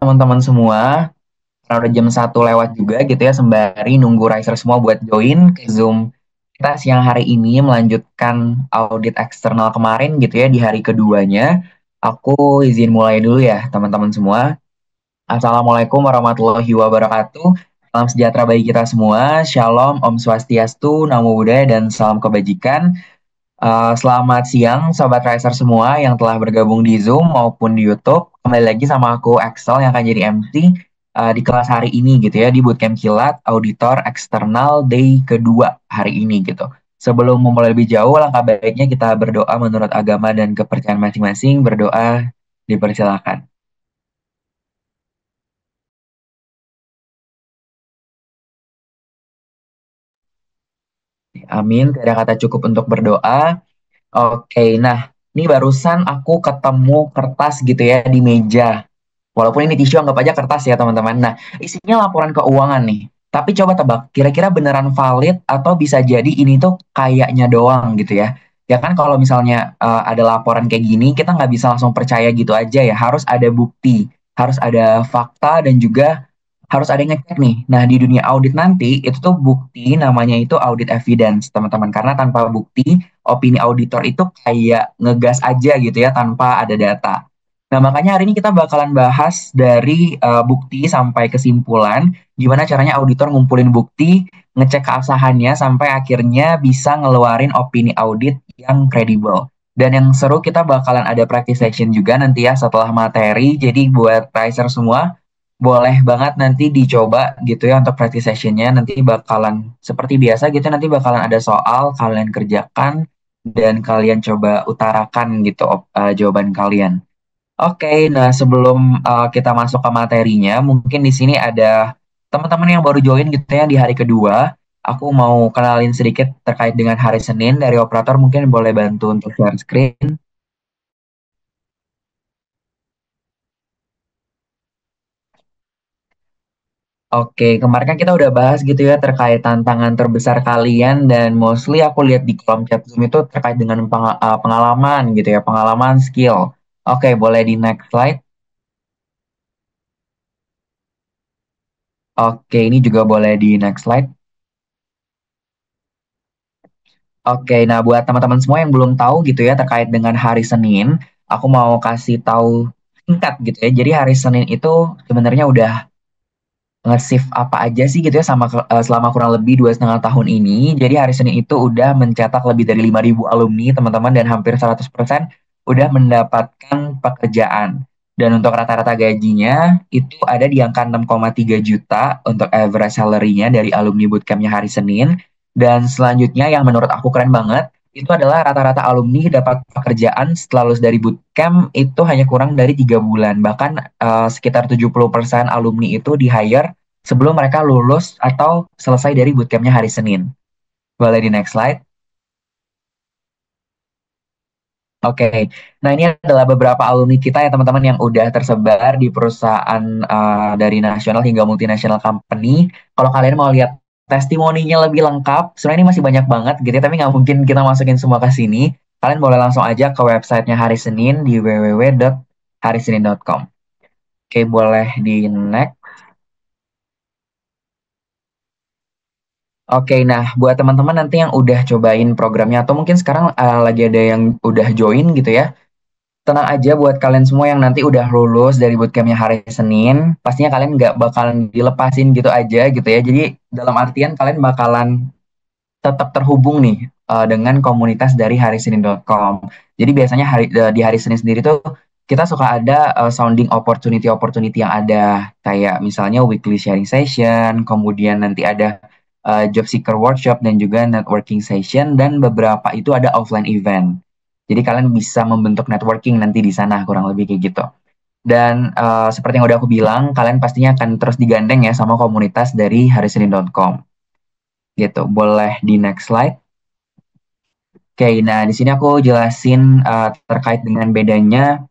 teman-teman semua. Karena udah jam 1 lewat juga gitu ya, sembari nunggu Riser semua buat join ke Zoom. Kita siang hari ini melanjutkan audit eksternal kemarin gitu ya, di hari keduanya. Aku izin mulai dulu ya, teman-teman semua. Assalamualaikum warahmatullahi wabarakatuh. Salam sejahtera bagi kita semua. Shalom, Om Swastiastu, Namo Buddhaya, dan salam kebajikan. Selamat siang Sobat Riser semua yang telah bergabung di Zoom maupun di YouTube. Kembali lagi sama aku Axel yang akan jadi MC di kelas hari ini gitu ya, di Bootcamp Kilat Auditor Eksternal Day kedua hari ini gitu. Sebelum memulai lebih jauh, langkah baiknya kita berdoa menurut agama dan kepercayaan masing-masing. Berdoa dipersilakan. Amin. Tidak ada kata cukup untuk berdoa. Oke, nah ini barusan aku ketemu kertas gitu ya di meja. Walaupun ini tisu, anggap aja kertas ya teman-teman. Nah, isinya laporan keuangan nih. Tapi coba tebak, kira-kira beneran valid atau bisa jadi ini tuh kayaknya doang gitu ya. Ya kan kalau misalnya ada laporan kayak gini, kita nggak bisa langsung percaya gitu aja ya. Harus ada bukti, harus ada fakta, dan juga harus ada yang ngecek nih. Nah, di dunia audit nanti, itu tuh bukti namanya itu audit evidence, teman-teman. Karena tanpa bukti, opini auditor itu kayak ngegas aja gitu ya, tanpa ada data. Nah, makanya hari ini kita bakalan bahas dari bukti sampai kesimpulan, gimana caranya auditor ngumpulin bukti, ngecek keabsahannya, sampai akhirnya bisa ngeluarin opini audit yang kredibel. Dan yang seru, kita bakalan ada practice session juga nanti ya setelah materi. Jadi buat Riser semua, boleh banget nanti dicoba gitu ya untuk practice sessionnya. Nanti bakalan seperti biasa gitu, nanti bakalan ada soal, kalian kerjakan, dan kalian coba utarakan gitu jawaban kalian. Oke, nah sebelum kita masuk ke materinya, mungkin di sini ada teman-teman yang baru join gitu ya di hari kedua. Aku mau kenalin sedikit terkait dengan hari Senin dari operator, mungkin boleh bantu untuk share screen. Oke, kemarin kan kita udah bahas gitu ya terkait tantangan terbesar kalian, dan mostly aku lihat di kolom chat Zoom itu terkait dengan pengalaman gitu ya, pengalaman skill. Oke, boleh di next slide. Oke, ini juga boleh di next slide. Oke, nah buat teman-teman semua yang belum tahu gitu ya terkait dengan hari Senin, aku mau kasih tahu singkat gitu ya. Jadi hari Senin itu sebenarnya udah nge-shift apa aja sih gitu ya selama kurang lebih 2,5 tahun ini. Jadi hari Senin itu udah mencetak lebih dari 5.000 alumni teman-teman, dan hampir 100% udah mendapatkan pekerjaan. Dan untuk rata-rata gajinya itu ada di angka 6,3 juta untuk average salary-nya dari alumni bootcamp-nya hari Senin. Dan selanjutnya yang menurut aku keren banget, itu adalah rata-rata alumni dapat pekerjaan setelah lulus dari bootcamp itu hanya kurang dari 3 bulan. Bahkan sekitar 70% alumni itu di hire sebelum mereka lulus atau selesai dari bootcampnya hari Senin. Boleh di next slide. Oke, nah ini adalah beberapa alumni kita ya teman-teman yang udah tersebar di perusahaan dari nasional hingga multinasional company. Kalau kalian mau lihat testimoninya lebih lengkap, sebenarnya ini masih banyak banget gitu ya, tapi nggak mungkin kita masukin semua ke sini. Kalian boleh langsung aja ke websitenya Hari Senin di www.harisenin.com. Oke, boleh di next. Oke, nah buat teman-teman nanti yang udah cobain programnya atau mungkin sekarang lagi ada yang udah join gitu ya, tenang aja buat kalian semua yang nanti udah lulus dari bootcampnya hari Senin, pastinya kalian nggak bakalan dilepasin gitu aja gitu ya. Jadi dalam artian kalian bakalan tetap terhubung nih dengan komunitas dari harisenin.com. Jadi biasanya di hari Senin sendiri tuh kita suka ada sounding opportunity-opportunity yang ada, kayak misalnya weekly sharing session, kemudian nanti ada job seeker workshop, dan juga networking session, dan beberapa itu ada offline event. Jadi kalian bisa membentuk networking nanti di sana, kurang lebih kayak gitu. Dan seperti yang udah aku bilang, kalian pastinya akan terus digandeng ya sama komunitas dari harisenin.com. Gitu. Boleh di next slide. Oke, nah di sini aku jelasin terkait dengan bedanya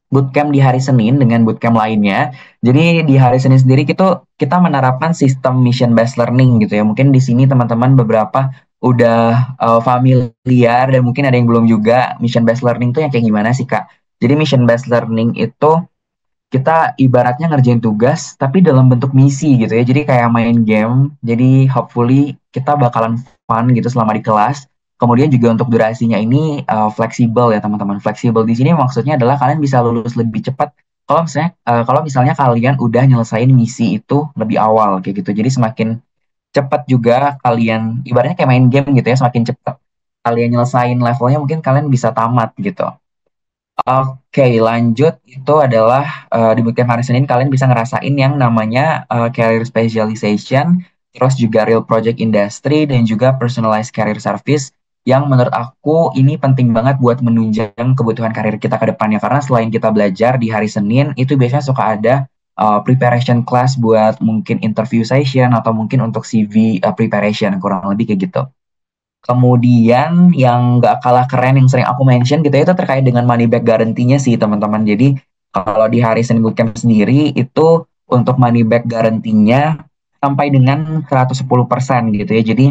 bootcamp di hari Senin dengan bootcamp lainnya. Jadi di hari Senin sendiri kita menerapkan sistem mission based learning gitu ya. Mungkin di sini teman-teman beberapa udah familiar, dan mungkin ada yang belum juga. Mission based learning itu yang kayak gimana sih, Kak? Jadi mission based learning itu kita ibaratnya ngerjain tugas tapi dalam bentuk misi gitu ya. Jadi kayak main game. Jadi hopefully kita bakalan fun gitu selama di kelas. Kemudian juga untuk durasinya ini fleksibel ya teman-teman. Fleksibel di sini maksudnya adalah kalian bisa lulus lebih cepat kalau misalnya kalian udah nyelesain misi itu lebih awal kayak gitu. Jadi semakin cepat juga kalian ibaratnya kayak main game gitu ya, semakin cepat kalian nyelesain levelnya mungkin kalian bisa tamat gitu. Oke, lanjut itu adalah di bootcamp hari Senin kalian bisa ngerasain yang namanya career specialization, terus juga real project industry dan juga personalized career service yang menurut aku ini penting banget buat menunjang kebutuhan karir kita ke depannya karena selain kita belajar di hari Senin itu biasanya suka ada preparation class buat mungkin interview session atau mungkin untuk CV preparation kurang lebih kayak gitu. Kemudian yang nggak kalah keren yang sering aku mention gitu ya, itu terkait dengan money back guarantee-nya sih teman-teman. Jadi kalau di hari Senin Bootcamp sendiri itu untuk money back guarantee-nya sampai dengan 110% gitu ya. Jadi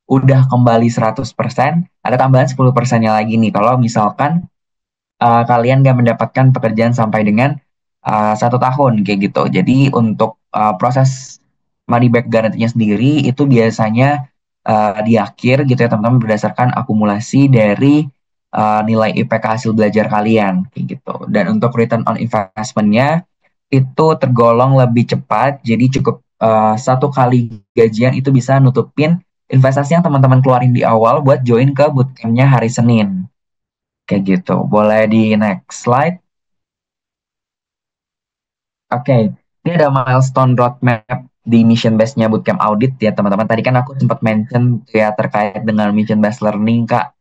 udah kembali 100%, ada tambahan 10%-nya lagi nih. Kalau misalkan kalian nggak mendapatkan pekerjaan sampai dengan 1 tahun kayak gitu. Jadi untuk proses money back guarantee-nya sendiri itu biasanya di akhir gitu ya teman-teman berdasarkan akumulasi dari nilai IPK hasil belajar kalian kayak gitu. Dan untuk return on investment-nya itu tergolong lebih cepat. Jadi cukup 1 kali gajian itu bisa nutupin investasi yang teman-teman keluarin di awal buat join ke bootcamp-nya hari Senin. Kayak gitu. Boleh di next slide. Oke, ini ada milestone roadmap di mission base-nya Bootcamp Audit ya teman-teman. Tadi kan aku sempat mention tuh ya terkait dengan mission based learning Kak.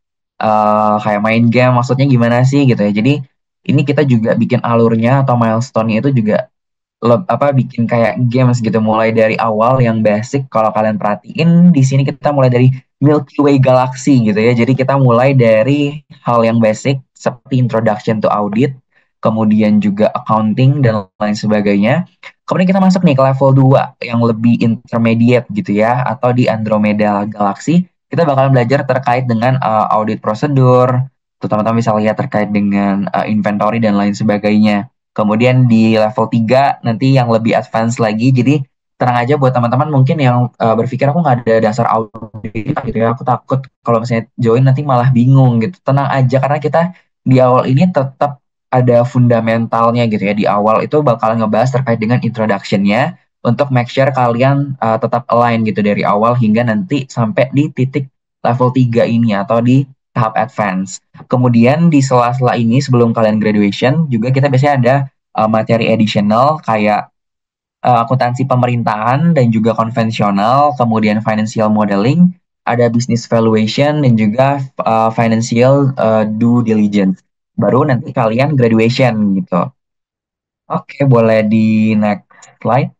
Kayak main game maksudnya gimana sih gitu ya. Jadi ini kita juga bikin alurnya atau milestone-nya itu juga bikin kayak games gitu mulai dari awal yang basic kalau kalian perhatiin di sini kita mulai dari Milky Way Galaxy gitu ya. Jadi kita mulai dari hal yang basic seperti introduction to audit, kemudian juga accounting dan lain sebagainya. Kemudian kita masuk nih ke level 2 yang lebih intermediate gitu ya atau di Andromeda Galaxy. Kita bakalan belajar terkait dengan audit prosedur, tuh teman-teman bisa lihat terkait dengan inventory dan lain sebagainya. Kemudian di level 3 nanti yang lebih advance lagi. Jadi tenang aja buat teman-teman mungkin yang berpikir aku nggak ada dasar audit gitu ya. Aku takut kalau misalnya join nanti malah bingung gitu. Tenang aja karena kita di awal ini tetap ada fundamentalnya gitu ya. Di awal itu bakal ngebahas terkait dengan introduction-nya untuk make sure kalian tetap align gitu dari awal hingga nanti sampai di titik level 3 ini atau di tahap advance. Kemudian di sela-sela ini sebelum kalian graduation juga kita biasanya ada materi additional kayak akuntansi pemerintahan dan juga konvensional, kemudian financial modeling, ada business valuation dan juga financial due diligence. Baru nanti kalian graduation gitu. Oke, boleh di next slide.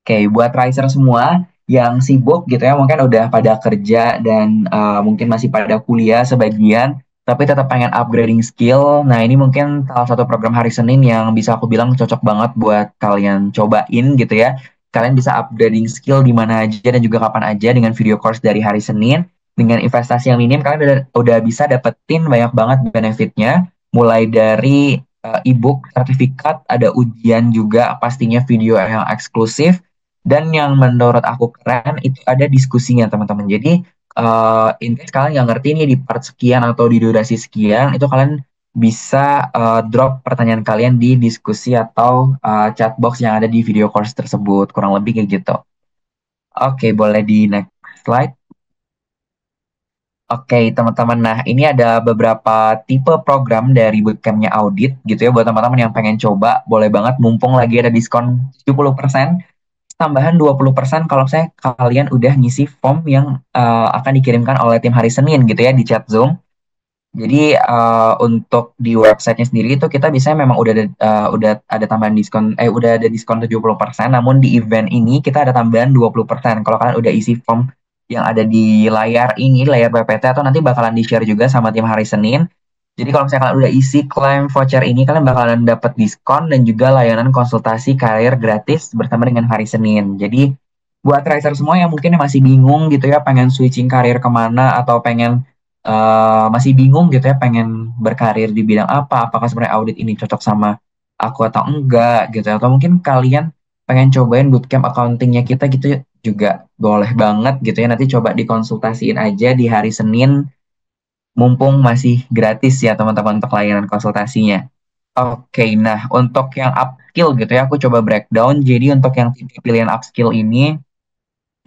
Oke, buat riser semua yang sibuk gitu ya, mungkin udah pada kerja dan mungkin masih pada kuliah sebagian, tapi tetap pengen upgrading skill. Nah, ini mungkin salah satu program hari Senin yang bisa aku bilang cocok banget buat kalian cobain gitu ya. Kalian bisa upgrading skill di mana aja dan juga kapan aja dengan video course dari hari Senin. Dengan investasi yang minim, kalian udah bisa dapetin banyak banget benefitnya. Mulai dari ebook, sertifikat, ada ujian juga, pastinya video yang eksklusif dan yang menurut aku keren itu ada diskusinya teman-teman. Jadi in case kalian nggak ngerti nih di part sekian atau di durasi sekian, itu kalian bisa drop pertanyaan kalian di diskusi atau chat box yang ada di video course tersebut. Kurang lebih kayak gitu. Oke, boleh di next slide. Oke, teman-teman. Nah, ini ada beberapa tipe program dari bootcampnya audit gitu ya. Buat teman-teman yang pengen coba, boleh banget mumpung lagi ada diskon 70%. Tambahan 20% kalau saya kalian udah ngisi form yang akan dikirimkan oleh tim hari Senin gitu ya di chat Zoom. Jadi untuk di websitenya sendiri itu kita biasanya memang udah ada tambahan diskon udah ada diskon 70%, namun di event ini kita ada tambahan 20% kalau kalian udah isi form yang ada di layar ini, layar PPT atau nanti bakalan di-share juga sama tim hari Senin. Jadi kalau misalnya kalian udah isi klaim voucher ini, kalian bakalan dapat diskon dan juga layanan konsultasi karir gratis bersama dengan hari Senin. Jadi buat tracer semua yang mungkin masih bingung gitu ya, pengen switching karir kemana atau pengen masih bingung gitu ya, pengen berkarir di bidang apa, apakah sebenarnya audit ini cocok sama aku atau enggak gitu. Atau mungkin kalian pengen cobain bootcamp accountingnya kita gitu juga boleh banget gitu ya. Nanti coba dikonsultasiin aja di hari Senin mumpung masih gratis ya teman-teman untuk layanan konsultasinya. Oke, nah untuk yang upskill gitu ya, aku coba breakdown. Jadi untuk yang tipe pilihan upskill ini,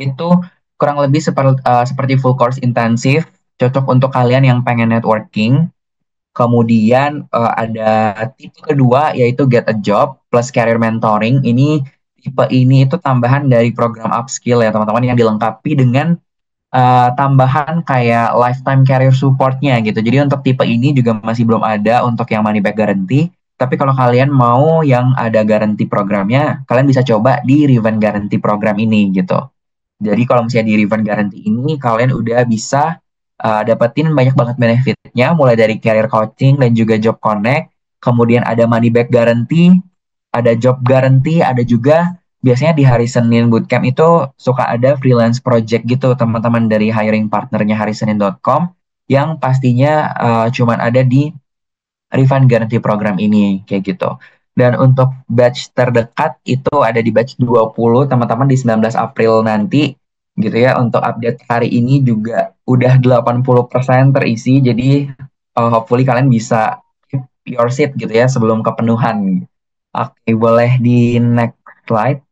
itu kurang lebih seperti full course intensif, cocok untuk kalian yang pengen networking. Kemudian ada tipe kedua yaitu get a job plus career mentoring. Tipe ini itu tambahan dari program upskill ya teman-teman yang dilengkapi dengan tambahan kayak lifetime career supportnya gitu. Jadi untuk tipe ini juga masih belum ada untuk yang money back guarantee. Tapi kalau kalian mau yang ada garansi programnya, kalian bisa coba di Revent Guarantee program ini gitu. Jadi kalau misalnya di Revent Guarantee ini, kalian udah bisa dapetin banyak banget benefitnya, mulai dari career coaching dan juga job connect. Kemudian ada money back guarantee, ada job guarantee, ada juga biasanya di hari Senin bootcamp itu suka ada freelance project gitu teman-teman dari hiring partnernya harisenin.com yang pastinya cuman ada di refund guarantee program ini kayak gitu. Dan untuk batch terdekat itu ada di batch 20 teman-teman di 19 April nanti gitu ya. Untuk update hari ini juga udah 80% terisi. Jadi hopefully kalian bisa keep your seat gitu ya sebelum kepenuhan. Oke, boleh di next slide.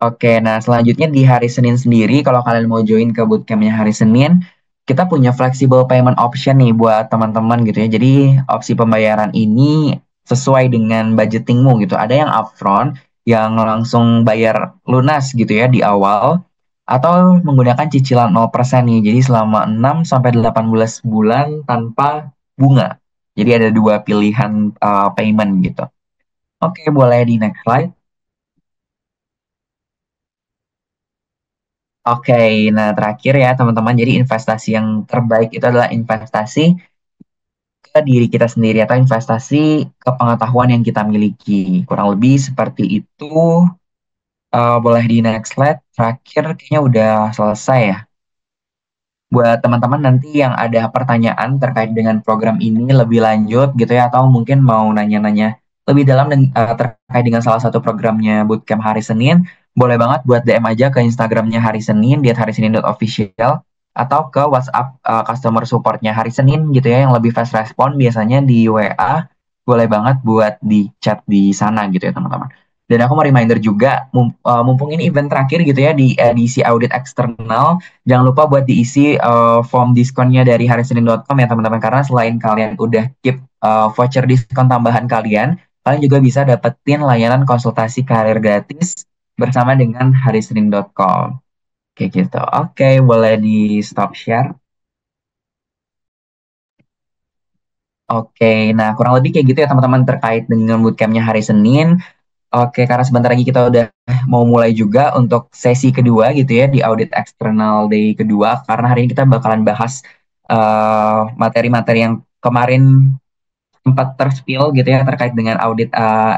Oke, nah selanjutnya di hari Senin sendiri, kalau kalian mau join ke bootcampnya hari Senin, kita punya flexible payment option nih buat teman-teman gitu ya. Jadi opsi pembayaran ini sesuai dengan budgetingmu gitu. Ada yang upfront, yang langsung bayar lunas gitu ya di awal, atau menggunakan cicilan 0% nih. Jadi selama 6 sampai 18 bulan tanpa bunga. Jadi ada dua pilihan payment gitu. Oke, boleh di next slide. Oke, nah terakhir ya teman-teman, jadi investasi yang terbaik itu adalah investasi ke diri kita sendiri atau investasi ke pengetahuan yang kita miliki. Kurang lebih seperti itu. Boleh di next slide. Terakhir kayaknya udah selesai ya. Buat teman-teman nanti yang ada pertanyaan terkait dengan program ini lebih lanjut gitu ya, atau mungkin mau nanya-nanya lebih dalam terkait dengan salah satu programnya Bootcamp hari Senin, boleh banget buat DM aja ke Instagramnya hari Senin, di @harisenin.official, atau ke WhatsApp customer supportnya hari Senin gitu ya, yang lebih fast respon biasanya di WA, boleh banget buat di chat di sana gitu ya teman-teman. Dan aku mau reminder juga, mumpung ini event terakhir gitu ya di edisi audit eksternal, jangan lupa buat diisi form diskonnya dari harisenin.com ya teman-teman. Karena selain kalian udah keep voucher diskon tambahan kalian, kalian juga bisa dapetin layanan konsultasi karir gratis bersama dengan harisenin.com. Kayak gitu. Oke, boleh di stop share. Oke, nah kurang lebih kayak gitu ya teman-teman terkait dengan bootcampnya hari Senin. Oke, karena sebentar lagi kita udah mau mulai juga untuk sesi kedua gitu ya di audit eksternal day kedua. Karena hari ini kita bakalan bahas materi-materi yang kemarin sempat terspill gitu ya terkait dengan audit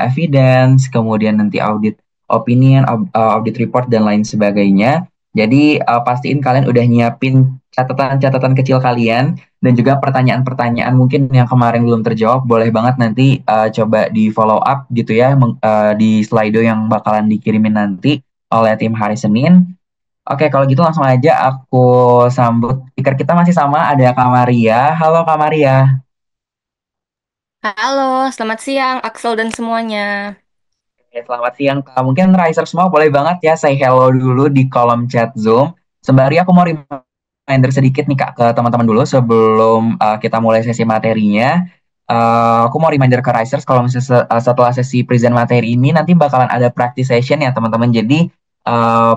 evidence, kemudian nanti audit opinion, audit report dan lain sebagainya. Jadi pastiin kalian udah nyiapin catatan-catatan kecil kalian dan juga pertanyaan-pertanyaan mungkin yang kemarin belum terjawab, boleh banget nanti coba di follow up gitu ya di Slido yang bakalan dikirimin nanti oleh tim hari Senin. Oke, kalau gitu langsung aja aku sambut speaker kita masih sama ada Kak Maria. Halo Kak Maria. Halo, selamat siang Axel dan semuanya. Oke, selamat siang Kak. Mungkin Riser semua boleh banget ya say hello dulu di kolom chat Zoom. Sembari aku mau reminder sedikit nih Kak ke teman-teman dulu sebelum kita mulai sesi materinya. Aku mau reminder ke Risers kalau misalnya setelah sesi present materi ini nanti bakalan ada practice session ya teman-teman. Jadi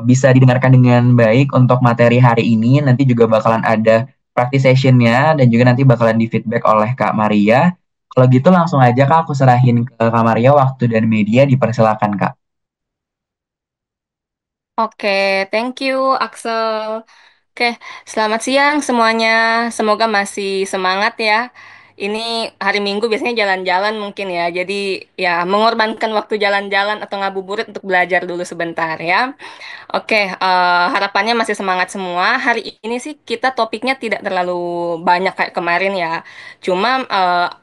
bisa didengarkan dengan baik untuk materi hari ini. Nanti juga bakalan ada practice sessionnya dan juga nanti bakalan di feedback oleh Kak Maria. Kalau gitu langsung aja Kak, aku serahin ke Kak Maria waktu dan media dipersilakan Kak. Oke, thank you Axel. Oke, selamat siang semuanya. Semoga masih semangat ya. ini hari Minggu biasanya jalan-jalan mungkin ya. Jadi ya mengorbankan waktu jalan-jalan atau ngabuburit untuk belajar dulu sebentar ya. Oke, harapannya masih semangat semua. Hari ini sih kita topiknya tidak terlalu banyak kayak kemarin ya. Cuma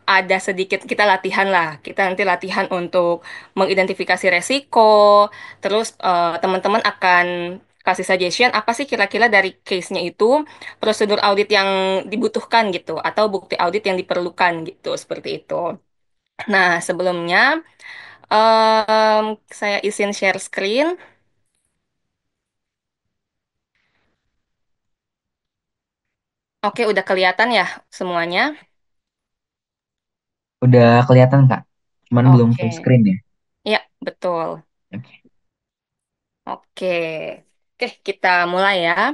ada sedikit kita latihan lah. Kita nanti latihan untuk mengidentifikasi resiko. Terus teman-teman akan kasih suggestion apa sih kira-kira dari case-nya itu prosedur audit yang dibutuhkan gitu atau bukti audit yang diperlukan gitu seperti itu. Nah, sebelumnya saya izin share screen. Oke, udah kelihatan ya semuanya? Udah kelihatan Kak, cuman belum full Oke, screen ya. ya betul. Oke. Oke, oke kita mulai ya.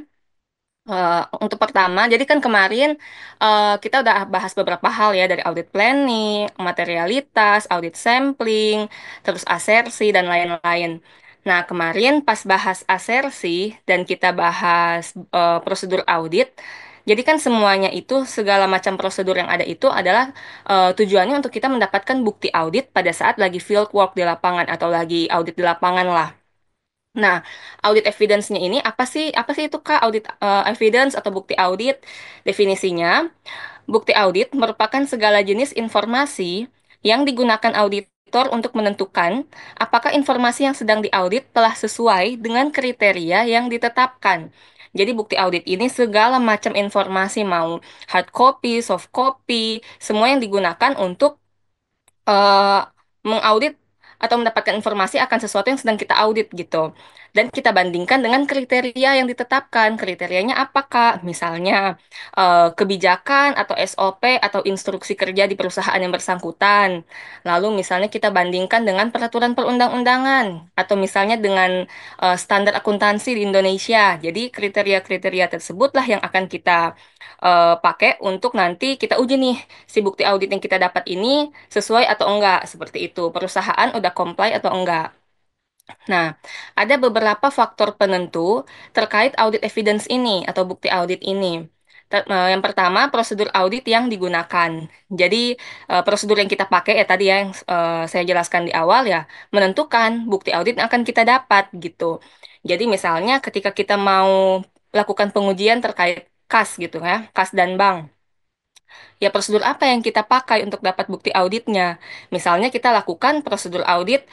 Untuk pertama, jadi kan kemarin kita udah bahas beberapa hal ya dari audit planning, materialitas, audit sampling, terus asersi dan lain-lain. Nah, kemarin pas bahas asersi dan kita bahas prosedur audit, jadi kan semuanya itu segala macam prosedur yang ada itu adalah tujuannya untuk kita mendapatkan bukti audit pada saat lagi field work di lapangan atau lagi audit di lapangan lah. Nah, audit evidence-nya ini apa sih? Apa sih itu Kak audit evidence atau bukti audit? Definisinya, bukti audit merupakan segala jenis informasi yang digunakan auditor untuk menentukan apakah informasi yang sedang diaudit telah sesuai dengan kriteria yang ditetapkan. Jadi bukti audit ini segala macam informasi mau hard copy, soft copy, semua yang digunakan untuk eh, mengaudit atau mendapatkan informasi akan sesuatu yang sedang kita audit gitu. Dan kita bandingkan dengan kriteria yang ditetapkan. Kriterianya apa, Kak? Misalnya kebijakan atau SOP atau instruksi kerja di perusahaan yang bersangkutan. Lalu misalnya kita bandingkan dengan peraturan perundang-undangan atau misalnya dengan standar akuntansi di Indonesia. Jadi kriteria-kriteria tersebutlah yang akan kita pakai untuk nanti kita uji nih si bukti audit yang kita dapat ini sesuai atau enggak seperti itu. Perusahaan udah comply atau enggak. Nah, ada beberapa faktor penentu terkait audit evidence ini atau bukti audit ini. Yang pertama, prosedur audit yang digunakan. Jadi, prosedur yang kita pakai ya tadi ya yang saya jelaskan di awal ya, menentukan bukti audit yang akan kita dapat gitu. Jadi, misalnya ketika kita mau lakukan pengujian terkait kas gitu ya, kas dan bank. Ya, prosedur apa yang kita pakai untuk dapat bukti auditnya? Misalnya kita lakukan prosedur audit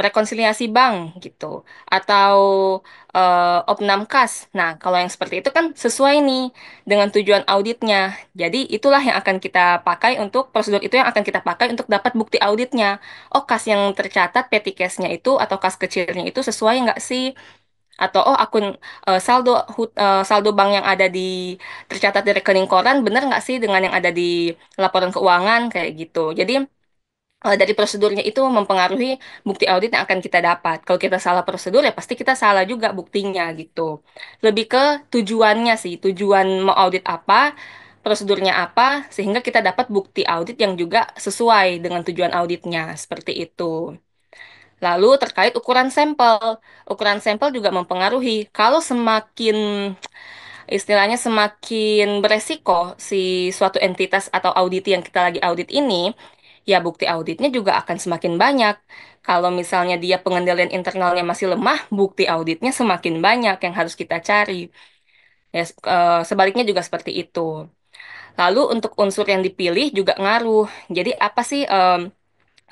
rekonsiliasi bank gitu, atau opnam kas. Nah, kalau yang seperti itu kan sesuai nih dengan tujuan auditnya. Jadi itulah yang akan kita pakai untuk prosedur itu yang akan kita pakai untuk dapat bukti auditnya. Oh, kas yang tercatat petty cash-nya itu atau kas kecilnya itu sesuai nggak sih? Atau oh akun saldo bank yang ada di tercatat di rekening koran benar nggak sih dengan yang ada di laporan keuangan kayak gitu. Jadi dari prosedurnya itu mempengaruhi bukti audit yang akan kita dapat. Kalau kita salah prosedur ya pasti kita salah juga buktinya gitu. Lebih ke tujuannya sih, tujuan mau audit apa, prosedurnya apa, sehingga kita dapat bukti audit yang juga sesuai dengan tujuan auditnya seperti itu. Lalu terkait ukuran sampel juga mempengaruhi. Kalau semakin istilahnya semakin beresiko si suatu entitas atau audit yang kita lagi audit ini, ya bukti auditnya juga akan semakin banyak. Kalau misalnya dia pengendalian internalnya masih lemah, bukti auditnya semakin banyak yang harus kita cari. Ya, sebaliknya juga seperti itu. Lalu untuk unsur yang dipilih juga ngaruh. Jadi apa sih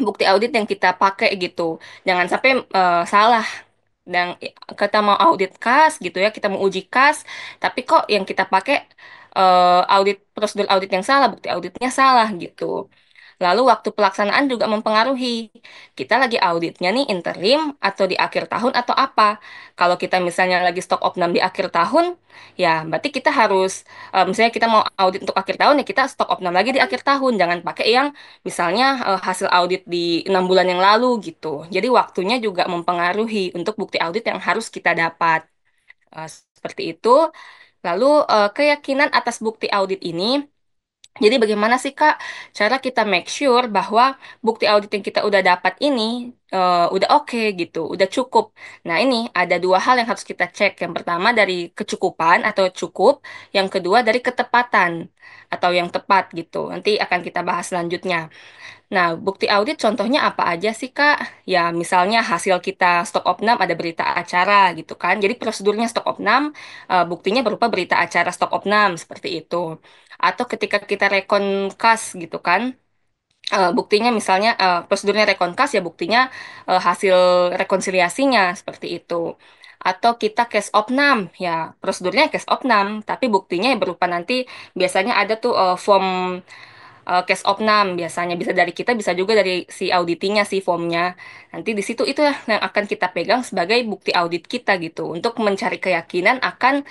bukti audit yang kita pakai gitu? Jangan sampai salah dan kita mau audit kas gitu ya, kita mau uji kas, tapi kok yang kita pakai audit prosedur audit yang salah, bukti auditnya salah gitu. Lalu waktu pelaksanaan juga mempengaruhi. Kita lagi auditnya nih interim atau di akhir tahun atau apa. Kalau kita misalnya lagi stok opnam di akhir tahun, ya berarti kita harus, misalnya kita mau audit untuk akhir tahun, ya kita stok opnam lagi di akhir tahun. Jangan pakai yang misalnya hasil audit di 6 bulan yang lalu gitu. Jadi waktunya juga mempengaruhi untuk bukti audit yang harus kita dapat. Seperti itu. Lalu keyakinan atas bukti audit ini Jadi bagaimana sih Kak cara kita make sure bahwa bukti audit yang kita udah dapat ini udah oke gitu, udah cukup. Nah ini ada dua hal yang harus kita cek. Yang pertama dari kecukupan atau cukup, yang kedua dari ketepatan atau yang tepat gitu. Nanti akan kita bahas selanjutnya. Nah, bukti audit contohnya apa aja sih, Kak? Ya, misalnya hasil kita stok opnam ada berita acara gitu kan. Jadi prosedurnya stok opnam, buktinya berupa berita acara stok opnam seperti itu. Atau ketika kita rekon kas gitu kan, buktinya misalnya prosedurnya rekon kas ya buktinya hasil rekonsiliasinya seperti itu. Atau kita case opnam, ya prosedurnya case opnam, tapi buktinya berupa nanti biasanya ada tuh form case opnam biasanya bisa dari kita bisa juga dari si auditinya si formnya nanti di situ itu yang akan kita pegang sebagai bukti audit kita gitu untuk mencari keyakinan akan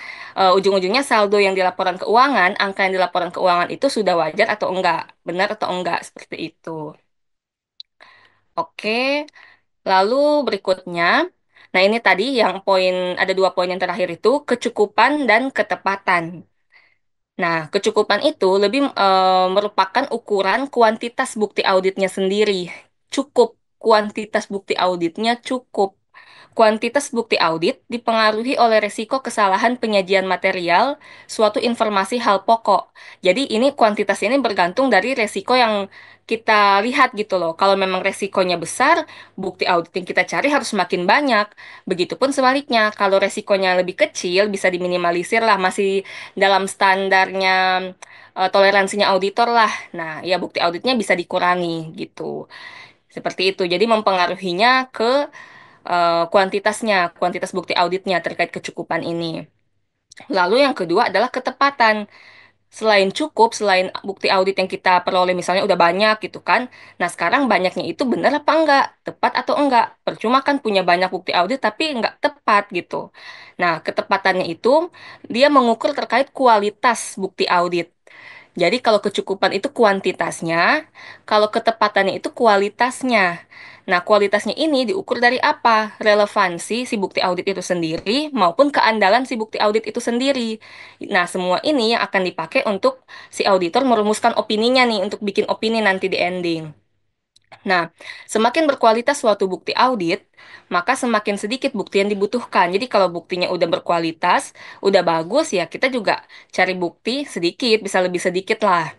ujung-ujungnya saldo yang di laporan keuangan angka yang di laporan keuangan itu sudah wajar atau enggak benar atau enggak seperti itu. Oke, lalu berikutnya, nah ini tadi yang poin ada dua poin yang terakhir itu kecukupan dan ketepatan. Nah, kecukupan itu lebih merupakan ukuran kuantitas bukti auditnya sendiri. Cukup, kuantitas bukti auditnya cukup. Kuantitas bukti audit dipengaruhi oleh resiko kesalahan penyajian material, suatu informasi hal pokok. Jadi ini kuantitas ini bergantung dari resiko yang kita lihat gitu loh. Kalau memang resikonya besar, bukti audit yang kita cari harus semakin banyak. Begitupun sebaliknya, kalau resikonya lebih kecil, bisa diminimalisir lah, masih dalam standarnya toleransinya auditor lah. Nah, ya bukti auditnya bisa dikurangi gitu. Seperti itu. Jadi mempengaruhinya ke kuantitasnya, kuantitas bukti auditnya terkait kecukupan ini. Lalu yang kedua adalah ketepatan. Selain cukup, selain bukti audit yang kita peroleh misalnya udah banyak gitu kan. Nah, sekarang banyaknya itu benar apa enggak? Tepat atau enggak? Percuma kan punya banyak bukti audit tapi enggak tepat gitu. Nah, ketepatannya itu dia mengukur terkait kualitas bukti audit. Jadi kalau kecukupan itu kuantitasnya, kalau ketepatannya itu kualitasnya. Nah, kualitasnya ini diukur dari apa? Relevansi si bukti audit itu sendiri maupun keandalan si bukti audit itu sendiri. Nah, semua ini yang akan dipakai untuk si auditor merumuskan opininya nih, untuk bikin opini nanti di ending. Nah, semakin berkualitas suatu bukti audit, maka semakin sedikit bukti yang dibutuhkan. Jadi kalau buktinya udah berkualitas, udah bagus ya kita juga cari bukti sedikit, bisa lebih sedikit lah.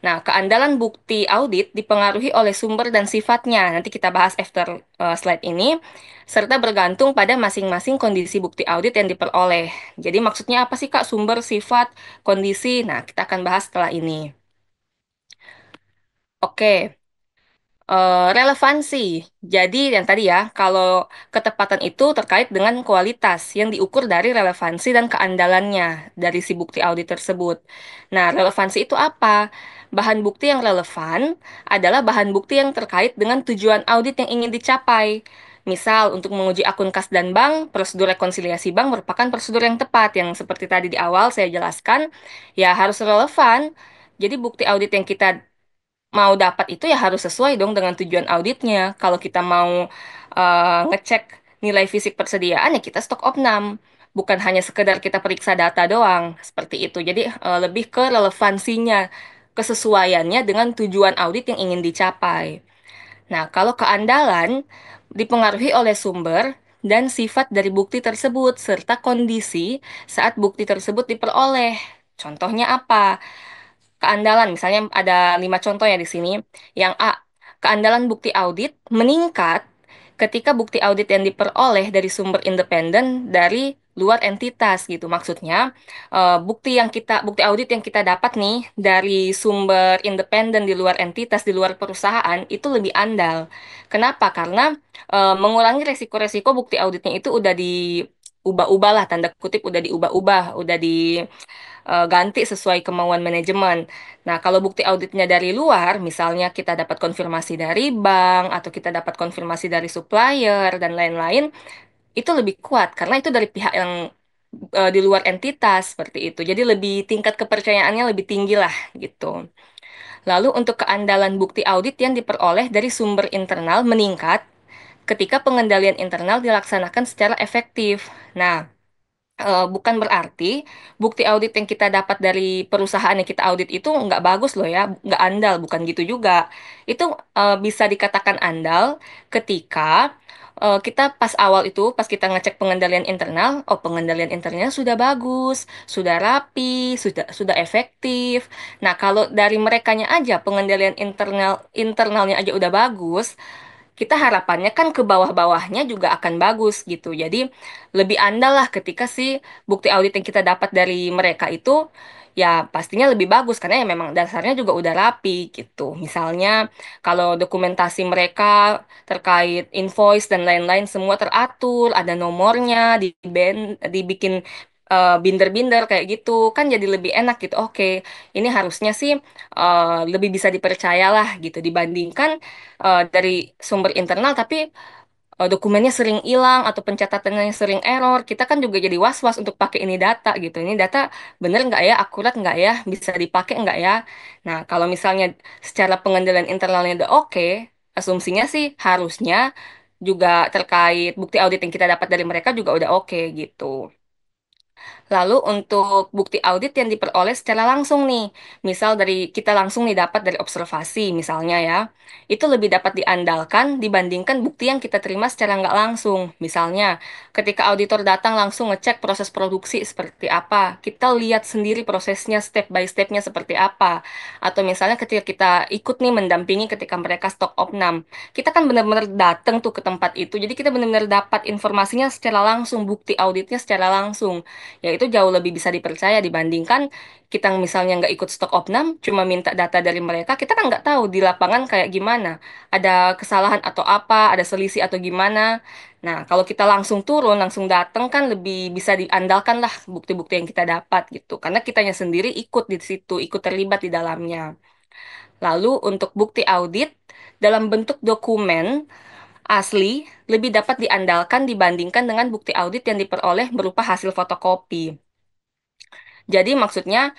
Nah, keandalan bukti audit dipengaruhi oleh sumber dan sifatnya. Nanti kita bahas after slide ini, serta bergantung pada masing-masing kondisi bukti audit yang diperoleh. Jadi maksudnya apa sih Kak? Sumber, sifat, kondisi. Nah, kita akan bahas setelah ini. Oke. Relevansi. Jadi yang tadi ya, kalau ketepatan itu terkait dengan kualitas yang diukur dari relevansi dan keandalannya dari si bukti audit tersebut. Nah, relevansi itu apa? Bahan bukti yang relevan adalah bahan bukti yang terkait dengan tujuan audit yang ingin dicapai. Misal, untuk menguji akun kas dan bank, prosedur rekonsiliasi bank merupakan prosedur yang tepat, yang seperti tadi di awal saya jelaskan, ya harus relevan. Jadi bukti audit yang kita mau dapat itu ya harus sesuai dong dengan tujuan auditnya. Kalau kita mau ngecek nilai fisik persediaan ya kita stok opnam. Bukan hanya sekedar kita periksa data doang, seperti itu. Jadi lebih ke relevansinya, kesesuaiannya dengan tujuan audit yang ingin dicapai. Nah, kalau keandalan dipengaruhi oleh sumber dan sifat dari bukti tersebut serta kondisi saat bukti tersebut diperoleh. Contohnya apa? Keandalan, misalnya ada 5 contoh ya di sini. Yang A, keandalan bukti audit meningkat ketika bukti audit yang diperoleh dari sumber independen dari luar entitas gitu. Maksudnya, bukti audit yang kita dapat nih dari sumber independen di luar entitas, di luar perusahaan itu lebih andal. Kenapa? Karena mengurangi resiko-resiko bukti auditnya itu udah diubah-ubah lah, tanda kutip udah diubah-ubah, udah di ganti sesuai kemauan manajemen. Nah, kalau bukti auditnya dari luar, misalnya kita dapat konfirmasi dari bank atau kita dapat konfirmasi dari supplier dan lain-lain, itu lebih kuat karena itu dari pihak yang di luar entitas seperti itu. Jadi lebih tingkat kepercayaannya lebih tinggi lah gitu. Lalu untuk keandalan bukti audit yang diperoleh dari sumber internal meningkat ketika pengendalian internal dilaksanakan secara efektif. Nah, bukan berarti bukti audit yang kita dapat dari perusahaan yang kita audit itu nggak bagus loh ya, nggak andal, bukan gitu juga. Itu bisa dikatakan andal ketika kita pas awal itu, pas kita ngecek pengendalian internal, oh pengendalian internalnya sudah bagus, sudah rapi, sudah efektif. Nah, kalau dari merekanya aja pengendalian internalnya aja udah bagus, kita harapannya kan ke bawah-bawahnya juga akan bagus gitu. Jadi lebih andal lah ketika si bukti audit yang kita dapat dari mereka itu ya pastinya lebih bagus karena ya memang dasarnya juga udah rapi gitu. Misalnya kalau dokumentasi mereka terkait invoice dan lain-lain semua teratur, ada nomornya, dibikin binder-binder kayak gitu kan jadi lebih enak gitu. Oke, ini harusnya sih lebih bisa dipercaya lah gitu dibandingkan dari sumber internal tapi dokumennya sering hilang atau pencatatannya sering error, kita kan juga jadi was-was untuk pakai ini data gitu. Ini data bener nggak ya, akurat nggak ya, bisa dipakai nggak ya. Nah, kalau misalnya secara pengendalian internalnya udah oke, asumsinya sih harusnya juga terkait bukti audit yang kita dapat dari mereka juga udah oke gitu. Lalu untuk bukti audit yang diperoleh secara langsung nih, misal dari kita langsung nih dapat dari observasi misalnya ya, itu lebih dapat diandalkan dibandingkan bukti yang kita terima secara nggak langsung. Misalnya, ketika auditor datang langsung ngecek proses produksi seperti apa, kita lihat sendiri prosesnya step by stepnya seperti apa. Atau misalnya ketika kita ikut nih mendampingi ketika mereka stok opnam, kita kan benar-benar datang tuh ke tempat itu, jadi kita benar-benar dapat informasinya secara langsung, bukti auditnya secara langsung ya itu jauh lebih bisa dipercaya dibandingkan kita misalnya nggak ikut stok opnam, cuma minta data dari mereka, kita kan nggak tahu di lapangan kayak gimana, ada kesalahan atau apa, ada selisih atau gimana. Nah, kalau kita langsung turun, langsung datang kan lebih bisa diandalkan lah bukti-bukti yang kita dapat gitu, karena kitanya sendiri ikut di situ, ikut terlibat di dalamnya. Lalu untuk bukti audit dalam bentuk dokumen asli lebih dapat diandalkan dibandingkan dengan bukti audit yang diperoleh berupa hasil fotokopi. Jadi maksudnya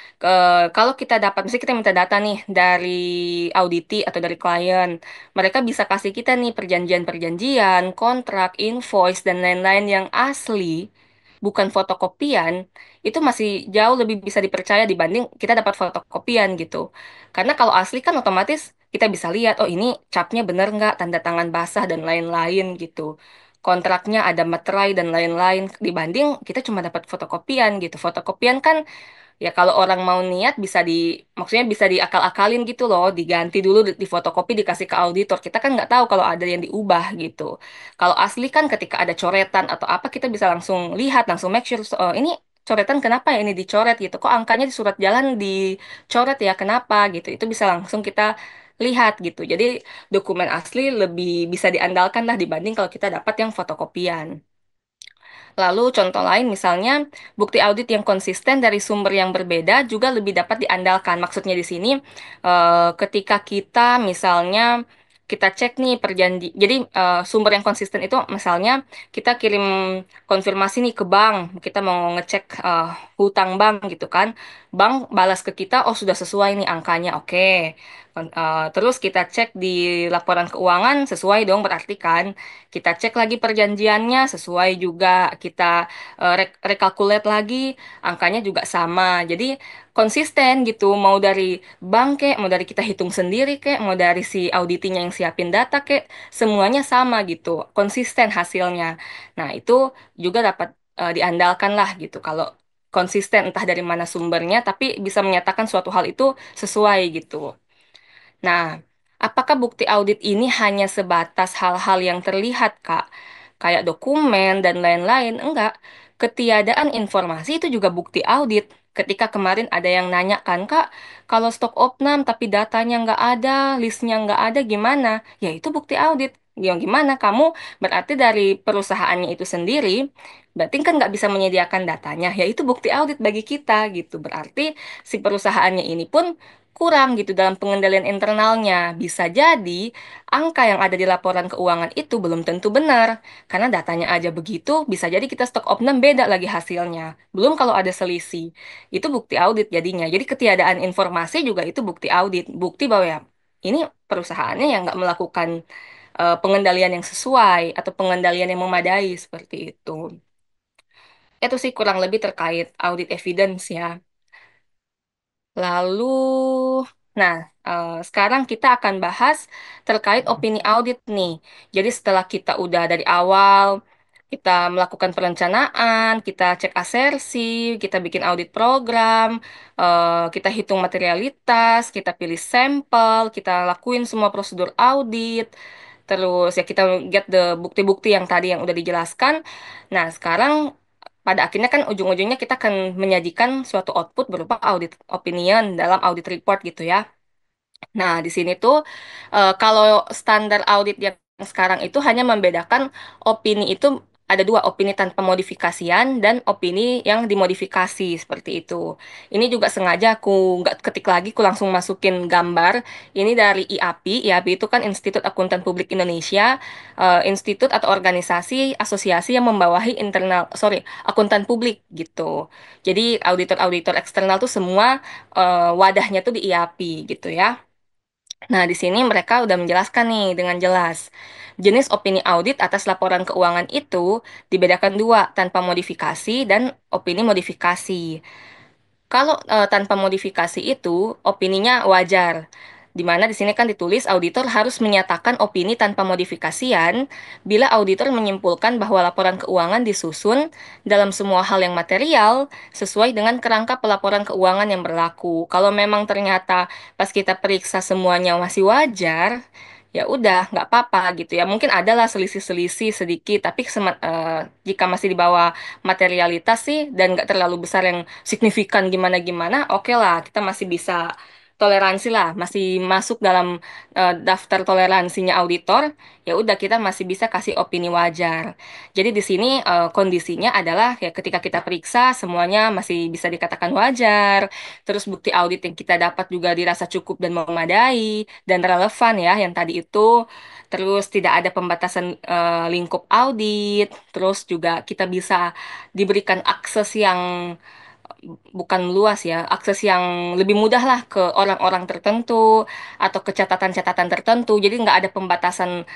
kalau kita dapat, misalnya kita minta data nih dari auditi atau dari klien, mereka bisa kasih kita nih perjanjian-perjanjian, kontrak, invoice dan lain-lain yang asli, bukan fotokopian, itu masih jauh lebih bisa dipercaya dibanding kita dapat fotokopian gitu. Karena kalau asli kan otomatis kita bisa lihat, oh ini capnya bener nggak, tanda tangan basah dan lain-lain gitu. Kontraknya ada materai dan lain-lain dibanding kita cuma dapat fotokopian gitu. Fotokopian kan ya kalau orang mau niat bisa maksudnya bisa diakal-akalin gitu loh, diganti dulu di fotokopi dikasih ke auditor. Kita kan nggak tahu kalau ada yang diubah gitu. Kalau asli kan ketika ada coretan atau apa kita bisa langsung lihat, langsung make sure, oh, ini coretan kenapa ya ini dicoret gitu. Kok angkanya di surat jalan dicoret ya kenapa gitu. Itu bisa langsung kita lihat gitu. Jadi dokumen asli lebih bisa diandalkan lah dibanding kalau kita dapat yang fotokopian. Lalu contoh lain misalnya bukti audit yang konsisten dari sumber yang berbeda juga lebih dapat diandalkan. Maksudnya di sini ketika kita misalnya kita cek nih perjanji. Jadi sumber yang konsisten itu misalnya kita kirim konfirmasi nih ke bank, kita mau ngecek hutang bank gitu kan. Bank balas ke kita, oh sudah sesuai nih angkanya, oke. Terus kita cek di laporan keuangan sesuai dong berarti kan. Kita cek lagi perjanjiannya sesuai juga. Kita rekalkulate lagi angkanya juga sama. Jadi konsisten gitu. Mau dari bank kek, mau dari kita hitung sendiri kek, mau dari si auditinya yang siapin data kek, semuanya sama gitu. Konsisten hasilnya. Nah, itu juga dapat diandalkan lah gitu. Kalau konsisten entah dari mana sumbernya, tapi bisa menyatakan suatu hal itu sesuai gitu. Nah, apakah bukti audit ini hanya sebatas hal-hal yang terlihat, Kak? Kayak dokumen dan lain-lain? Enggak. Ketiadaan informasi itu juga bukti audit. Ketika kemarin ada yang nanya kan, Kak, kalau stok opnam tapi datanya nggak ada, listnya nggak ada, gimana? Ya itu bukti audit. Ya gimana? Kamu berarti dari perusahaannya itu sendiri, berarti kan nggak bisa menyediakan datanya. Ya itu bukti audit bagi kita gitu. Berarti si perusahaannya ini pun kurang gitu dalam pengendalian internalnya. Bisa jadi angka yang ada di laporan keuangan itu belum tentu benar. Karena datanya aja begitu, bisa jadi kita stok opnam beda lagi hasilnya. Belum kalau ada selisih. Itu bukti audit jadinya. Jadi ketiadaan informasi juga itu bukti audit. Bukti bahwa ya ini perusahaannya yang nggak melakukan pengendalian yang sesuai atau pengendalian yang memadai seperti itu. Itu sih kurang lebih terkait audit evidence ya. Lalu, nah, sekarang kita akan bahas terkait opini audit nih. Jadi setelah kita udah dari awal, kita melakukan perencanaan, kita cek asersi, kita bikin audit program, kita hitung materialitas, kita pilih sampel, kita lakuin semua prosedur audit, terus ya kita get the bukti-bukti yang tadi yang udah dijelaskan. Nah, sekarang pada akhirnya kan ujung-ujungnya kita akan menyajikan suatu output berupa audit opinion dalam audit report gitu ya. Nah, di sini tuh kalau standar audit yang sekarang itu hanya membedakan opini itu ada dua, opini tanpa modifikasian dan opini yang dimodifikasi seperti itu. Ini juga sengaja aku nggak ketik lagi, aku langsung masukin gambar. Ini dari IAPI. IAPI itu kan Institut Akuntan Publik Indonesia, institut atau organisasi asosiasi yang membawahi internal, sorry, akuntan publik gitu. Jadi auditor-auditor eksternal tuh semua wadahnya tuh di IAPI gitu ya. Nah, di sini mereka udah menjelaskan nih dengan jelas. Jenis opini audit atas laporan keuangan itu dibedakan dua, tanpa modifikasi dan opini modifikasi. Kalau tanpa modifikasi itu opininya wajar. Di mana di sini kan ditulis auditor harus menyatakan opini tanpa modifikasian bila auditor menyimpulkan bahwa laporan keuangan disusun dalam semua hal yang material sesuai dengan kerangka pelaporan keuangan yang berlaku. Kalau memang ternyata pas kita periksa semuanya masih wajar, ya udah nggak apa-apa gitu ya. Mungkin adalah selisih-selisih sedikit, tapi jika masih di bawah materialitas sih dan nggak terlalu besar yang signifikan gimana-gimana, oke lah, kita masih bisa toleransi lah, masih masuk dalam daftar toleransinya auditor, ya udah kita masih bisa kasih opini wajar. Jadi di sini kondisinya adalah ya ketika kita periksa semuanya masih bisa dikatakan wajar, terus bukti audit yang kita dapat juga dirasa cukup dan memadai dan relevan ya yang tadi itu. Terus tidak ada pembatasan lingkup audit, terus juga kita bisa diberikan akses yang bukan luas ya, akses yang lebih mudah lah ke orang-orang tertentu atau ke catatan-catatan tertentu. Jadi nggak ada pembatasan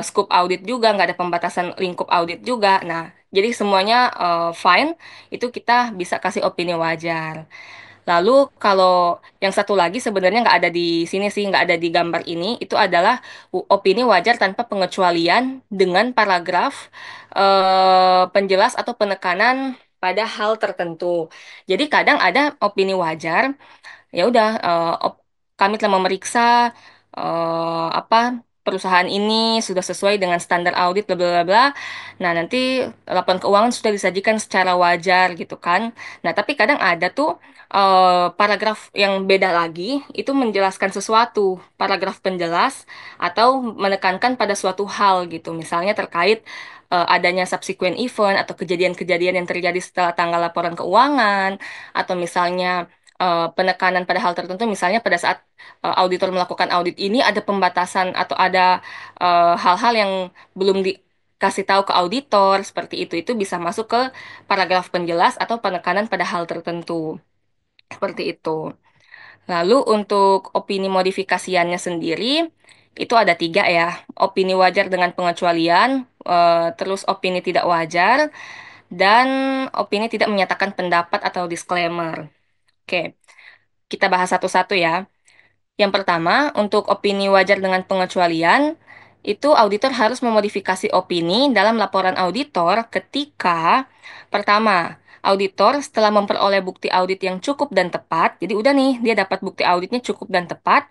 scope audit juga, nggak ada pembatasan lingkup audit juga. Nah, jadi semuanya fine, itu kita bisa kasih opini wajar. Lalu kalau yang satu lagi sebenarnya nggak ada di sini sih, nggak ada di gambar ini, itu adalah opini wajar tanpa pengecualian dengan paragraf penjelas atau penekanan pada hal tertentu. Jadi kadang ada opini wajar, ya udah kami telah memeriksa apa perusahaan ini sudah sesuai dengan standar audit bla bla bla bla. Nah, nanti laporan keuangan sudah disajikan secara wajar gitu kan. Nah, tapi kadang ada tuh paragraf yang beda lagi itu menjelaskan sesuatu, paragraf penjelas atau menekankan pada suatu hal gitu. Misalnya terkait adanya subsequent event atau kejadian-kejadian yang terjadi setelah tanggal laporan keuangan atau misalnya penekanan pada hal tertentu, misalnya pada saat auditor melakukan audit ini ada pembatasan atau ada hal-hal yang belum dikasih tahu ke auditor, seperti itu bisa masuk ke paragraf penjelas atau penekanan pada hal tertentu, seperti itu. Lalu untuk opini modifikasiannya sendiri, itu ada tiga ya, opini wajar dengan pengecualian, terus opini tidak wajar, dan opini tidak menyatakan pendapat atau disclaimer. Oke, kita bahas satu-satu ya. Yang pertama, untuk opini wajar dengan pengecualian, itu auditor harus memodifikasi opini dalam laporan auditor ketika, pertama, auditor setelah memperoleh bukti audit yang cukup dan tepat, jadi udah nih, dia dapat bukti auditnya cukup dan tepat,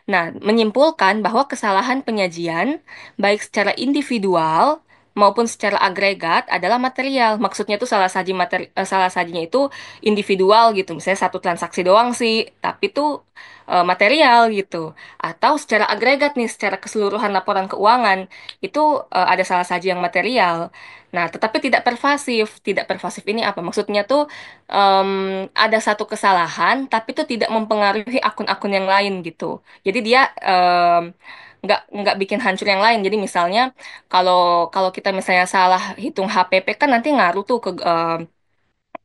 nah, menyimpulkan bahwa kesalahan penyajian, baik secara individual maupun secara agregat adalah material. Maksudnya tuh salah sajinya itu individual gitu, misalnya satu transaksi doang sih, tapi tuh material gitu. Atau secara agregat nih, secara keseluruhan laporan keuangan, itu ada salah saji yang material. Nah, tetapi tidak pervasif. Tidak pervasif ini apa? Maksudnya tuh ada satu kesalahan, tapi itu tidak mempengaruhi akun-akun yang lain gitu. Jadi dia nggak bikin hancur yang lain. Jadi misalnya kalau kalau kita misalnya salah hitung HPP kan nanti ngaruh tuh ke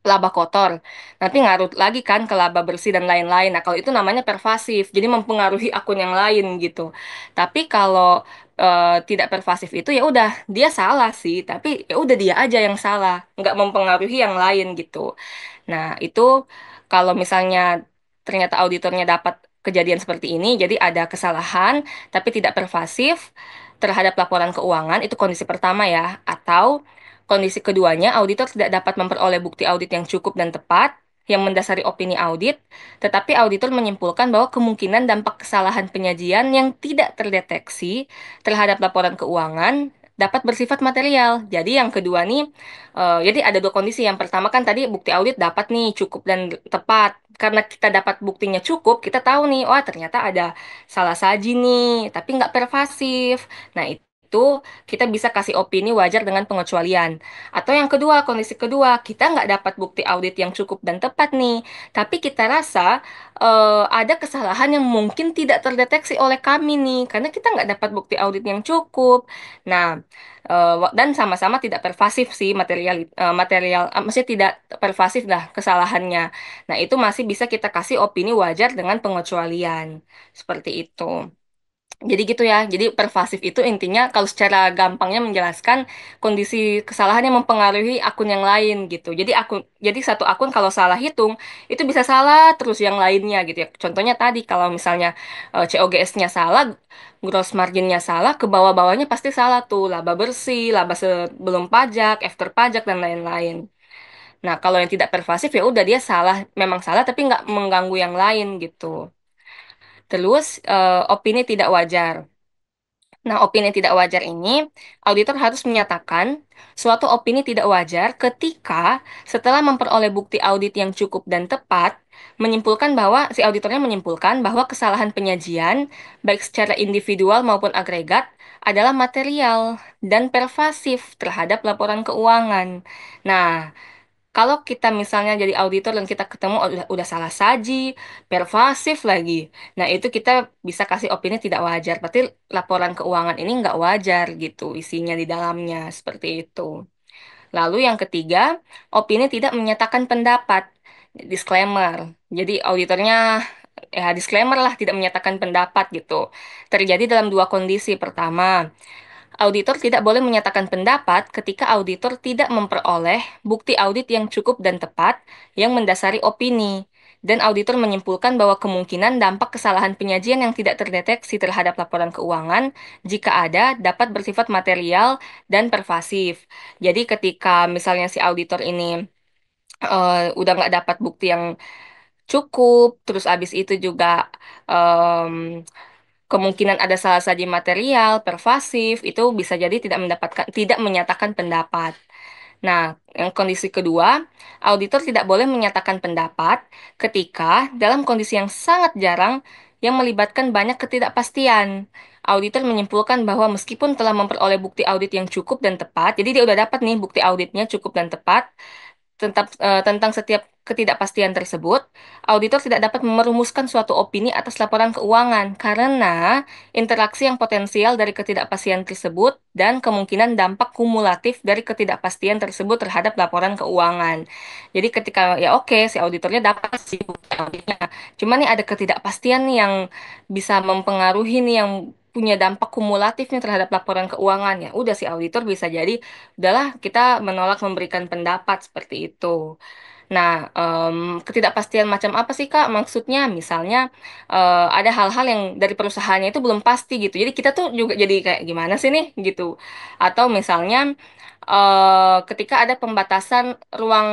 laba kotor. Nanti ngarut lagi kan ke laba bersih dan lain-lain. Nah, kalau itu namanya pervasif, jadi mempengaruhi akun yang lain gitu. Tapi kalau tidak pervasif itu ya udah dia salah sih, tapi ya udah dia aja yang salah, nggak mempengaruhi yang lain gitu. Nah, itu kalau misalnya ternyata auditornya dapat kejadian seperti ini, jadi ada kesalahan tapi tidak pervasif terhadap laporan keuangan, itu kondisi pertama ya. Atau kondisi keduanya, auditor tidak dapat memperoleh bukti audit yang cukup dan tepat yang mendasari opini audit, tetapi auditor menyimpulkan bahwa kemungkinan dampak kesalahan penyajian yang tidak terdeteksi terhadap laporan keuangan dapat bersifat material. Jadi yang kedua nih, jadi ada dua kondisi. Yang pertama kan tadi bukti audit dapat nih cukup dan tepat. Karena kita dapat buktinya cukup, kita tahu nih, wah ternyata ada salah saji nih, tapi nggak pervasif. Nah itu kita bisa kasih opini wajar dengan pengecualian. Atau yang kedua, kondisi kedua, kita nggak dapat bukti audit yang cukup dan tepat nih, tapi kita rasa ada kesalahan yang mungkin tidak terdeteksi oleh kami nih, karena kita nggak dapat bukti audit yang cukup. Nah, dan sama-sama tidak pervasif sih material, maksudnya tidak pervasif dah kesalahannya. Nah, itu masih bisa kita kasih opini wajar dengan pengecualian. Seperti itu. Jadi gitu ya. Jadi pervasif itu intinya kalau secara gampangnya menjelaskan kondisi kesalahan yang mempengaruhi akun yang lain gitu. Jadi satu akun kalau salah hitung itu bisa salah terus yang lainnya gitu ya. Contohnya tadi kalau misalnya COGS-nya salah, gross margin-nya salah, ke bawah-bawahnya pasti salah tuh. Laba bersih, laba sebelum pajak, after pajak dan lain-lain. Nah, kalau yang tidak pervasif ya udah dia salah, memang salah tapi nggak mengganggu yang lain gitu. Terus opini tidak wajar. Nah, opini tidak wajar ini, auditor harus menyatakan suatu opini tidak wajar ketika setelah memperoleh bukti audit yang cukup dan tepat, menyimpulkan bahwa si auditornya menyimpulkan bahwa kesalahan penyajian, baik secara individual maupun agregat, adalah material dan pervasif terhadap laporan keuangan. Nah, kalau kita misalnya jadi auditor dan kita ketemu udah salah saji, pervasif lagi. Nah, itu kita bisa kasih opini tidak wajar. Berarti laporan keuangan ini nggak wajar gitu isinya di dalamnya. Seperti itu. Lalu yang ketiga, opini tidak menyatakan pendapat. Disclaimer. Jadi auditornya ya disclaimer lah tidak menyatakan pendapat gitu. Terjadi dalam dua kondisi. Pertama, auditor tidak boleh menyatakan pendapat ketika auditor tidak memperoleh bukti audit yang cukup dan tepat yang mendasari opini, dan auditor menyimpulkan bahwa kemungkinan dampak kesalahan penyajian yang tidak terdeteksi terhadap laporan keuangan, jika ada, dapat bersifat material dan pervasif. Jadi ketika misalnya si auditor ini udah nggak dapat bukti yang cukup, terus abis itu juga kemungkinan ada salah saji material, pervasif, itu bisa jadi tidak menyatakan pendapat. Nah, yang kondisi kedua, auditor tidak boleh menyatakan pendapat ketika dalam kondisi yang sangat jarang yang melibatkan banyak ketidakpastian. Auditor menyimpulkan bahwa meskipun telah memperoleh bukti audit yang cukup dan tepat, jadi dia udah dapat nih bukti auditnya cukup dan tepat, tentang setiap ketidakpastian tersebut, auditor tidak dapat merumuskan suatu opini atas laporan keuangan karena interaksi yang potensial dari ketidakpastian tersebut dan kemungkinan dampak kumulatif dari ketidakpastian tersebut terhadap laporan keuangan. Jadi ketika ya oke si auditornya dapat sih bukti auditnya, cuma nih ada ketidakpastian nih yang bisa mempengaruhi nih yang punya dampak kumulatif nih terhadap laporan keuangan ya udah si auditor bisa jadi udahlah kita menolak memberikan pendapat seperti itu. Nah, ketidakpastian macam apa sih Kak? Maksudnya misalnya ada hal-hal yang dari perusahaannya itu belum pasti gitu. Jadi kita tuh juga jadi kayak gimana sih nih gitu. Atau misalnya ketika ada pembatasan ruang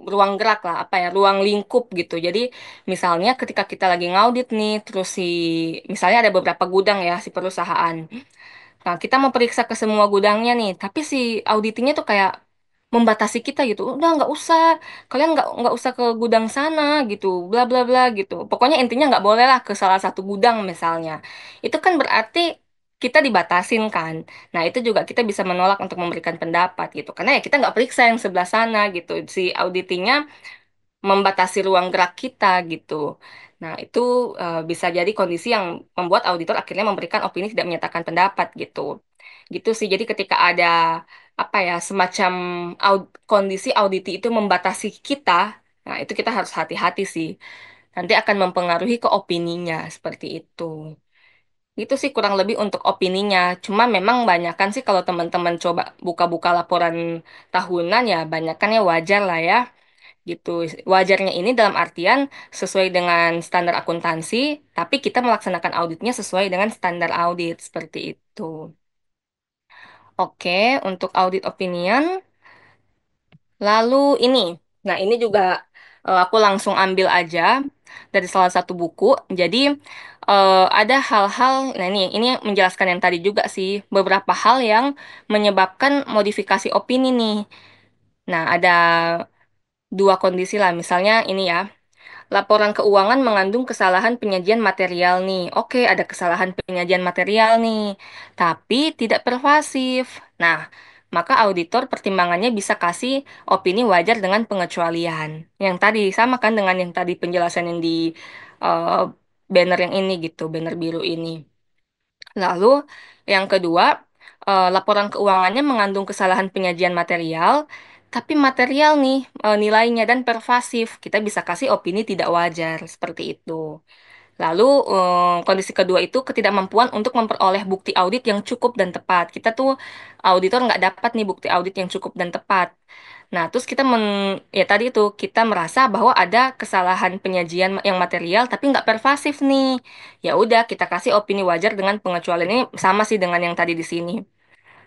ruang gerak lah, apa ya, ruang lingkup gitu. Jadi misalnya ketika kita lagi ngaudit nih, terus misalnya ada beberapa gudang ya si perusahaan. Nah, kita mau periksa ke semua gudangnya nih, tapi si auditingnya tuh kayak membatasi kita gitu. Udah nggak usah, kalian nggak usah ke gudang sana gitu, bla bla bla gitu. Pokoknya intinya nggak boleh lah ke salah satu gudang misalnya. Itu kan berarti kita dibatasin kan. Nah, itu juga kita bisa menolak untuk memberikan pendapat gitu. Karena ya kita nggak periksa yang sebelah sana gitu. Si auditingnya membatasi ruang gerak kita gitu. Nah, itu bisa jadi kondisi yang membuat auditor akhirnya memberikan opini tidak menyatakan pendapat gitu. Gitu sih. Jadi ketika ada apa ya, semacam kondisi auditi itu membatasi kita, nah itu kita harus hati-hati sih. Nanti akan mempengaruhi ke opininya seperti itu. Itu sih kurang lebih untuk opininya. Cuma memang banyakan sih kalau teman-teman coba buka-buka laporan tahunan ya banyakan ya wajar lah ya gitu. Wajarnya ini dalam artian sesuai dengan standar akuntansi, tapi kita melaksanakan auditnya sesuai dengan standar audit seperti itu. Oke, untuk audit opinion, lalu ini. Nah, ini juga aku langsung ambil aja dari salah satu buku. Jadi ada hal-hal, nah ini menjelaskan yang tadi juga sih, beberapa hal yang menyebabkan modifikasi opini nih. Nah, ada dua kondisi lah, misalnya ini ya. Laporan keuangan mengandung kesalahan penyajian material nih. Oke, ada kesalahan penyajian material nih, tapi tidak pervasif. Nah, maka auditor pertimbangannya bisa kasih opini wajar dengan pengecualian. Yang tadi sama kan dengan yang tadi penjelasan yang di eh, banner yang ini gitu, banner biru ini. Lalu yang kedua, laporan keuangannya mengandung kesalahan penyajian material, tapi material nih nilainya dan pervasif. Kita bisa kasih opini tidak wajar seperti itu. Lalu kondisi kedua itu ketidakmampuan untuk memperoleh bukti audit yang cukup dan tepat. Kita tuh auditor nggak dapat nih bukti audit yang cukup dan tepat. Nah, terus ya tadi itu kita merasa bahwa ada kesalahan penyajian yang material tapi nggak pervasif nih. Ya udah kita kasih opini wajar dengan pengecualian ini sama sih dengan yang tadi di sini.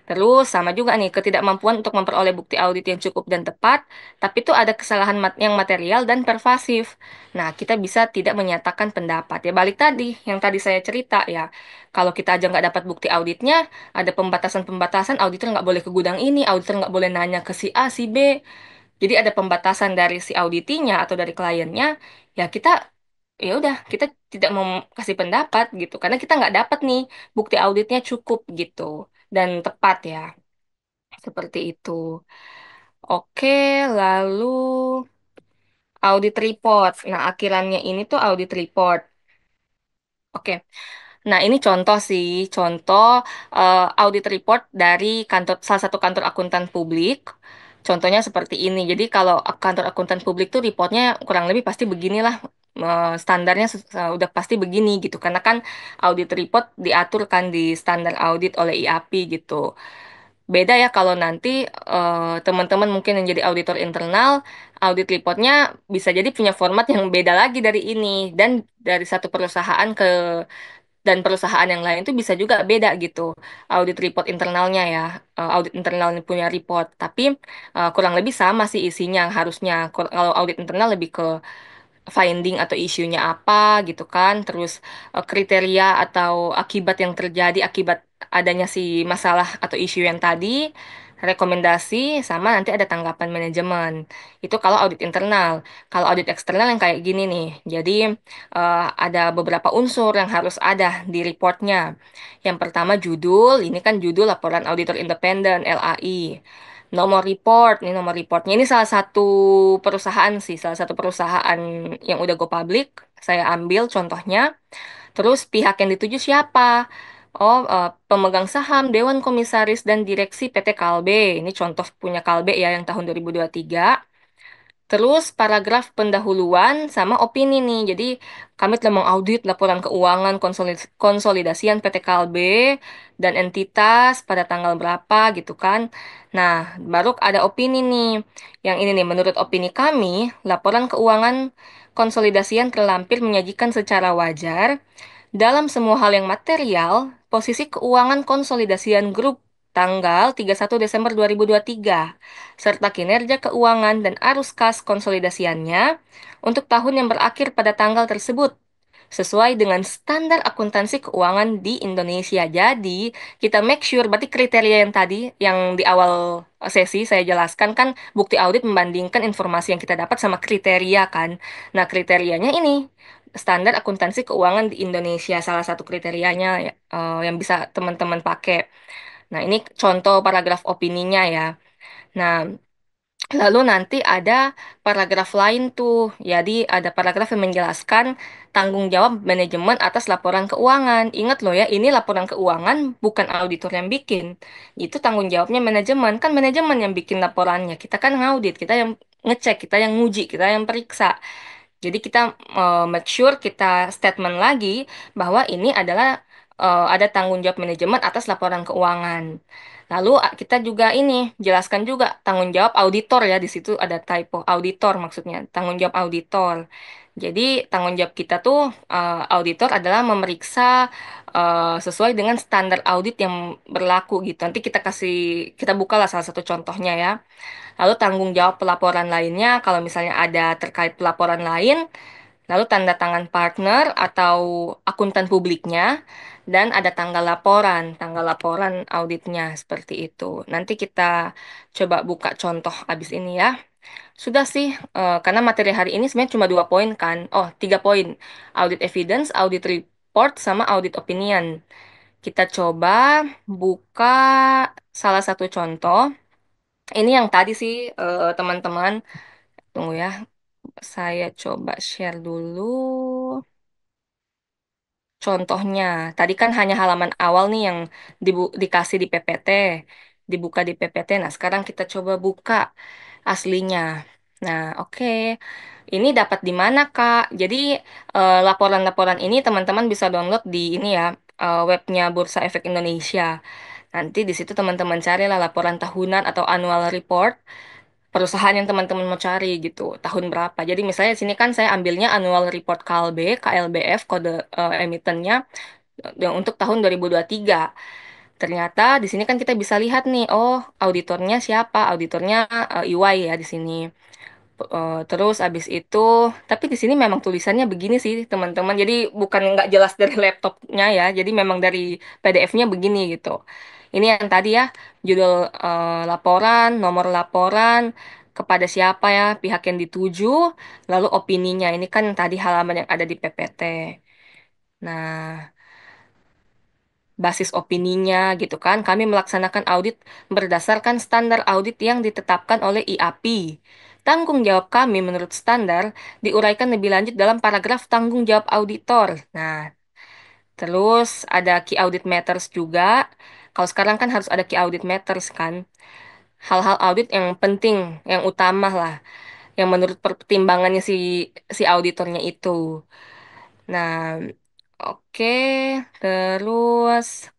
Terus sama juga nih ketidakmampuan untuk memperoleh bukti audit yang cukup dan tepat, tapi itu ada kesalahan yang material dan pervasif. Nah, kita bisa tidak menyatakan pendapat. Ya balik tadi, yang tadi saya cerita ya, kalau kita aja nggak dapat bukti auditnya, ada pembatasan-pembatasan, auditor nggak boleh ke gudang ini, auditor nggak boleh nanya ke si A, si B. Jadi ada pembatasan dari si auditinya atau dari kliennya, ya kita ya udah kita tidak mau kasih pendapat gitu, karena kita nggak dapat nih bukti auditnya cukup gitu dan tepat ya. Seperti itu. Oke, lalu audit report. Nah, akhirannya ini tuh audit report. Oke. Nah, ini contoh sih, contoh audit report dari salah satu kantor akuntan publik. Contohnya seperti ini. Jadi kalau kantor akuntan publik tuh reportnya kurang lebih pasti beginilah. Standarnya udah pasti begini gitu. Karena kan audit report diatur kan di standar audit oleh IAPI gitu. Beda ya kalau nanti teman-teman mungkin yang jadi auditor internal, audit reportnya bisa jadi punya format yang beda lagi dari ini dan dari satu perusahaan ke dan perusahaan yang lain itu bisa juga beda gitu audit report internalnya ya. Audit internalnya punya report tapi kurang lebih sama sih isinya harusnya. Kalau audit internal lebih ke finding atau isunya apa gitu kan, terus kriteria atau akibat yang terjadi akibat adanya si masalah atau isu yang tadi, rekomendasi, sama nanti ada tanggapan manajemen. Itu kalau audit internal. Kalau audit eksternal yang kayak gini nih, jadi ada beberapa unsur yang harus ada di reportnya. Yang pertama judul, ini kan judul laporan auditor independen LAI. Nomor report, ini nomor reportnya. Ini salah satu perusahaan sih, salah satu perusahaan yang udah go public. Saya ambil contohnya. Terus pihak yang dituju siapa? Oh, pemegang saham, Dewan Komisaris dan Direksi PT Kalbe. Ini contoh punya Kalbe ya yang tahun 2023. Terus paragraf pendahuluan sama opini nih. Jadi kami telah mengaudit laporan keuangan konsolidasian PT Kalbe dan entitas pada tanggal berapa gitu kan. Nah, baru ada opini nih. Yang ini nih, menurut opini kami, laporan keuangan konsolidasian terlampir menyajikan secara wajar dalam semua hal yang material, posisi keuangan konsolidasian grup tanggal 31 Desember 2023, serta kinerja keuangan dan arus kas konsolidasiannya untuk tahun yang berakhir pada tanggal tersebut, sesuai dengan standar akuntansi keuangan di Indonesia. Jadi, kita make sure, berarti kriteria yang tadi, yang di awal sesi saya jelaskan kan, bukti audit membandingkan informasi yang kita dapat sama kriteria kan. Nah, kriterianya ini standar akuntansi keuangan di Indonesia salah satu kriterianya ya, yang bisa teman-teman pakai. Nah, ini contoh paragraf opininya ya. Nah, Lalu nanti ada paragraf lain tuh. Jadi ada paragraf yang menjelaskan tanggung jawab manajemen atas laporan keuangan. Ingat loh ya, ini laporan keuangan bukan auditor yang bikin. Itu tanggung jawabnya manajemen. Kan manajemen yang bikin laporannya. Kita kan ngaudit, kita yang ngecek, kita yang nguji, kita yang periksa. Jadi kita make sure kita statement lagi bahwa ini adalah ada tanggung jawab manajemen atas laporan keuangan. Lalu kita juga ini jelaskan juga tanggung jawab auditor ya, di situ ada typo auditor maksudnya tanggung jawab auditor. Jadi tanggung jawab kita tuh auditor adalah memeriksa sesuai dengan standar audit yang berlaku gitu. Nanti kita bukalah salah satu contohnya ya. Lalu tanggung jawab pelaporan lainnya kalau misalnya ada terkait pelaporan lain, lalu tanda tangan partner atau akuntan publiknya, dan ada tanggal laporan auditnya seperti itu. Nanti kita coba buka contoh abis ini ya. Sudah sih, karena materi hari ini sebenarnya cuma 2 poin kan. Oh, 3 poin. Audit evidence, audit report, sama audit opinion. Kita coba buka salah satu contoh. Ini yang tadi sih, teman-teman. Tunggu ya, saya coba share dulu. Contohnya, tadi kan hanya halaman awal nih yang dikasih di PPT, dibuka di PPT. Nah, sekarang kita coba buka aslinya. Nah, oke. Ini dapat di mana, Kak? Jadi, laporan-laporan ini teman-teman bisa download di ini ya, webnya Bursa Efek Indonesia. Nanti di situ teman-teman carilah laporan tahunan atau annual report perusahaan yang teman-teman mau cari gitu, tahun berapa. Jadi misalnya di sini kan saya ambilnya annual report KLB, KLBF, kode emitennya yang untuk tahun 2023. Ternyata di sini kan kita bisa lihat nih, oh auditornya siapa? Auditornya EY ya di sini. Terus abis itu, tapi di sini memang tulisannya begini sih teman-teman. Jadi bukan nggak jelas dari laptopnya ya. Jadi memang dari PDF-nya begini gitu. Ini yang tadi ya, judul laporan, nomor laporan, kepada siapa ya, pihak yang dituju, lalu opininya. Ini kan tadi halaman yang ada di PPT. Nah, basis opininya gitu kan. Kami melaksanakan audit berdasarkan standar audit yang ditetapkan oleh IAPI. Tanggung jawab kami menurut standar diuraikan lebih lanjut dalam paragraf tanggung jawab auditor. Nah, terus ada key audit matters juga. Kalau sekarang kan harus ada key audit matters kan. Hal-hal audit yang penting, yang utama lah, yang menurut pertimbangannya si auditornya itu. Nah, oke, terus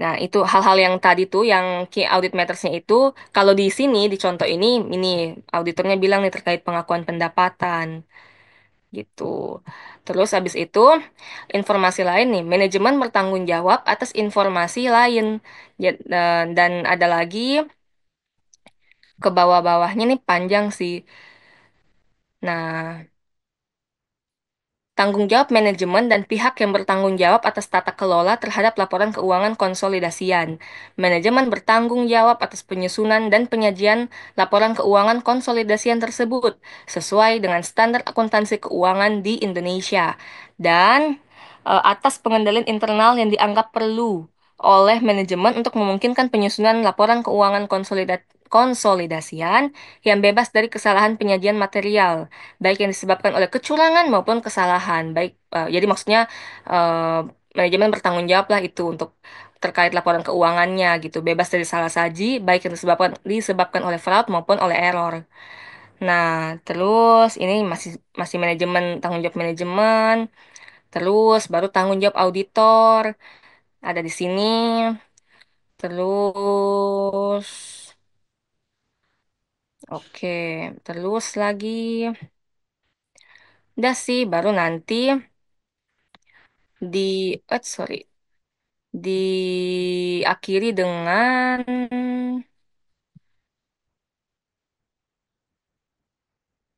nah, itu hal-hal yang tadi tuh, yang key audit matters-nya itu, kalau di sini, di contoh ini auditornya bilang nih terkait pengakuan pendapatan, gitu. Terus habis itu, informasi lain nih, manajemen bertanggung jawab atas informasi lain. Dan ada lagi, ke bawah-bawahnya nih panjang sih. Nah, tanggung jawab manajemen dan pihak yang bertanggung jawab atas tata kelola terhadap laporan keuangan konsolidasian. Manajemen bertanggung jawab atas penyusunan dan penyajian laporan keuangan konsolidasian tersebut sesuai dengan standar akuntansi keuangan di Indonesia dan atas pengendalian internal yang dianggap perlu oleh manajemen untuk memungkinkan penyusunan laporan keuangan konsolidasian yang bebas dari kesalahan penyajian material baik yang disebabkan oleh kecurangan maupun kesalahan. Baik, jadi maksudnya eh, manajemen bertanggung jawab lah itu untuk terkait laporan keuangannya gitu, bebas dari salah saji, baik yang disebabkan oleh fraud maupun oleh error. Nah, terus ini masih masih manajemen, tanggung jawab manajemen, terus baru tanggung jawab auditor ada di sini. Terus, oke, terus lagi, udah sih, baru nanti sorry, diakhiri dengan,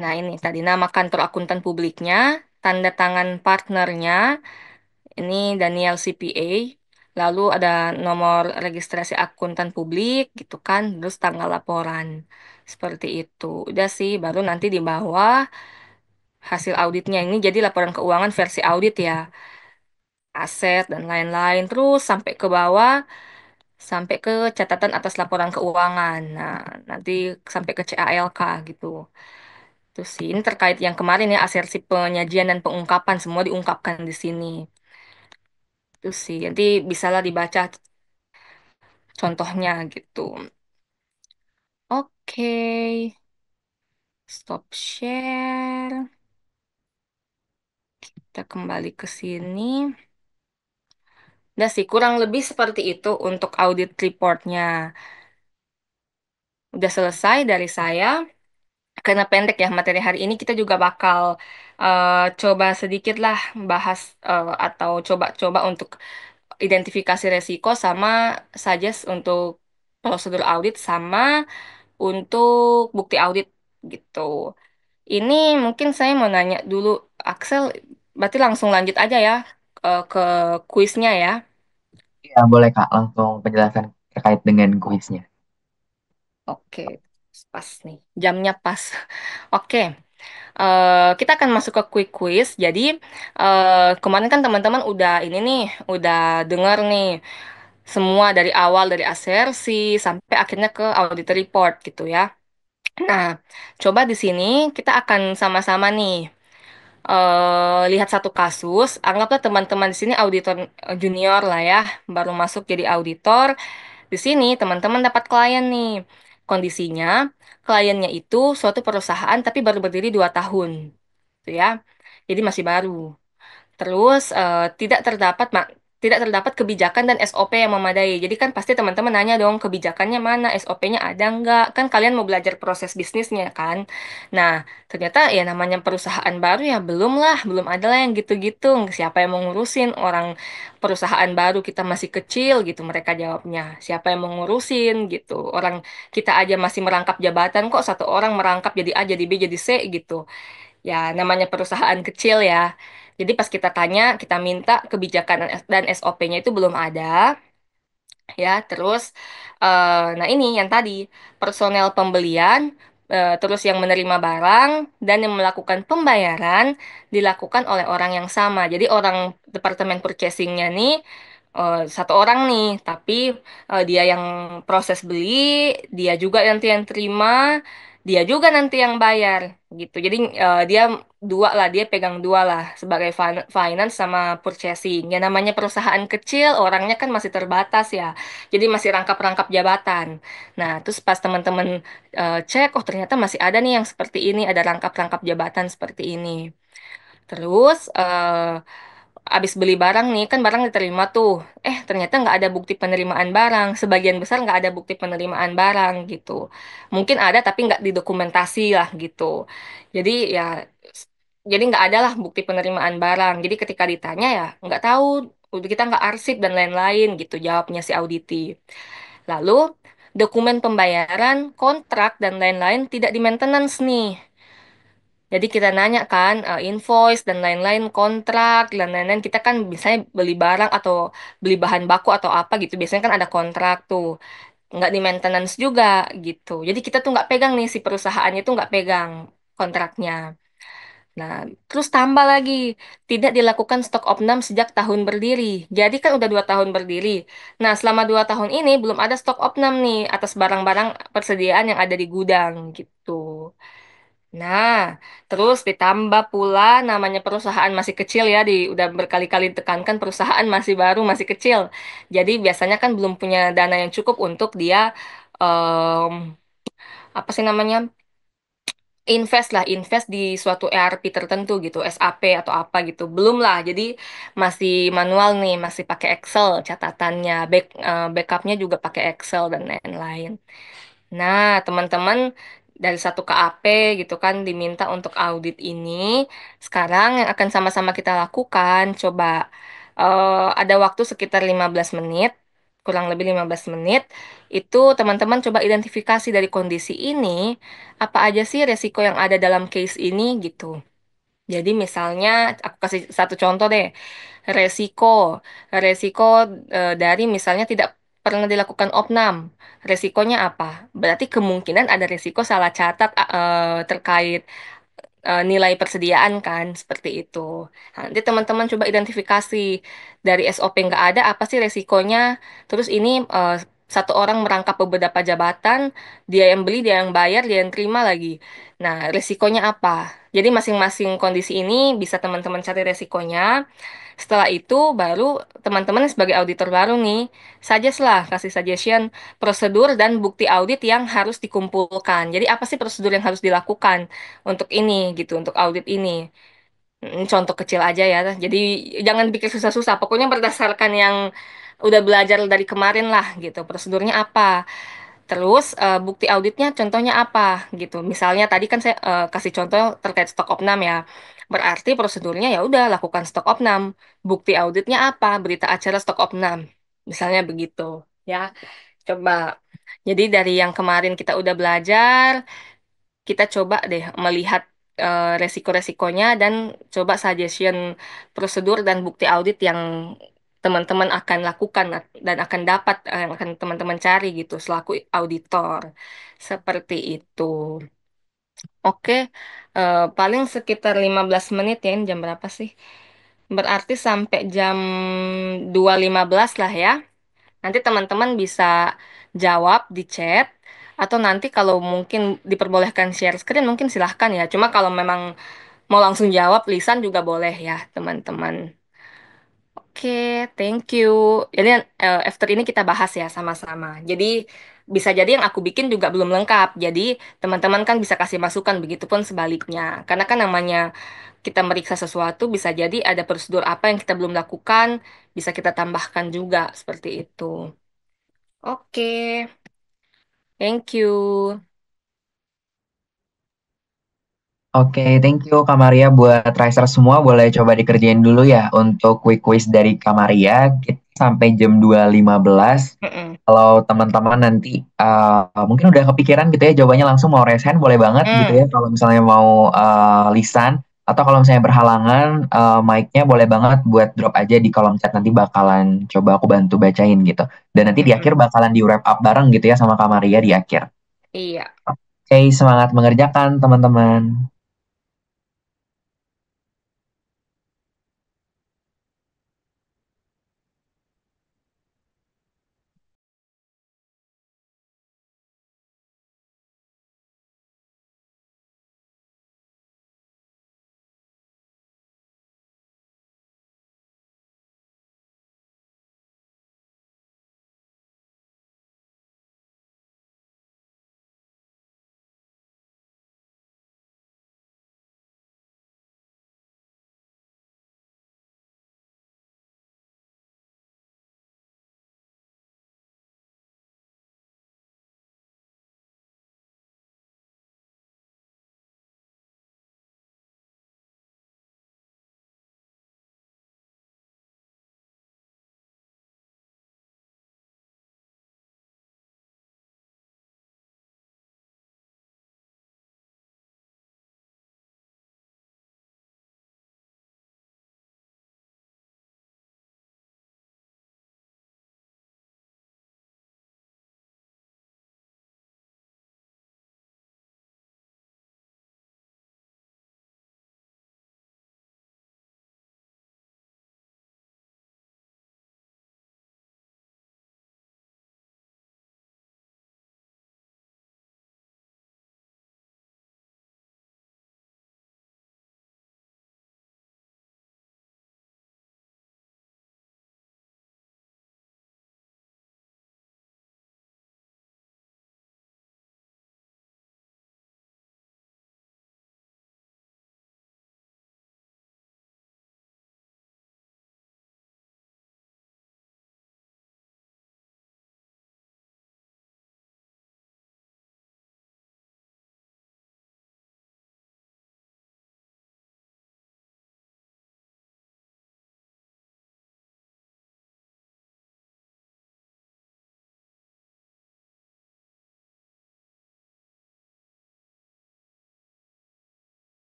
nah ini tadi nama kantor akuntan publiknya, tanda tangan partnernya, ini Daniel CPA, lalu ada nomor registrasi akuntan publik gitu kan, terus tanggal laporan, seperti itu. Udah sih, baru nanti di bawah hasil auditnya ini jadi laporan keuangan versi audit ya, aset dan lain-lain, terus sampai ke bawah sampai ke catatan atas laporan keuangan. Nah, nanti sampai ke CALK gitu. Itu sih, ini terkait yang kemarin ya, asersi penyajian dan pengungkapan, semua diungkapkan di sini. Itu sih, nanti bisalah dibaca contohnya gitu. Oke, stop share. Kita kembali ke sini. Udah sih, kurang lebih seperti itu untuk audit reportnya. Udah selesai dari saya. Karena pendek ya materi hari ini, kita juga bakal coba sedikit lah bahas atau coba-coba untuk identifikasi resiko sama suggest untuk prosedur audit sama untuk bukti audit gitu. Ini mungkin saya mau nanya dulu, Axel, berarti langsung lanjut aja ya ke kuisnya ya. Ya, boleh Kak, langsung penjelasan terkait dengan kuisnya. Oke, pas nih, jamnya pas. Oke, kita akan masuk ke quick quiz. Jadi, kemarin kan teman-teman udah ini nih, udah dengar nih, semua dari awal, dari asersi sampai akhirnya ke audit report gitu ya. Nah, coba di sini kita akan sama-sama nih lihat satu kasus. Anggaplah teman-teman di sini auditor junior lah ya, baru masuk jadi auditor. Di sini teman-teman dapat klien nih. Kondisinya, kliennya itu suatu perusahaan tapi baru berdiri 2 tahun, gitu ya. Jadi masih baru. Terus tidak terdapat kebijakan dan SOP yang memadai. Jadi kan pasti teman-teman nanya dong kebijakannya mana, SOP-nya ada nggak? Kan kalian mau belajar proses bisnisnya kan. Nah, ternyata ya namanya perusahaan baru ya belum lah, belum ada lah yang gitu-gitu. Siapa yang mau ngurusin orang perusahaan baru kita masih kecil gitu mereka jawabnya. Siapa yang mau ngurusin gitu. Orang kita aja masih merangkap jabatan kok satu orang merangkap jadi A, jadi B, jadi C gitu. Ya, namanya perusahaan kecil ya. Jadi pas kita tanya, kita minta kebijakan dan SOP-nya itu belum ada, ya. Terus, nah ini yang tadi personel pembelian, terus yang menerima barang dan yang melakukan pembayaran dilakukan oleh orang yang sama. Jadi orang departemen purchasing-nya nih satu orang nih, tapi dia yang proses beli, dia juga nanti yang terima, dia juga nanti yang bayar gitu. Jadi dia dua lah, dia pegang dua lah sebagai finance sama purchasing. Ya namanya perusahaan kecil, orangnya kan masih terbatas ya. Jadi masih rangkap-rangkap jabatan. Nah, terus pas teman-teman cek, oh ternyata masih ada nih yang seperti ini, ada rangkap-rangkap jabatan seperti ini. Terus abis beli barang nih kan barang diterima tuh. Ternyata nggak ada bukti penerimaan barang. Sebagian besar nggak ada bukti penerimaan barang gitu. Mungkin ada tapi nggak didokumentasi lah gitu. Jadi ya jadi nggak ada lah bukti penerimaan barang. Jadi ketika ditanya ya nggak tahu. Udah kita nggak arsip dan lain-lain gitu jawabnya si auditi. Lalu dokumen pembayaran, kontrak dan lain-lain tidak di maintenance nih. Jadi kita nanya kan, invoice dan lain-lain, kontrak dan lain-lain. Kita kan misalnya beli barang atau beli bahan baku atau apa gitu. Biasanya kan ada kontrak tuh. Nggak di maintenance juga gitu. Jadi kita tuh nggak pegang nih, si perusahaannya tuh nggak pegang kontraknya. Nah, terus tambah lagi, tidak dilakukan stok opnam sejak tahun berdiri. Jadi kan udah 2 tahun berdiri. Nah, selama 2 tahun ini belum ada stok opnam nih atas barang-barang persediaan yang ada di gudang gitu. Nah, terus ditambah pula namanya perusahaan masih kecil ya, udah berkali-kali ditekankan perusahaan masih baru, masih kecil. Jadi biasanya kan belum punya dana yang cukup untuk dia em, apa sih namanya? Invest di suatu ERP tertentu gitu, SAP atau apa gitu. Belum lah. Jadi masih manual nih, masih pakai Excel catatannya, backupnya juga pakai Excel dan lain-lain. Nah, teman-teman dari satu KAP gitu kan diminta untuk audit ini. Sekarang yang akan sama-sama kita lakukan, coba ada waktu sekitar 15 menit, kurang lebih 15 menit. Itu teman-teman coba identifikasi dari kondisi ini, apa aja sih resiko yang ada dalam case ini gitu. Jadi misalnya, aku kasih satu contoh deh, resiko, resiko dari misalnya tidak pernah dilakukan opnam. Resikonya apa? Berarti kemungkinan ada resiko salah catat terkait nilai persediaan kan seperti itu. Nah, nanti teman-teman coba identifikasi dari SOP nggak ada apa sih resikonya. Terus ini satu orang merangkap beberapa jabatan, dia yang beli, dia yang bayar, dia yang terima lagi. Nah, resikonya apa? Jadi masing-masing kondisi ini bisa teman-teman cari resikonya. Setelah itu baru teman-teman sebagai auditor baru nih, suggest lah, kasih suggestion prosedur dan bukti audit yang harus dikumpulkan. Jadi apa sih prosedur yang harus dilakukan untuk ini gitu, untuk audit ini. Contoh kecil aja ya. Jadi jangan pikir susah-susah. Pokoknya berdasarkan yang udah belajar dari kemarin lah gitu. Prosedurnya apa? Terus bukti auditnya contohnya apa gitu. Misalnya tadi kan saya kasih contoh terkait stok opnam ya. Berarti prosedurnya ya udah lakukan stok opnam. Bukti auditnya apa? Berita acara stok opnam. Misalnya begitu ya. Coba. Jadi dari yang kemarin kita udah belajar, kita coba deh melihat resiko-resikonya dan coba suggestion prosedur dan bukti audit yang teman-teman akan lakukan dan akan dapat yang akan teman-teman cari gitu selaku auditor. Seperti itu. Oke, paling sekitar 15 menit ya, ini jam berapa sih? Berarti sampai jam 2.15 lah ya. Nanti teman-teman bisa jawab di chat atau nanti kalau mungkin diperbolehkan share screen mungkin silahkan ya. Cuma kalau memang mau langsung jawab lisan juga boleh ya teman-teman. Oke, thank you. Jadi after ini kita bahas ya sama-sama. Jadi bisa jadi yang aku bikin juga belum lengkap. Jadi teman-teman kan bisa kasih masukan, begitupun sebaliknya. Karena kan namanya kita meriksa sesuatu bisa jadi ada prosedur apa yang kita belum lakukan, bisa kita tambahkan juga seperti itu. Oke, thank you. Oke, thank you Kak Maria buat Tracer semua. Boleh coba dikerjain dulu ya untuk quick quiz dari Kak Maria. Kita sampai jam 2.15. Mm-mm. Kalau teman-teman nanti mungkin udah kepikiran gitu ya jawabannya langsung mau raise hand boleh banget gitu ya. Mm, Kalau misalnya mau lisan atau kalau misalnya berhalangan mic-nya boleh banget buat drop aja di kolom chat nanti bakalan coba aku bantu bacain gitu. Dan nanti di akhir mm-mm. bakalan di wrap up bareng gitu ya sama Kak Maria di akhir. Iya. Oke, semangat mengerjakan teman-teman.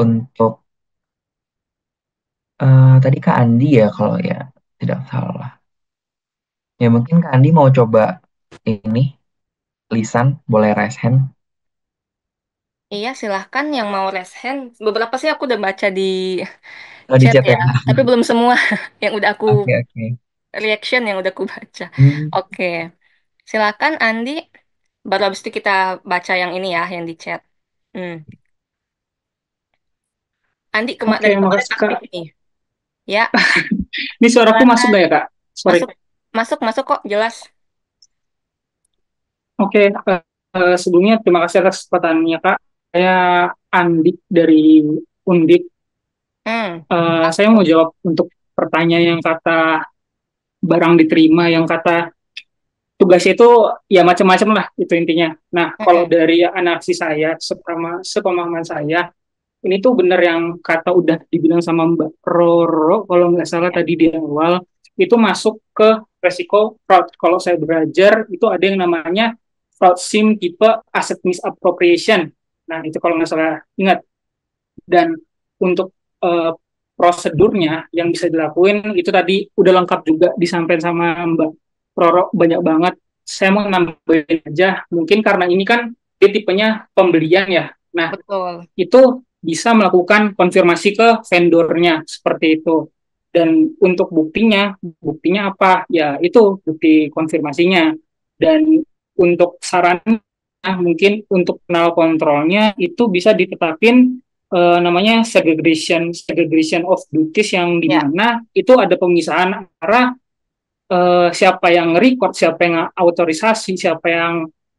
Untuk tadi Kak Andi ya kalau ya tidak salah. Ya mungkin Kak Andi mau coba ini lisan, boleh raise hand. Iya, silahkan yang mau raise hand. Beberapa sih aku udah baca di Oh, di chat chat ya, ya. tapi belum semua yang udah aku Oke, oke. reaction yang udah aku baca. Hmm, Oke, silakan Andi. Baru habis itu kita baca yang ini ya, yang di chat. Hmm. Andi Oke, dari kemarin makasih aktif Kak. nih. Ya, Ini suaraku masuk silakan. gak ya Kak? Sorry. Masuk, masuk, masuk kok, jelas. Oke, sebelumnya terima kasih atas kesempatannya Kak. Saya Andik dari Undip. Hmm. Saya mau jawab untuk pertanyaan yang kata barang diterima, yang kata tugasnya itu ya macam-macam lah itu intinya. Nah, kalau Mm-mm. dari analisis saya, sepemahaman saya, ini tuh bener yang kata udah dibilang sama Mbak Roro, kalau nggak salah Ya. tadi di awal, itu masuk ke resiko fraud. Kalau saya belajar, itu ada yang namanya fraud sim tipe asset misappropriation. Nah, itu kalau nggak salah ingat. Dan untuk uh, prosedurnya yang bisa dilakuin, itu tadi udah lengkap juga disampaikan sama Mbak Roro, banyak banget. Saya mau nambahin aja, mungkin karena ini kan dia tipenya pembelian ya. Nah, Betul. itu bisa melakukan konfirmasi ke vendornya seperti itu. Dan untuk buktinya apa? Ya itu bukti konfirmasinya. Dan untuk saran mungkin untuk kenal kontrolnya itu bisa ditetapin namanya segregation of duties yang Ya. dimana itu ada pemisahan antara siapa yang record, siapa yang autorisasi, siapa yang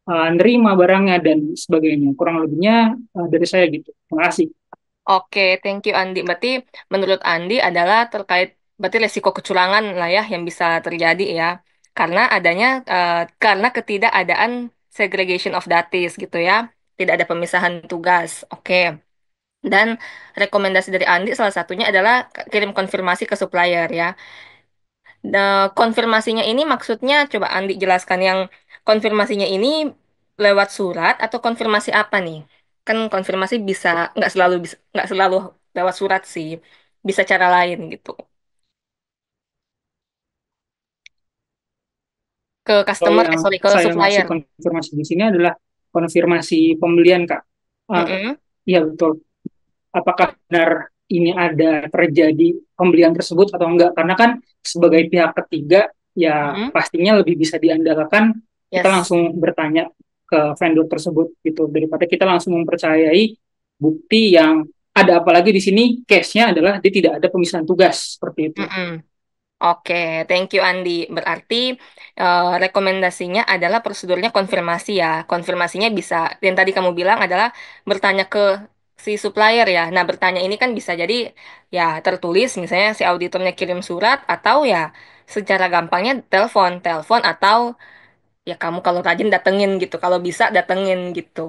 nerima barangnya dan sebagainya. Kurang lebihnya dari saya gitu. Terima kasih. Oke, thank you Andi. Berarti menurut Andi adalah terkait berarti resiko kecurangan lah ya yang bisa terjadi ya. Karena adanya karena ketidakadaan segregation of duties gitu ya. Tidak ada pemisahan tugas. Oke. Dan rekomendasi dari Andi salah satunya adalah kirim konfirmasi ke supplier ya. Konfirmasinya ini maksudnya coba Andi jelaskan yang konfirmasinya ini lewat surat atau konfirmasi apa nih? Kan konfirmasi nggak selalu lewat surat sih, bisa cara lain gitu. Ke Kalau customer, yang sorry ke saya supplier. maksud konfirmasi di sini adalah konfirmasi pembelian, Kak. Mm-mm, Iya betul. Apakah benar ini ada terjadi pembelian tersebut atau enggak? Karena kan sebagai pihak ketiga, ya mm-mm. pastinya lebih bisa diandalkan kita Yes. langsung bertanya ke vendor tersebut gitu daripada kita langsung mempercayai bukti yang ada, apalagi di sini case-nya adalah dia tidak ada pemisahan tugas seperti itu. Mm-mm. Oke, thank you Andi. Berarti rekomendasinya adalah prosedurnya konfirmasi ya. Konfirmasinya bisa, yang tadi kamu bilang adalah bertanya ke si supplier ya. Nah, bertanya ini kan bisa jadi ya tertulis, misalnya si auditornya kirim surat atau ya secara gampangnya telepon, telepon atau ya kamu kalau rajin datengin gitu. Kalau bisa datengin gitu.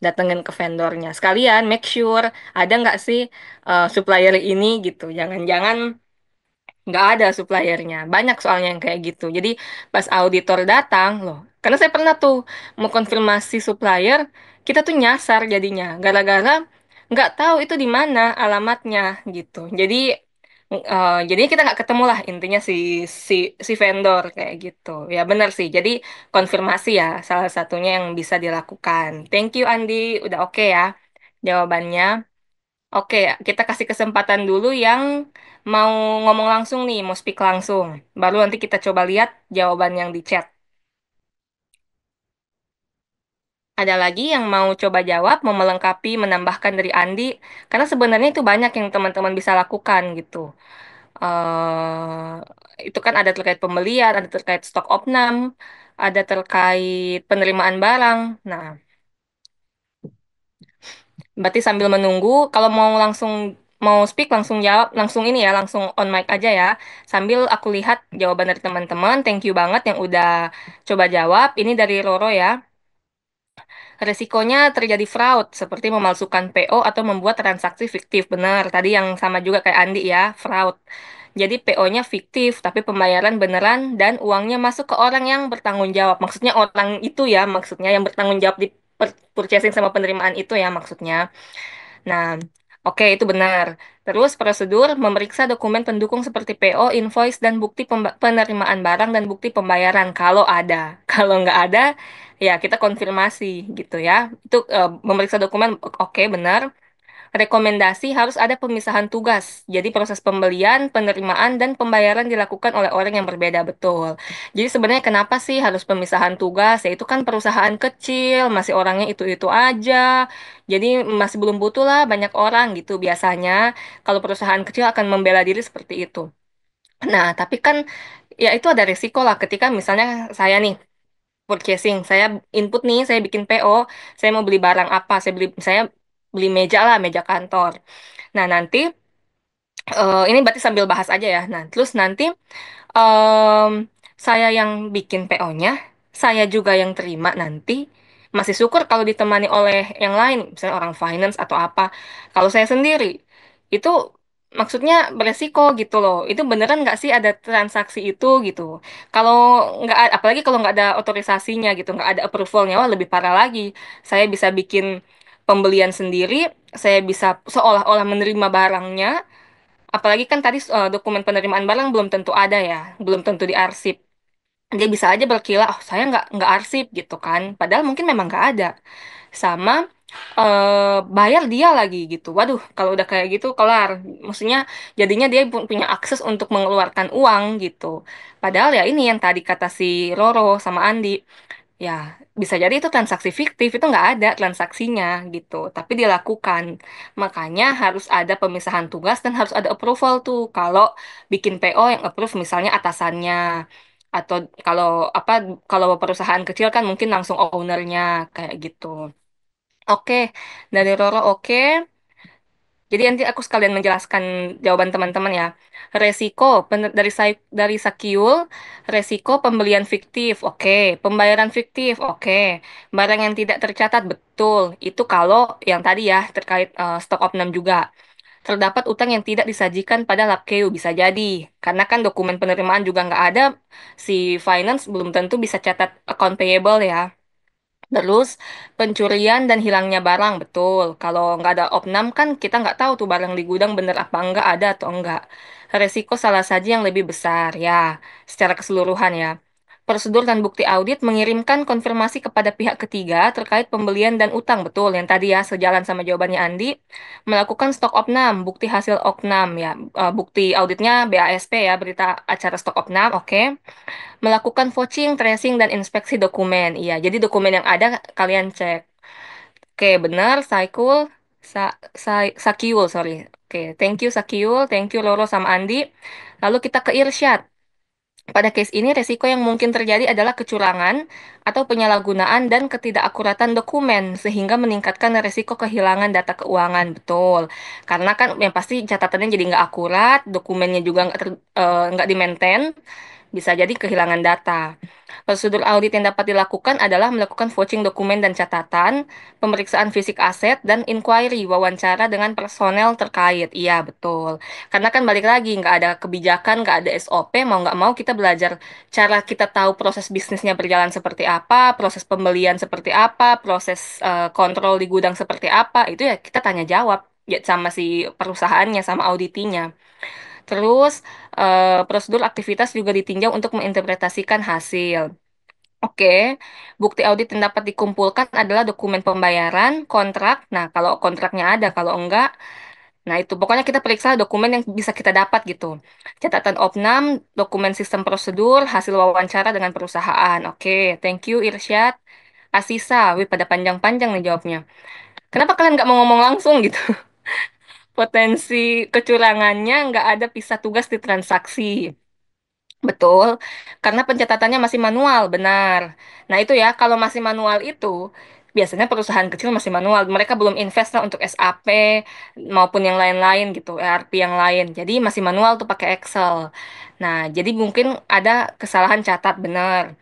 Datengin ke vendornya. Sekalian make sure ada nggak sih supplier ini gitu. Jangan-jangan nggak ada suppliernya. Banyak soalnya yang kayak gitu. Jadi pas auditor datang, loh, karena saya pernah tuh mau konfirmasi supplier, kita tuh nyasar jadinya, gara-gara nggak tahu itu di mana alamatnya gitu. Jadi kita nggak ketemu lah intinya si si vendor kayak gitu. Ya benar sih. Jadi konfirmasi ya salah satunya yang bisa dilakukan. Thank you Andi, udah oke ya jawabannya. Oke, kita kasih kesempatan dulu yang mau ngomong langsung nih, mau speak langsung. Baru nanti kita coba lihat jawaban yang di chat. Ada lagi yang mau coba jawab, mau melengkapi, menambahkan dari Andi, karena sebenarnya itu banyak yang teman-teman bisa lakukan gitu. Itu kan ada terkait pembelian, ada terkait stok opnam, ada terkait penerimaan barang. Nah, berarti sambil menunggu, kalau mau speak langsung jawab, langsung ini ya, langsung on mic aja ya. Sambil aku lihat jawaban dari teman-teman. Thank you banget yang udah coba jawab. Ini dari Roro ya. Resikonya terjadi fraud, seperti memalsukan PO atau membuat transaksi fiktif. Benar, tadi yang sama juga kayak Andi ya, fraud. Jadi PO-nya fiktif, tapi pembayaran beneran dan uangnya masuk ke orang yang bertanggung jawab. Maksudnya orang itu ya, maksudnya yang bertanggung jawab di purchasing sama penerimaan itu ya maksudnya. Nah, Oke, itu benar. Terus prosedur memeriksa dokumen pendukung seperti PO, invoice, dan bukti penerimaan barang dan bukti pembayaran kalau ada. Kalau nggak ada, ya kita konfirmasi gitu ya. Itu memeriksa dokumen, oke benar. Rekomendasi harus ada pemisahan tugas. Jadi proses pembelian, penerimaan, dan pembayaran dilakukan oleh orang yang berbeda, betul. Jadi sebenarnya kenapa sih harus pemisahan tugas? Ya itu kan perusahaan kecil, masih orangnya itu-itu aja. Jadi masih belum butuh lah banyak orang gitu biasanya. Kalau perusahaan kecil akan membela diri seperti itu. Nah, tapi kan ya itu ada risiko lah ketika misalnya saya nih purchasing, saya input nih, saya bikin PO, saya mau beli barang apa, saya beli meja lah, meja kantor. Nah, nanti ini berarti sambil bahas aja ya. Nah, terus nanti em, saya yang bikin PO-nya, saya juga yang terima nanti. Masih syukur kalau ditemani oleh yang lain, misalnya orang finance atau apa. Kalau saya sendiri, itu maksudnya beresiko gitu loh. Itu beneran nggak sih ada transaksi itu gitu. Kalau nggak, apalagi kalau nggak ada otorisasinya gitu, nggak ada approvalnya, wah lebih parah lagi. Saya bisa bikin pembelian sendiri, saya bisa seolah-olah menerima barangnya, apalagi kan tadi dokumen penerimaan barang belum tentu ada ya, belum tentu diarsip. Dia bisa aja berkila, oh saya nggak arsip gitu kan. Padahal mungkin memang nggak ada. Sama bayar dia lagi gitu. Waduh, kalau udah kayak gitu kelar. Maksudnya jadinya dia punya akses untuk mengeluarkan uang gitu. Padahal ya ini yang tadi kata si Roro sama Andi. Ya, bisa jadi itu transaksi fiktif, itu nggak ada transaksinya gitu, tapi dilakukan. Makanya harus ada pemisahan tugas dan harus ada approval tuh. Kalau bikin PO yang approve misalnya atasannya, atau kalau apa kalau perusahaan kecil kan mungkin langsung ownernya kayak gitu. Oke, dari Roro oke. Jadi nanti aku sekalian menjelaskan jawaban teman-teman ya. Resiko dari Sakiul, resiko pembelian fiktif, oke. Pembayaran fiktif, oke. Barang yang tidak tercatat, betul. Itu kalau yang tadi ya terkait stok opnam juga. Terdapat utang yang tidak disajikan pada Labkeu, bisa jadi. Karena kan dokumen penerimaan juga nggak ada, si finance belum tentu bisa catat account payable ya. Terus pencurian dan hilangnya barang, betul. Kalau nggak ada opnam kan kita nggak tahu tuh barang di gudang bener apa nggak ada atau enggak. Resiko salah saji yang lebih besar, ya, secara keseluruhan ya. Prosedur dan bukti audit mengirimkan konfirmasi kepada pihak ketiga terkait pembelian dan utang, betul. Yang tadi ya, sejalan sama jawabannya Andi. Melakukan stok opnam, bukti hasil opnam ya. Bukti auditnya BASP ya, berita acara stok opnam, oke. Melakukan vouching, tracing, dan inspeksi dokumen. Iya, jadi dokumen yang ada kalian cek. Oke, benar, Saikul, Sakiul, sorry. Oke, thank you Sakiul, thank you Loro sama Andi. Lalu kita ke Irsyad. Pada case ini, resiko yang mungkin terjadi adalah kecurangan atau penyalahgunaan dan ketidakakuratan dokumen, sehingga meningkatkan resiko kehilangan data keuangan. Betul. Karena kan yang pasti catatannya jadi nggak akurat, dokumennya juga nggak di-maintain, bisa jadi kehilangan data. Prosedur audit yang dapat dilakukan adalah melakukan vouching dokumen dan catatan, pemeriksaan fisik aset, dan inquiry, wawancara dengan personel terkait. Iya, betul. Karena kan balik lagi, nggak ada kebijakan, nggak ada SOP, mau nggak mau kita belajar cara kita tahu proses bisnisnya berjalan seperti apa, proses pembelian seperti apa, proses kontrol di gudang seperti apa, itu ya kita tanya jawab ya sama si perusahaannya, sama auditinya. Terus, prosedur aktivitas juga ditinjau untuk menginterpretasikan hasil. Oke, bukti audit yang dapat dikumpulkan adalah dokumen pembayaran, kontrak. Nah, kalau kontraknya ada, kalau enggak, nah itu pokoknya kita periksa dokumen yang bisa kita dapat gitu. Catatan opnam, dokumen sistem prosedur, hasil wawancara dengan perusahaan. Oke, thank you Irsyad. Asisa, wih pada panjang-panjang nih jawabnya. Kenapa kalian nggak mau ngomong langsung gitu? Potensi kecurangannya nggak ada pisah tugas di transaksi. Betul, karena pencatatannya masih manual, benar. Nah itu ya, kalau masih manual itu, biasanya perusahaan kecil masih manual. Mereka belum invest lah untuk SAP maupun yang lain-lain gitu, ERP yang lain. Jadi masih manual tuh pakai Excel. Nah, jadi mungkin ada kesalahan catat, benar.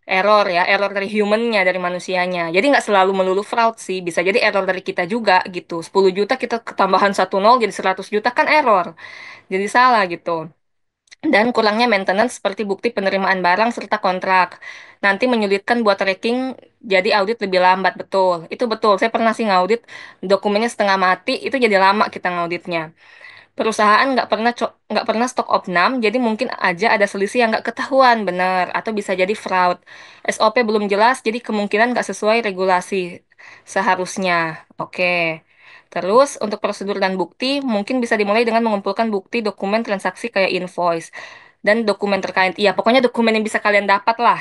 Error ya, error dari humannya, dari manusianya. Jadi nggak selalu melulu fraud sih, bisa jadi error dari kita juga gitu. 10 juta kita ketambahan 1 nol jadi 100 juta kan error. Jadi salah gitu. dan kurangnya maintenance seperti bukti penerimaan barang serta kontrak. Nanti menyulitkan buat tracking, jadi audit lebih lambat, betul. Itu betul, saya pernah sih ngaudit, dokumennya setengah mati, itu jadi lama kita ngauditnya. Perusahaan nggak pernah stok opnam, jadi mungkin aja ada selisih yang nggak ketahuan, bener. Atau bisa jadi fraud. SOP belum jelas, jadi kemungkinan nggak sesuai regulasi seharusnya. Oke. Terus, untuk prosedur dan bukti, mungkin bisa dimulai dengan mengumpulkan bukti dokumen transaksi kayak invoice dan dokumen terkait. Iya, pokoknya dokumen yang bisa kalian dapat lah.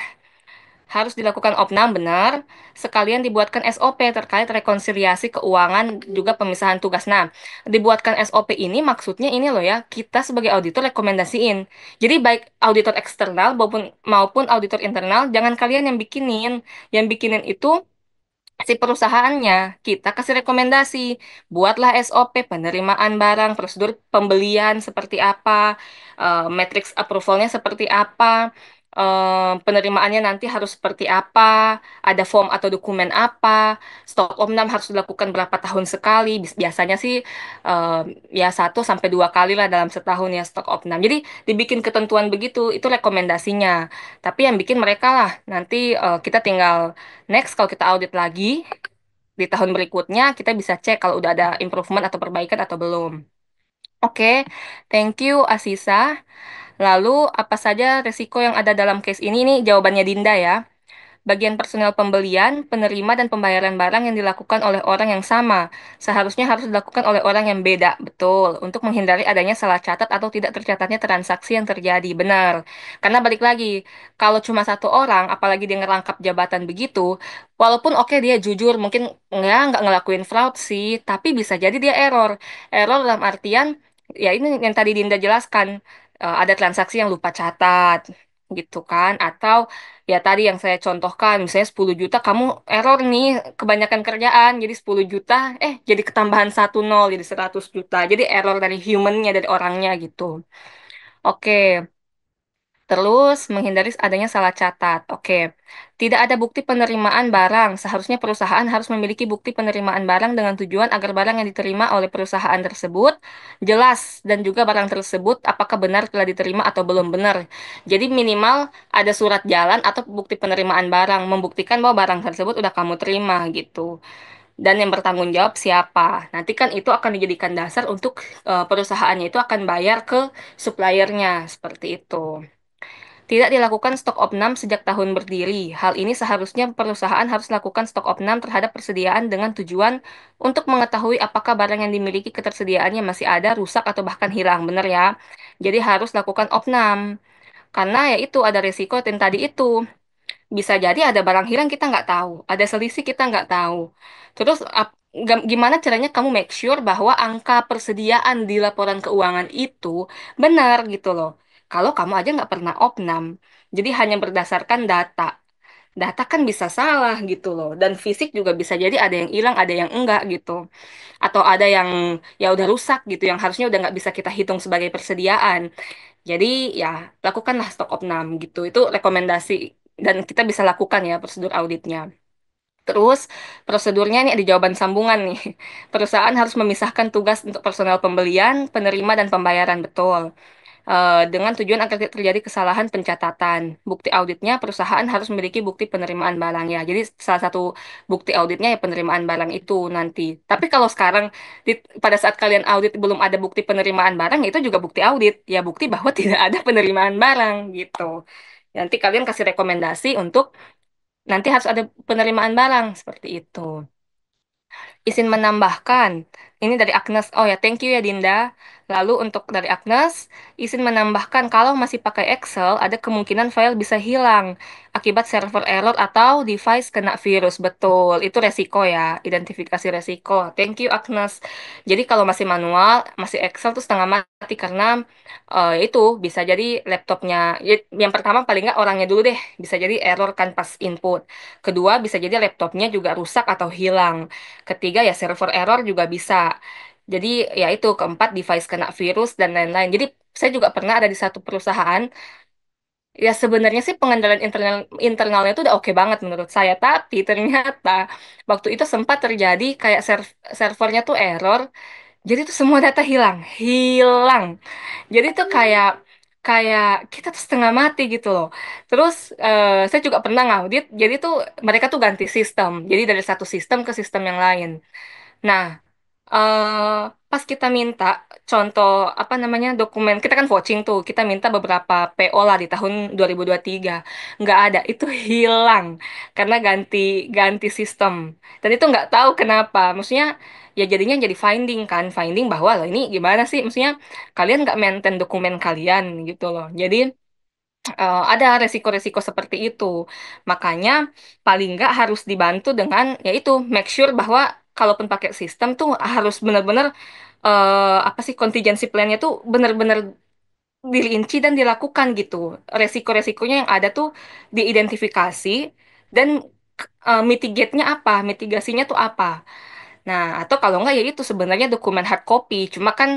Harus dilakukan opnam benar, sekalian dibuatkan SOP terkait rekonsiliasi keuangan juga pemisahan tugas. Nah, dibuatkan SOP ini maksudnya ini loh ya, kita sebagai auditor rekomendasiin. Jadi baik auditor eksternal maupun auditor internal, jangan kalian yang bikinin. Yang bikinin itu si perusahaannya, kita kasih rekomendasi, buatlah SOP penerimaan barang, prosedur pembelian seperti apa, matrix approvalnya seperti apa, penerimaannya nanti harus seperti apa, ada form atau dokumen apa, stok omnam harus dilakukan berapa tahun sekali, biasanya sih eh, ya 1 sampai 2 kali lah dalam setahun ya stok opnam. Jadi dibikin ketentuan begitu, itu rekomendasinya. Tapi yang bikin mereka lah, nanti kita tinggal next, kalau kita audit lagi di tahun berikutnya, kita bisa cek kalau udah ada improvement atau perbaikan atau belum. Oke, thank you Asisa. Lalu, apa saja risiko yang ada dalam case ini? Ini jawabannya Dinda ya. Bagian personel pembelian, penerima, dan pembayaran barang yang dilakukan oleh orang yang sama. Seharusnya harus dilakukan oleh orang yang beda, betul. Untuk menghindari adanya salah catat atau tidak tercatatnya transaksi yang terjadi, benar. Karena balik lagi, kalau cuma satu orang, apalagi dia ngerangkap jabatan begitu, walaupun oke dia jujur, mungkin nggak ngelakuin fraud sih, tapi bisa jadi dia error. Error dalam artian, ya ini yang tadi Dinda jelaskan, ada transaksi yang lupa catat, gitu kan. Atau ya tadi yang saya contohkan, misalnya 10 juta, kamu error nih, kebanyakan kerjaan, jadi 10 juta, jadi ketambahan 1 nol, jadi 100 juta. Jadi error dari humannya, dari orangnya gitu. Oke, terus menghindari adanya salah catat. Oke, tidak ada bukti penerimaan barang. Seharusnya perusahaan harus memiliki bukti penerimaan barang dengan tujuan agar barang yang diterima oleh perusahaan tersebut jelas dan juga barang tersebut apakah benar telah diterima atau belum benar. Jadi minimal ada surat jalan atau bukti penerimaan barang membuktikan bahwa barang tersebut udah kamu terima gitu. Dan yang bertanggung jawab siapa? Nanti kan itu akan dijadikan dasar untuk perusahaannya itu akan bayar ke suppliernya seperti itu. Tidak dilakukan stok opnam sejak tahun berdiri. Hal ini seharusnya perusahaan harus lakukan stok opnam terhadap persediaan dengan tujuan untuk mengetahui apakah barang yang dimiliki ketersediaannya masih ada, rusak, atau bahkan hilang. Benar ya? Jadi harus lakukan opnam. Karena ya itu ada resiko yang tadi itu. Bisa jadi ada barang hilang kita nggak tahu. Ada selisih kita nggak tahu. Terus gimana caranya kamu make sure bahwa angka persediaan di laporan keuangan itu benar gitu loh. Kalau kamu aja nggak pernah opnam, jadi hanya berdasarkan data. Data kan bisa salah gitu loh. Dan fisik juga bisa jadi ada yang hilang, ada yang enggak gitu. Atau ada yang ya udah rusak gitu, yang harusnya udah nggak bisa kita hitung sebagai persediaan. Jadi ya lakukanlah stok opnam gitu. Itu rekomendasi dan kita bisa lakukan ya prosedur auditnya. Terus prosedurnya ini ada jawaban sambungan nih. Perusahaan harus memisahkan tugas untuk personel pembelian, penerima, dan pembayaran, betul. Dengan tujuan agar tidak terjadi kesalahan pencatatan. Bukti auditnya, perusahaan harus memiliki bukti penerimaan barang ya. Jadi salah satu bukti auditnya ya penerimaan barang itu nanti. Tapi kalau sekarang pada saat kalian audit belum ada bukti penerimaan barang, itu juga bukti audit. Ya bukti bahwa tidak ada penerimaan barang gitu. Nanti kalian kasih rekomendasi untuk nanti harus ada penerimaan barang seperti itu. Izin menambahkan. Ini dari Agnes. Oh ya, thank you ya Dinda. Lalu untuk dari Agnes, izin menambahkan kalau masih pakai Excel, ada kemungkinan file bisa hilang akibat server error atau device kena virus. Betul, itu resiko ya, identifikasi resiko. Thank you Agnes. Jadi kalau masih manual, masih Excel tuh setengah mati karena itu bisa jadi laptopnya. Yang pertama paling nggak orangnya dulu deh, bisa jadi error kan pas input. Kedua, bisa jadi laptopnya juga rusak atau hilang. Ketiga ya server error juga bisa. Jadi ya itu keempat device kena virus dan lain-lain. Jadi saya juga pernah ada di satu perusahaan. Ya sebenarnya sih pengendalian internalnya itu udah oke banget menurut saya. Tapi ternyata waktu itu sempat terjadi kayak servernya tuh error. Jadi tuh semua data hilang, hilang. Jadi tuh kayak kayak kita tuh setengah mati gitu loh. Terus saya juga pernah ngaudit, jadi tuh mereka tuh ganti sistem. Jadi dari satu sistem ke sistem yang lain. Nah, pas kita minta contoh apa namanya dokumen, kita kan vouching tuh, kita minta beberapa PO lah di tahun 2023, nggak ada, itu hilang karena ganti ganti sistem. Dan itu nggak tahu kenapa, maksudnya ya jadinya jadi finding kan, finding bahwa loh ini gimana sih, maksudnya kalian nggak maintain dokumen kalian gitu loh. Jadi ada resiko-resiko seperti itu. Makanya paling nggak harus dibantu dengan yaitu make sure bahwa kalaupun pakai sistem tuh harus benar-benar apa sih contingency plan-nya tuh benar-benar dirinci dan dilakukan gitu. Resiko-resikonya yang ada tuh diidentifikasi dan mitigate-nya apa, mitigasinya tuh apa. Nah, atau kalau enggak ya itu sebenarnya dokumen hard copy. Cuma kan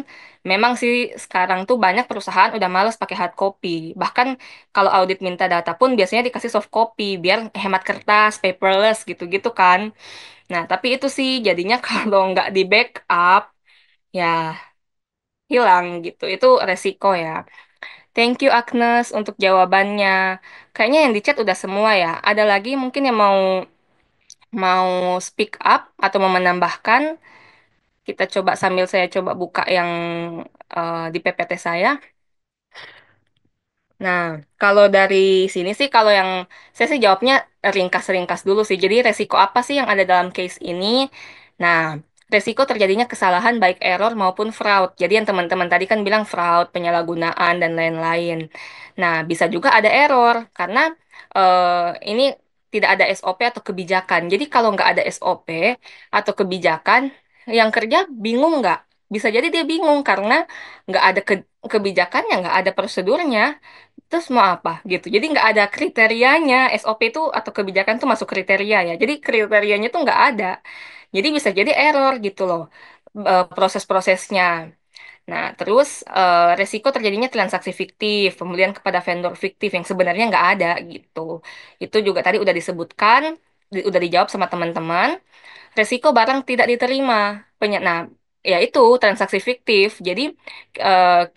memang sih sekarang tuh banyak perusahaan udah males pakai hard copy. Bahkan kalau audit minta data pun biasanya dikasih soft copy biar hemat kertas, paperless gitu-gitu kan. Nah, tapi itu sih jadinya kalau nggak di backup ya hilang gitu. Itu resiko ya. Thank you Agnes untuk jawabannya. Kayaknya yang di chat udah semua ya. Ada lagi mungkin yang mau mau speak up atau mau menambahkan? Kita coba sambil saya coba buka yang di PPT saya. Nah, kalau dari sini sih, kalau yang saya sih jawabnya ringkas-ringkas dulu sih. Jadi resiko apa sih yang ada dalam case ini? Nah, resiko terjadinya kesalahan baik error maupun fraud. Jadi yang teman-teman tadi kan bilang fraud, penyalahgunaan, dan lain-lain. Nah, bisa juga ada error karena ini tidak ada SOP atau kebijakan. Jadi kalau nggak ada SOP atau kebijakan, yang kerja bingung nggak? Bisa jadi dia bingung karena nggak ada kebijakannya, nggak ada prosedurnya. Terus mau apa gitu. Jadi nggak ada kriterianya. SOP itu atau kebijakan tuh masuk kriteria ya. Jadi kriterianya tuh nggak ada. Jadi bisa jadi error gitu loh proses-prosesnya. Nah, terus resiko terjadinya transaksi fiktif, pembelian kepada vendor fiktif yang sebenarnya nggak ada gitu. Itu juga tadi udah disebutkan, udah dijawab sama teman-teman. Resiko barang tidak diterima. Nah, ya itu transaksi fiktif. Jadi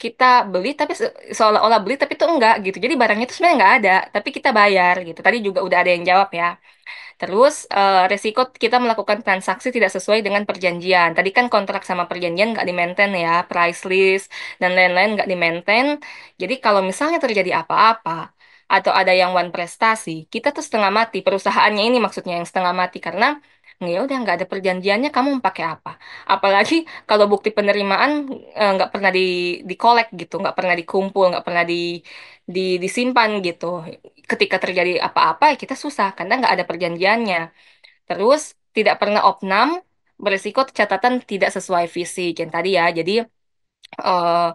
kita beli tapi seolah-olah beli tapi itu enggak gitu. Jadi barangnya itu sebenarnya nggak ada, tapi kita bayar gitu. Tadi juga udah ada yang jawab ya. Terus resiko kita melakukan transaksi tidak sesuai dengan perjanjian. Tadi kan kontrak sama perjanjian nggak di-maintain ya, price list dan lain-lain nggak di-maintain. Jadi kalau misalnya terjadi apa-apa atau ada yang one prestasi, kita tuh setengah mati. Perusahaannya ini maksudnya yang setengah mati karena ya udah nggak ada perjanjiannya, kamu mau pakai apa? Apalagi kalau bukti penerimaan nggak pernah di collect gitu, nggak pernah dikumpul, nggak pernah disimpan gitu. Ketika terjadi apa-apa ya kita susah karena nggak ada perjanjiannya. Terus tidak pernah opnam, berisiko catatan tidak sesuai visi yang tadi ya. Jadi eh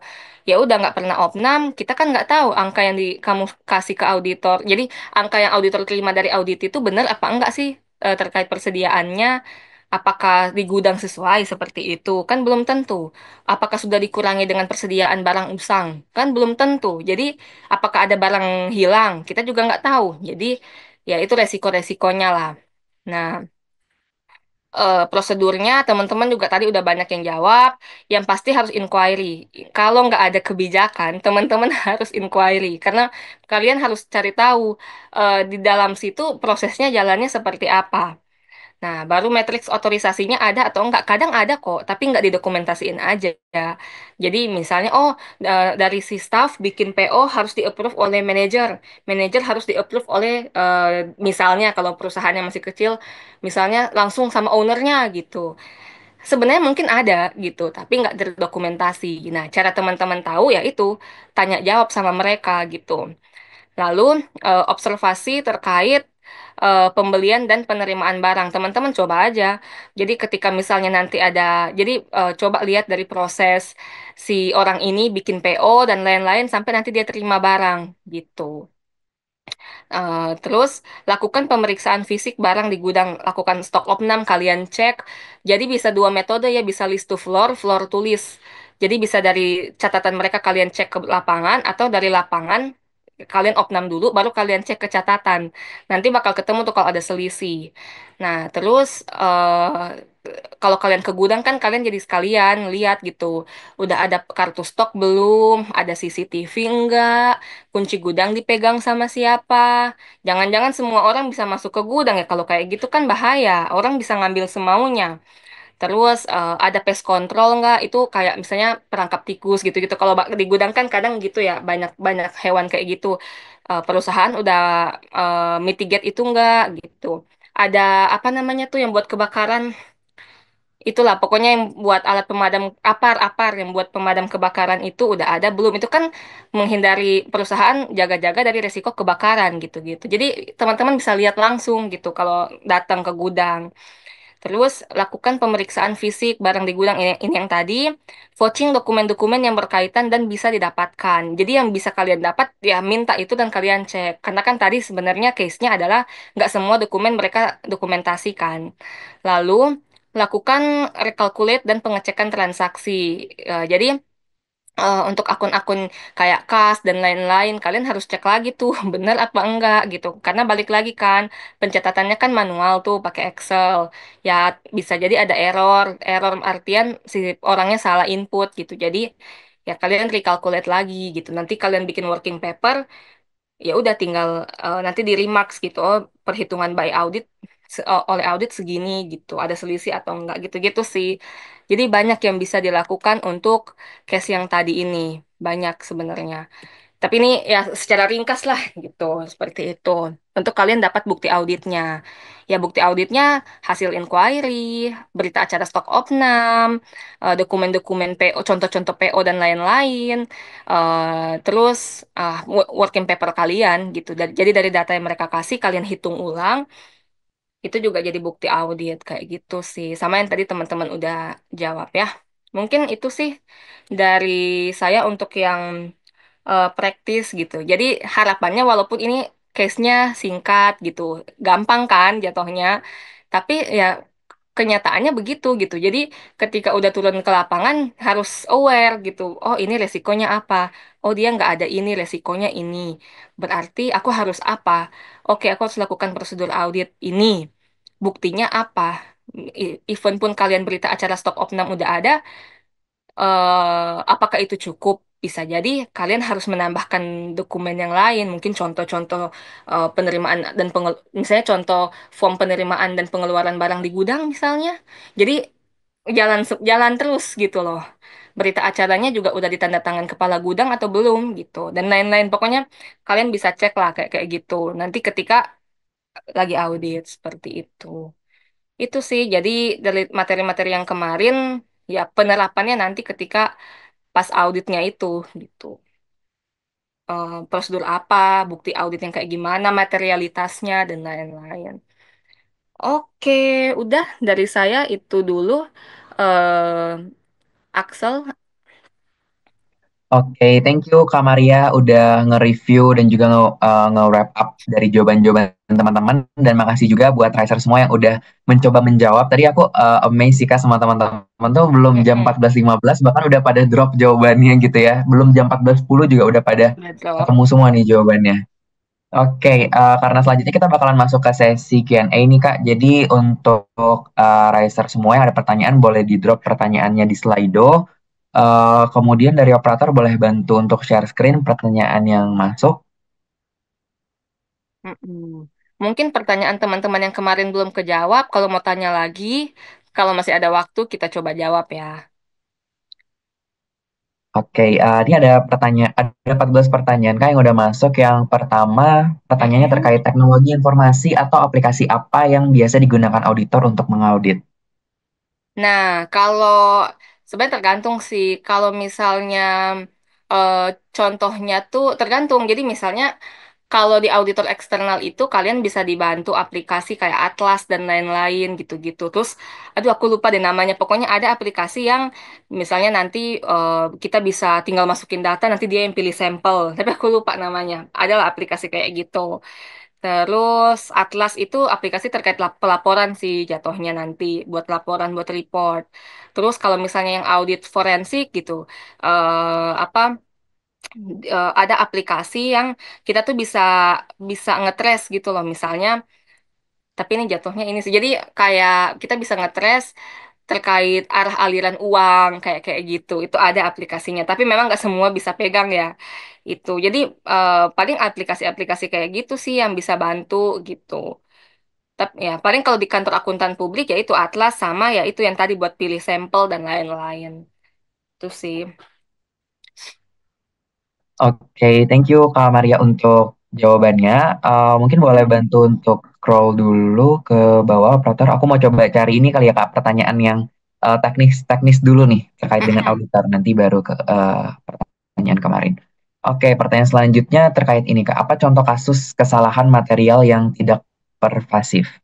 ya udah nggak pernah opnam, kita kan nggak tahu angka yang kamu kasih ke auditor. Jadi angka yang auditor terima dari audit itu benar apa enggak sih terkait persediaannya? Apakah di gudang sesuai seperti itu? Kan belum tentu. Apakah sudah dikurangi dengan persediaan barang usang? Kan belum tentu. Jadi apakah ada barang hilang? Kita juga nggak tahu. Jadi ya itu resiko-resikonya lah. Nah, prosedurnya teman-teman juga tadi udah banyak yang jawab. Yang pasti harus inquiry. Kalau nggak ada kebijakan, teman-teman harus inquiry karena kalian harus cari tahu di dalam situ prosesnya jalannya seperti apa. Nah, baru matriks otorisasinya ada atau enggak. Kadang ada kok, tapi enggak didokumentasiin aja. Jadi misalnya, oh dari si staff bikin PO harus di-approve oleh manajer. Manajer harus di-approve oleh, misalnya kalau perusahaannya masih kecil, misalnya langsung sama ownernya gitu. Sebenarnya mungkin ada gitu, tapi nggak terdokumentasi. Nah, cara teman-teman tahu ya itu, tanya jawab sama mereka gitu. Lalu observasi terkait pembelian dan penerimaan barang. Teman-teman coba aja. Jadi ketika misalnya nanti ada, jadi coba lihat dari proses si orang ini bikin PO dan lain-lain sampai nanti dia terima barang gitu. Terus lakukan pemeriksaan fisik barang di gudang, lakukan stok opnam, kalian cek. Jadi bisa dua metode ya, bisa list to floor, floor to list. Jadi bisa dari catatan mereka kalian cek ke lapangan atau dari lapangan kalian opnam dulu, baru kalian cek ke catatan. Nanti bakal ketemu tuh kalau ada selisih. Nah, terus kalau kalian ke gudang kan kalian jadi sekalian lihat gitu. Udah ada kartu stok belum? Ada CCTV enggak? Kunci gudang dipegang sama siapa? Jangan-jangan semua orang bisa masuk ke gudang ya. Kalau kayak gitu kan bahaya. Orang bisa ngambil semaunya. Terus ada pest control nggak? Itu kayak misalnya perangkap tikus gitu-gitu. Kalau di gudang kan kadang gitu ya, banyak banyak hewan kayak gitu. Perusahaan udah mitigate itu nggak gitu. Ada apa namanya tuh yang buat kebakaran? Itulah pokoknya yang buat alat pemadam apar yang buat pemadam kebakaran itu udah ada belum? Itu kan menghindari perusahaan jaga-jaga dari resiko kebakaran gitu-gitu. Jadi teman-teman bisa lihat langsung gitu kalau datang ke gudang. Terus lakukan pemeriksaan fisik barang di gudang ini yang tadi, vouching dokumen-dokumen yang berkaitan dan bisa didapatkan. Jadi yang bisa kalian dapat ya minta itu dan kalian cek. Karena kan tadi sebenarnya case-nya adalah nggak semua dokumen mereka dokumentasikan. Lalu lakukan recalculate dan pengecekan transaksi. Jadi untuk akun-akun kayak kas dan lain-lain, kalian harus cek lagi tuh bener apa enggak gitu. Karena balik lagi kan, pencatatannya kan manual tuh pakai Excel. Ya bisa jadi ada error, error artian si orangnya salah input gitu. Jadi ya kalian recalculate lagi gitu. Nanti kalian bikin working paper, ya udah tinggal nanti di remarks gitu. Oh, perhitungan by audit oleh audit segini gitu. Ada selisih atau enggak gitu-gitu sih. Jadi banyak yang bisa dilakukan untuk case yang tadi ini. Banyak sebenarnya. Tapi ini ya secara ringkas lah gitu, seperti itu. Untuk kalian dapat bukti auditnya. Ya bukti auditnya hasil inquiry, berita acara stok opnam, dokumen-dokumen PO, contoh-contoh PO dan lain-lain. Terus working paper kalian gitu. Jadi dari data yang mereka kasih kalian hitung ulang, itu juga jadi bukti audit kayak gitu sih. Sama yang tadi teman-teman udah jawab ya. Mungkin itu sih dari saya untuk yang praktis gitu. Jadi harapannya walaupun ini case-nya singkat gitu, gampang kan jatuhnya, tapi ya kenyataannya begitu gitu. Jadi ketika udah turun ke lapangan harus aware gitu. Oh ini resikonya apa? Oh dia nggak ada ini resikonya ini. Berarti aku harus apa? Oke aku harus lakukan prosedur audit ini. Buktinya apa? Even pun kalian berita acara stok opnam udah ada, apakah itu cukup? Bisa jadi kalian harus menambahkan dokumen yang lain, mungkin contoh-contoh penerimaan dan misalnya contoh form penerimaan dan pengeluaran barang di gudang misalnya. Jadi jalan terus gitu loh. Berita acaranya juga udah ditandatangan kepala gudang atau belum gitu dan lain-lain. Pokoknya kalian bisa cek lah kayak kayak gitu. Nanti ketika lagi audit seperti itu. Itu sih, jadi dari materi-materi yang kemarin, ya penerapannya nanti ketika pas auditnya itu, gitu. Prosedur apa, bukti audit yang kayak gimana, materialitasnya, dan lain-lain. Oke, udah dari saya itu dulu. eh Axel, Oke, thank you Kak Maria udah nge-review dan juga nge-wrap up dari jawaban-jawaban teman-teman dan makasih juga buat Racer semua yang udah mencoba menjawab. Tadi aku amazed sih Kak sama teman-teman tuh belum jam mm-mm, 14.15 bahkan udah pada drop jawabannya gitu ya. Belum jam 14.10 juga udah pada udah drop. ketemu semua nih jawabannya. Oke, karena selanjutnya kita bakalan masuk ke sesi Q&A nih Kak. Jadi untuk Racer semua yang ada pertanyaan boleh di-drop pertanyaannya di Slido. Kemudian dari operator boleh bantu untuk share screen pertanyaan yang masuk. Mm-mm. Mungkin pertanyaan teman-teman yang kemarin belum kejawab, kalau mau tanya lagi, kalau masih ada waktu, kita coba jawab ya. Oke, ini ada pertanyaan, ada 14 pertanyaan Kak yang udah masuk. Yang pertama, pertanyaannya Mm-mm. terkait teknologi informasi atau aplikasi apa yang biasa digunakan auditor untuk mengaudit. Nah, kalau sebenarnya tergantung sih. Kalau misalnya eh, contohnya tuh tergantung. Jadi misalnya kalau di auditor eksternal itu kalian bisa dibantu aplikasi kayak Atlas dan lain-lain gitu-gitu. Terus, aduh aku lupa deh namanya. Pokoknya ada aplikasi yang misalnya nanti kita bisa tinggal masukin data, nanti dia yang pilih sampel. Tapi aku lupa namanya. Adalah aplikasi kayak gitu. Terus Atlas itu aplikasi terkait pelaporan sih jatuhnya nanti buat laporan buat report. Terus kalau misalnya yang audit forensik gitu, apa? ada aplikasi yang kita tuh bisa bisa ngetrace gitu loh. Misalnya, tapi ini jatuhnya ini sih. Jadi kayak kita bisa ngetrace terkait arah aliran uang kayak kayak gitu. Itu ada aplikasinya. Tapi memang nggak semua bisa pegang ya. Itu. Jadi paling aplikasi-aplikasi kayak gitu sih yang bisa bantu gitu. Tapi ya paling kalau di kantor akuntan publik ya itu Atlas sama ya itu yang tadi buat pilih sampel dan lain-lain. Itu sih. Oke, thank you Kak Maria untuk jawabannya. Mungkin boleh bantu untuk scroll dulu ke bawah, operator. Aku mau coba cari ini kali ya Kak, pertanyaan yang teknis-teknis dulu nih terkait dengan Mm-mm. auditor. Nanti baru ke pertanyaan kemarin. Oke, pertanyaan selanjutnya terkait ini Kak. Apa contoh kasus kesalahan material yang tidak pervasif?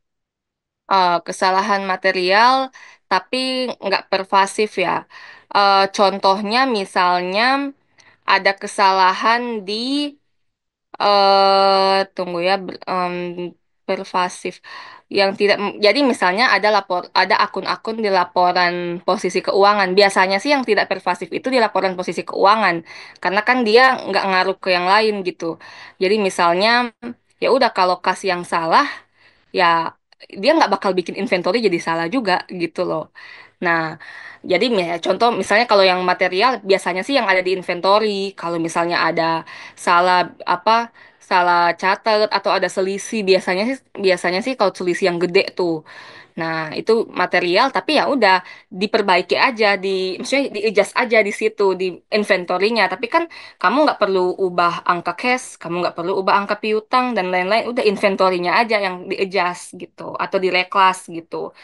Kesalahan material tapi nggak pervasif ya. Contohnya misalnya ada kesalahan di tunggu ya pervasif yang tidak jadi misalnya ada akun-akun di laporan posisi keuangan biasanya sih yang tidak pervasif itu di laporan posisi keuangan karena kan dia nggak ngaruh ke yang lain gitu jadi misalnya ya udah kalau kas yang salah ya dia nggak bakal bikin inventory jadi salah juga gitu loh. Nah, jadi contoh misalnya kalau yang material biasanya sih yang ada di inventory. Kalau misalnya ada salah apa salah catat atau ada selisih biasanya sih kalau selisih yang gede tuh. Nah, itu material tapi ya udah diperbaiki aja maksudnya di-adjust aja di situ di inventory-nya. Tapi kan kamu nggak perlu ubah angka cash, kamu nggak perlu ubah angka piutang dan lain-lain. Udah inventory-nya aja yang di-adjust gitu atau di-reclass gitu.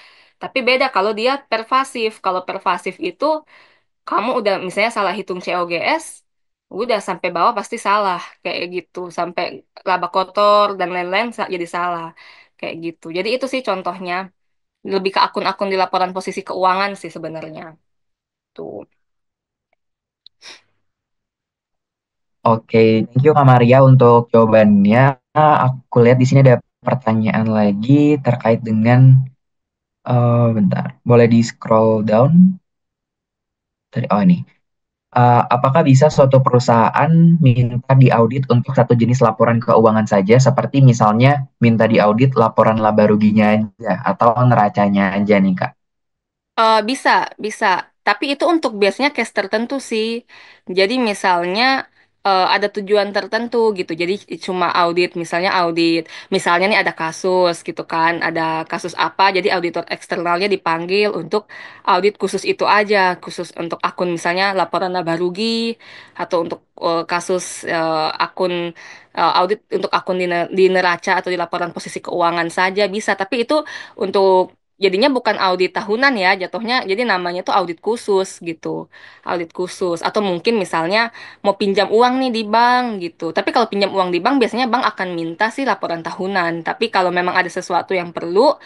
Tapi beda kalau dia pervasif. Kalau pervasif itu kamu udah misalnya salah hitung COGS, udah sampai bawah pasti salah kayak gitu. Sampai laba kotor dan lain-lain jadi salah kayak gitu. Jadi itu sih contohnya. Lebih ke akun-akun di laporan posisi keuangan sih sebenarnya. Tuh. Oke, thank you Kak Maria untuk jawabannya. Aku lihat di sini ada pertanyaan lagi terkait dengan bentar, boleh di scroll down? Oh ini. Apakah bisa suatu perusahaan minta diaudit untuk satu jenis laporan keuangan saja, seperti misalnya minta diaudit laporan laba ruginya aja atau neracanya aja nih Kak? Bisa, bisa. Tapi itu untuk biasanya case tertentu sih. Jadi misalnya ada tujuan tertentu gitu. Jadi cuma audit, misalnya nih ada kasus gitu kan, ada kasus apa, jadi auditor eksternalnya dipanggil untuk audit khusus itu aja, khusus untuk akun misalnya laporan laba rugi atau untuk kasus akun audit untuk akun di neraca atau di laporan posisi keuangan saja bisa. Tapi itu untuk jadinya bukan audit tahunan ya, jatuhnya jadi namanya tuh audit khusus gitu. Audit khusus atau mungkin misalnya mau pinjam uang nih di bank gitu. Tapi kalau pinjam uang di bank biasanya bank akan minta sih laporan tahunan. Tapi kalau memang ada sesuatu yang perlu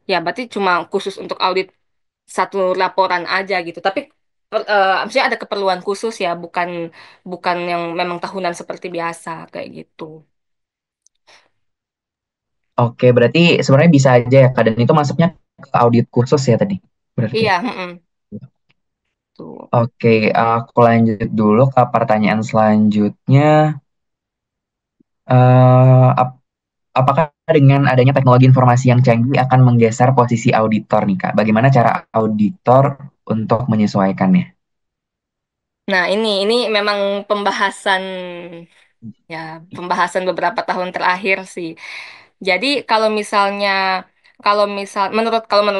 ya berarti cuma khusus untuk audit satu laporan aja gitu. Tapi maksudnya ada keperluan khusus ya, bukan bukan yang memang tahunan seperti biasa kayak gitu. Oke, berarti sebenarnya bisa aja ya Kak, dan itu masuknya ke audit khusus ya tadi, berarti. Iya, tuh. Oke, aku lanjut dulu ke pertanyaan selanjutnya. Eh, Apakah dengan adanya teknologi informasi yang canggih akan menggeser posisi auditor nih Kak? Bagaimana cara auditor untuk menyesuaikannya? Nah, ini memang ya pembahasan beberapa tahun terakhir sih. Jadi kalau menurut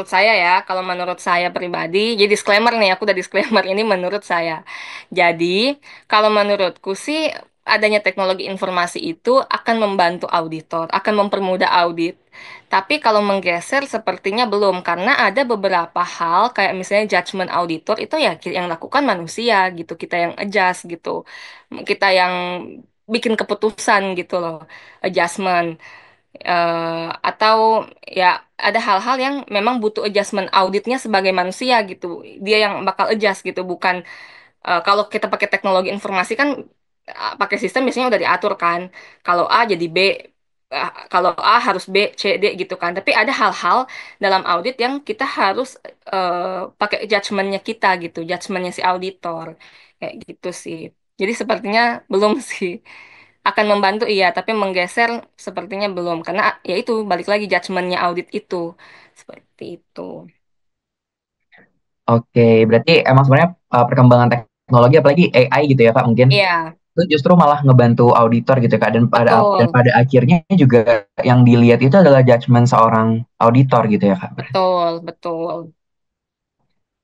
saya ya, kalau menurut saya pribadi, jadi disclaimer nih, aku udah disclaimer ini menurut saya. Jadi, kalau menurutku sih adanya teknologi informasi itu akan membantu auditor, akan mempermudah audit. Tapi kalau menggeser sepertinya belum karena ada beberapa hal kayak misalnya judgment auditor itu ya yang lakukan manusia gitu, kita yang adjust gitu. Kita yang bikin keputusan gitu loh, adjustment. Atau ya ada hal-hal yang memang butuh adjustment auditnya sebagai manusia gitu. Dia yang bakal adjust gitu, bukan kalau kita pakai teknologi informasi kan pakai sistem biasanya udah diatur kan. Kalau A jadi B, kalau A harus B, C, D gitu kan. Tapi ada hal-hal dalam audit yang kita harus pakai judgementnya kita gitu, judgementnya si auditor kayak gitu sih. Jadi sepertinya belum sih. Akan membantu iya, tapi menggeser sepertinya belum. Karena ya itu, balik lagi judgementnya audit itu. Seperti itu. Oke, berarti emang sebenarnya perkembangan teknologi apalagi AI gitu ya Kak mungkin Iya, itu justru malah ngebantu auditor gitu Kak dan betul. pada akhirnya juga yang dilihat itu adalah judgement seorang auditor gitu ya Kak. Betul, betul.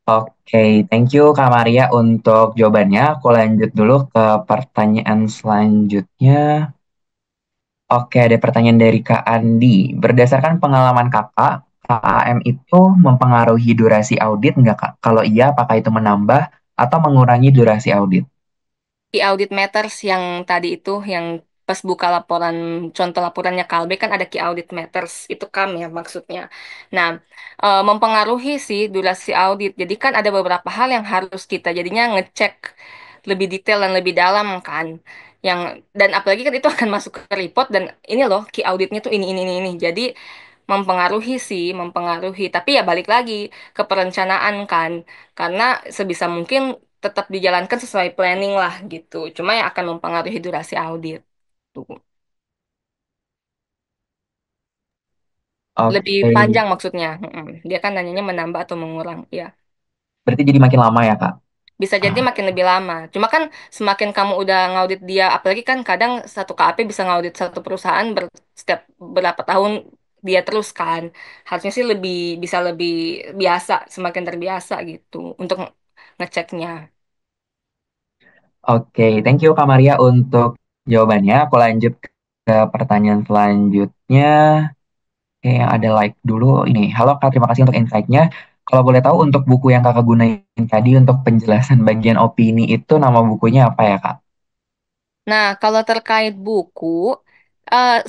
Oke, thank you Kak Maria untuk jawabannya. Aku lanjut dulu ke pertanyaan selanjutnya. Oke, ada pertanyaan dari Kak Andi. Berdasarkan pengalaman Kakak, KAM itu mempengaruhi durasi audit nggak Kak? Kalau iya, apakah itu menambah atau mengurangi durasi audit? Di Audit Matters yang tadi itu, yang pas buka laporan, contoh laporannya Kalbe kan ada Key Audit Matters, itu KAM ya maksudnya. Nah, mempengaruhi sih durasi audit. Jadi kan ada beberapa hal yang harus kita jadinya ngecek lebih detail dan lebih dalam kan. Yang dan apalagi kan itu akan masuk ke report dan ini loh Key Auditnya tuh ini. Jadi mempengaruhi sih, mempengaruhi. Tapi ya balik lagi ke perencanaan kan. Karena sebisa mungkin tetap dijalankan sesuai planning lah gitu. Cuma yang akan mempengaruhi durasi audit tuh. Lebih Oke, panjang maksudnya. Dia kan nanyanya menambah atau mengurang. Ya, berarti jadi makin lama ya Kak? bisa jadi Ah, makin lebih lama. Cuma kan semakin kamu udah ngaudit dia, apalagi kan kadang satu KAP bisa ngaudit satu perusahaan setiap berapa tahun dia terus kan. Harusnya sih lebih bisa lebih biasa, semakin terbiasa gitu untuk ngeceknya. Oke, thank you Kak Maria untuk jawabannya. Aku lanjut ke pertanyaan selanjutnya. Oke, yang ada like dulu ini. Halo Kak, terima kasih untuk insight-nya. Kalau boleh tahu untuk buku yang Kakak gunain tadi untuk penjelasan bagian opini itu nama bukunya apa ya Kak? Nah, kalau terkait buku,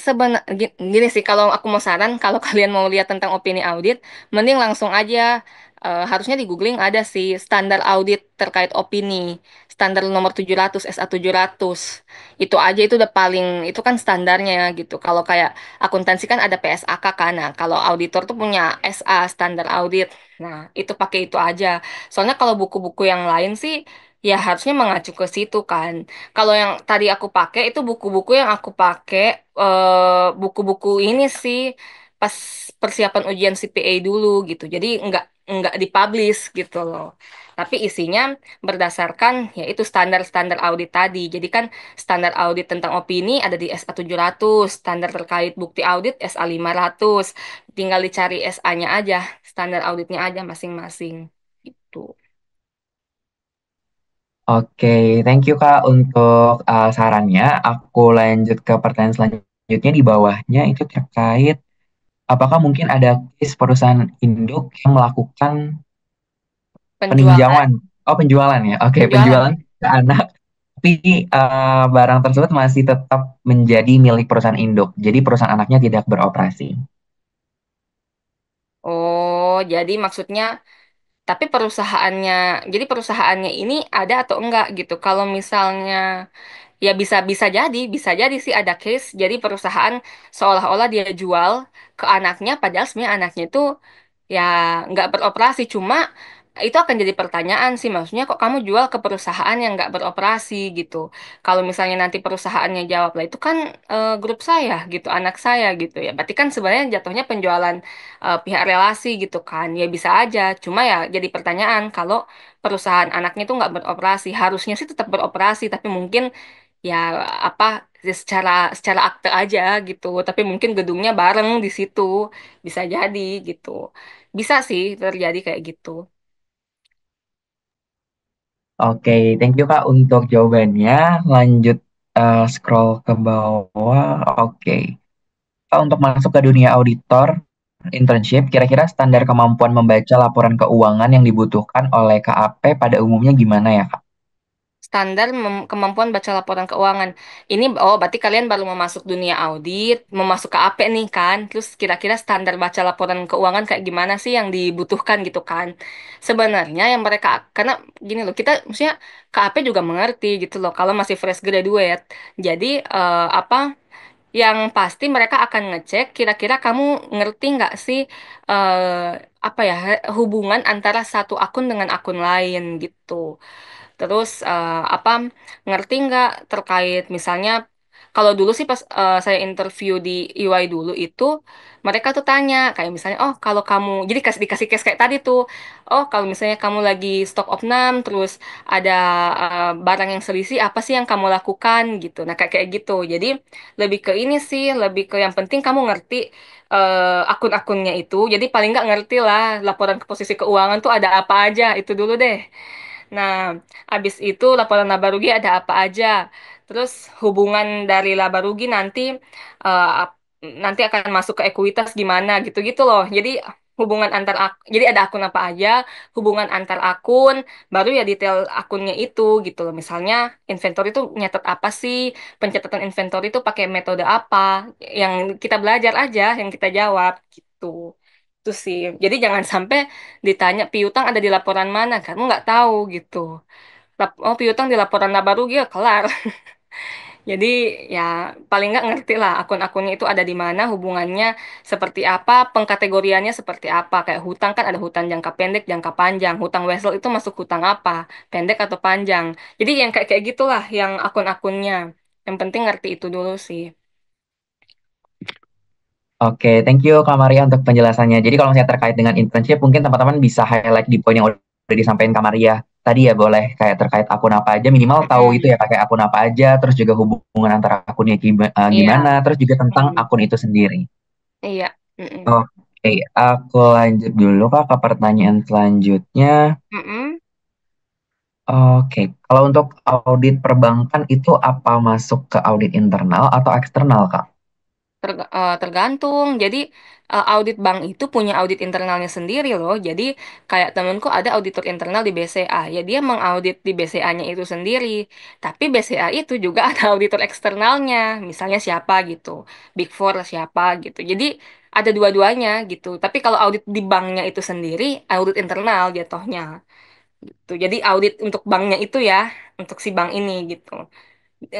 sebenarnya gini sih, kalau aku mau saran, kalau kalian mau lihat tentang opini audit, mending langsung aja, harusnya di googling ada sih standar audit terkait opini, standar nomor 700 SA 700. Itu aja itu udah paling, itu kan standarnya gitu. Kalau kayak akuntansi kan ada PSAK kan, nah kalau auditor tuh punya SA, standar audit. Nah, itu pakai itu aja. Soalnya kalau buku-buku yang lain sih, ya harusnya mengacu ke situ kan. Kalau yang tadi aku pakai itu buku-buku yang aku pakai buku-buku ini sih pas persiapan ujian CPA dulu gitu. Jadi nggak dipublish gitu loh. Tapi isinya berdasarkan ya itu standar-standar audit tadi. Jadi kan standar audit tentang opini ada di SA 700, standar terkait bukti audit SA 500. Tinggal dicari SA-nya aja, standar auditnya aja masing-masing gitu. Oke, thank you Kak untuk sarannya. Aku lanjut ke pertanyaan selanjutnya di bawahnya itu terkait apakah mungkin ada case perusahaan induk yang melakukan Penjualan, peninjauan, oh penjualan ya, oke penjualan penjualan ya. ke anak, tapi barang tersebut masih tetap menjadi milik perusahaan induk, jadi perusahaan anaknya tidak beroperasi. Oh, jadi maksudnya tapi perusahaannya, jadi perusahaannya ini ada atau enggak gitu. Kalau misalnya, ya bisa jadi sih ada case. Jadi perusahaan seolah-olah dia jual ke anaknya, padahal sebenarnya anaknya itu ya nggak beroperasi. Cuma itu akan jadi pertanyaan sih, maksudnya kok kamu jual ke perusahaan yang nggak beroperasi gitu. Kalau misalnya nanti perusahaannya jawab lah itu kan grup saya gitu, anak saya gitu ya. Berarti kan sebenarnya jatuhnya penjualan pihak relasi gitu kan. Ya bisa aja. Cuma ya jadi pertanyaan kalau perusahaan anaknya itu nggak beroperasi, harusnya sih tetap beroperasi, tapi mungkin ya apa ya secara secara akte aja gitu. Tapi mungkin gedungnya bareng di situ bisa jadi gitu. Bisa sih terjadi kayak gitu. Oke, thank you Kak untuk jawabannya. Lanjut scroll ke bawah. Oke. Kak, untuk masuk ke dunia auditor, internship, kira-kira standar kemampuan membaca laporan keuangan yang dibutuhkan oleh KAP pada umumnya gimana ya Kak? Standar kemampuan baca laporan keuangan. Ini, oh, berarti kalian baru mau masuk dunia audit, mau masuk ke AP nih kan. Terus kira-kira standar baca laporan keuangan kayak gimana sih yang dibutuhkan gitu kan. Sebenarnya yang mereka, karena gini loh, kita maksudnya KAP juga mengerti gitu loh, kalau masih fresh graduate. Jadi, apa, yang pasti mereka akan ngecek kira-kira kamu ngerti nggak sih apa ya hubungan antara satu akun dengan akun lain gitu. Terus apa ngerti nggak terkait misalnya kalau dulu sih pas saya interview di EY dulu itu mereka tuh tanya kayak misalnya oh kalau kamu jadi dikasih case kayak tadi tuh oh kalau misalnya kamu lagi stock of none terus ada barang yang selisih apa sih yang kamu lakukan gitu. Nah kayak kayak gitu. Jadi lebih ke ini sih lebih ke yang penting kamu ngerti akun-akunnya itu. Jadi paling nggak ngerti lah laporan ke posisi keuangan tuh ada apa aja itu dulu deh. Nah, habis itu laporan laba rugi ada apa aja. Terus hubungan dari laba rugi nanti eh, ap- nanti akan masuk ke ekuitas gimana gitu-gitu loh. Jadi hubungan jadi ada akun apa aja, hubungan antar akun, baru ya detail akunnya itu gitu loh. Misalnya inventory itu nyatet apa sih, pencatatan inventory itu pakai metode apa, yang kita belajar aja, yang kita jawab gitu. Itu sih. Jadi jangan sampai ditanya piutang ada di laporan mana, kamu nggak tahu gitu. Oh piutang di laporan laba rugi ya kelar. Jadi ya paling nggak ngerti lah akun-akunnya itu ada di mana, hubungannya seperti apa, pengkategoriannya seperti apa. Kayak hutang kan ada hutang jangka pendek, jangka panjang. Hutang wesel itu masuk hutang apa, pendek atau panjang. Jadi yang kayak kayak gitulah yang akun-akunnya. Yang penting ngerti itu dulu sih. Oke, thank you Kak Maria untuk penjelasannya. Jadi kalau misalnya terkait dengan internship, mungkin teman-teman bisa highlight di poin yang udah disampaikan Kak Maria. Tadi ya boleh kayak terkait akun apa aja, minimal tahu itu Mm-mm. ya pakai akun apa aja, terus juga hubungan antara akunnya Iya. gimana, terus juga tentang Mm-mm. akun itu sendiri. Iya. Mm-mm. Oke, aku lanjut dulu Kak ke pertanyaan selanjutnya. Mm-mm. Oke, kalau untuk audit perbankan itu apa masuk ke audit internal atau eksternal Kak? Tergantung. Jadi audit bank itu punya audit internalnya sendiri loh. Jadi kayak temenku ada auditor internal di BCA. Ya dia mengaudit di BCA-nya itu sendiri. Tapi BCA itu juga ada auditor eksternalnya. Misalnya siapa gitu. Big Four siapa gitu. Jadi ada dua-duanya gitu. Tapi kalau audit di banknya itu sendiri, audit internal jatuhnya. Gitu. Jadi audit untuk banknya itu ya, untuk si bank ini gitu.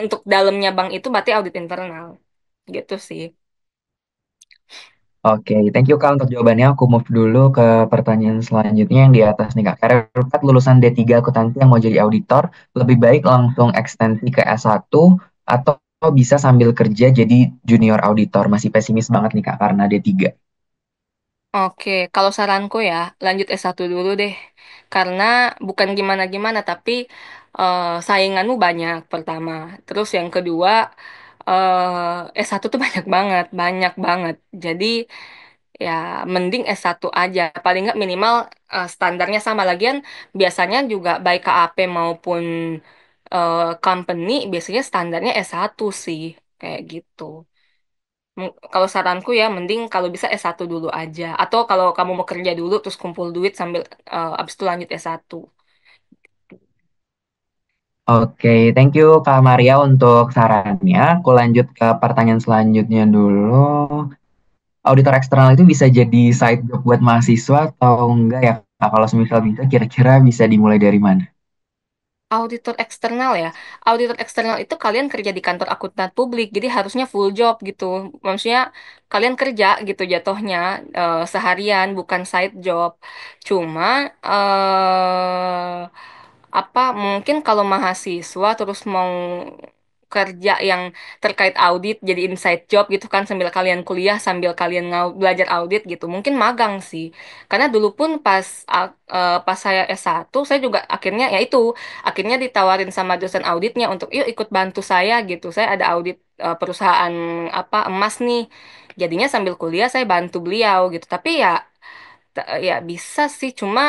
Untuk dalamnya bank itu berarti audit internal. Gitu sih. Oke, thank you Kak untuk jawabannya. Aku move dulu ke pertanyaan selanjutnya yang di atas nih Kak. Karena Kak lulusan D3 akuntansi yang mau jadi auditor, lebih baik langsung ekstensi ke S1 atau bisa sambil kerja jadi junior auditor. Masih pesimis banget nih Kak karena D3. Oke, kalau saranku ya, lanjut S1 dulu deh. Karena bukan gimana-gimana, tapi sainganmu banyak pertama. Terus yang kedua, S1 tuh banyak banget, banyak banget. Jadi ya mending S1 aja. Paling nggak minimal standarnya sama. Lagian biasanya juga baik KAP maupun company, biasanya standarnya S1 sih. Kayak gitu. Kalau saranku ya, mending kalau bisa S1 dulu aja. Atau kalau kamu mau kerja dulu, terus kumpul duit sambil abis itu lanjut S1. Oke, thank you Kak Maria untuk sarannya. Aku lanjut ke pertanyaan selanjutnya dulu. Auditor eksternal itu bisa jadi side job buat mahasiswa atau enggak ya Kak? Kalau semisal bisa, kira-kira bisa dimulai dari mana? Auditor eksternal ya. Auditor eksternal itu kalian kerja di kantor akuntan publik, jadi harusnya full job gitu. Maksudnya kalian kerja gitu jatuhnya seharian, bukan side job. Cuma apa mungkin kalau mahasiswa terus mau kerja yang terkait audit jadi inside job gitu kan sambil kalian kuliah sambil kalian belajar audit gitu mungkin magang sih karena dulu pun pas saya S1 saya juga akhirnya ya itu akhirnya ditawarin sama dosen auditnya untuk yuk ikut bantu saya gitu saya ada audit perusahaan apa emas nih jadinya sambil kuliah saya bantu beliau gitu tapi ya ya bisa sih cuma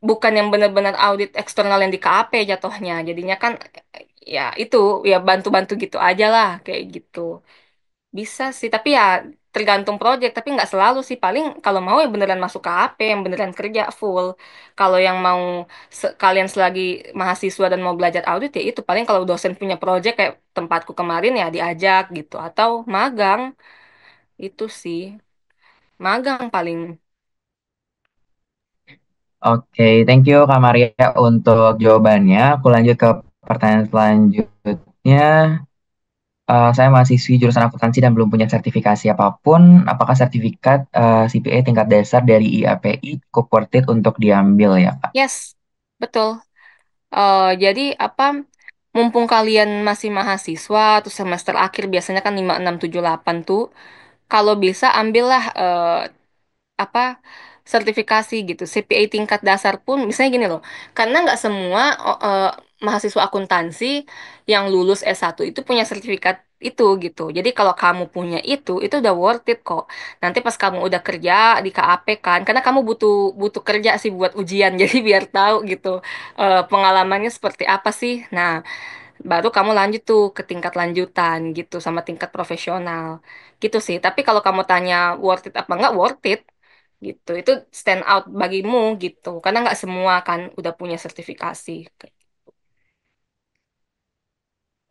bukan yang benar-benar audit eksternal yang di KAP jatuhnya. Jadinya kan ya itu ya bantu-bantu gitu aja lah kayak gitu. Bisa sih, tapi ya tergantung project, tapi nggak selalu sih. Paling kalau mau ya beneran masuk KAP yang beneran kerja full. Kalau yang mau kalian selagi mahasiswa dan mau belajar audit ya itu paling kalau dosen punya project kayak tempatku kemarin ya diajak gitu atau magang itu sih. Magang paling. Oke, thank you Kak Maria untuk jawabannya. Aku lanjut ke pertanyaan selanjutnya. Saya mahasiswi jurusan akuntansi dan belum punya sertifikasi apapun. Apakah sertifikat CPA tingkat dasar dari IAPI cukup worth it untuk diambil ya, Kak? Yes, betul. Jadi apa? Mumpung kalian masih mahasiswa, atau semester akhir biasanya kan 5 6 7 8 tuh, kalau bisa ambillah apa sertifikasi gitu CPA tingkat dasar pun misalnya gini loh, karena nggak semua mahasiswa akuntansi yang lulus S1 itu punya sertifikat itu gitu. Jadi kalau kamu punya itu udah worth it kok. Nanti pas kamu udah kerja di KAP kan, karena kamu butuh butuh kerja sih buat ujian jadi biar tahu gitu pengalamannya seperti apa sih. Nah, baru kamu lanjut tuh ke tingkat lanjutan gitu sama tingkat profesional gitu sih. Tapi kalau kamu tanya worth it apa nggak worth it gitu, itu stand out bagimu gitu. Karena nggak semua kan udah punya sertifikasi.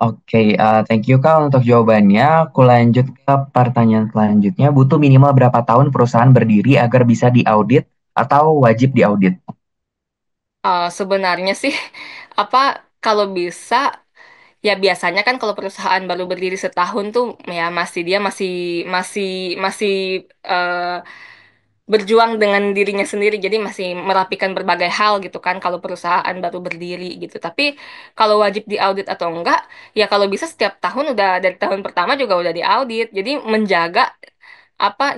Oke, thank you Kak untuk jawabannya. Aku lanjut ke pertanyaan selanjutnya. Butuh minimal berapa tahun perusahaan berdiri agar bisa diaudit atau wajib diaudit? Sebenarnya sih apa kalau bisa ya biasanya kan kalau perusahaan baru berdiri setahun tuh ya dia masih masih masih eh, berjuang dengan dirinya sendiri, jadi masih merapikan berbagai hal gitu kan kalau perusahaan baru berdiri gitu. Tapi kalau wajib diaudit atau enggak, ya kalau bisa setiap tahun udah dari tahun pertama juga udah diaudit. Jadi menjaga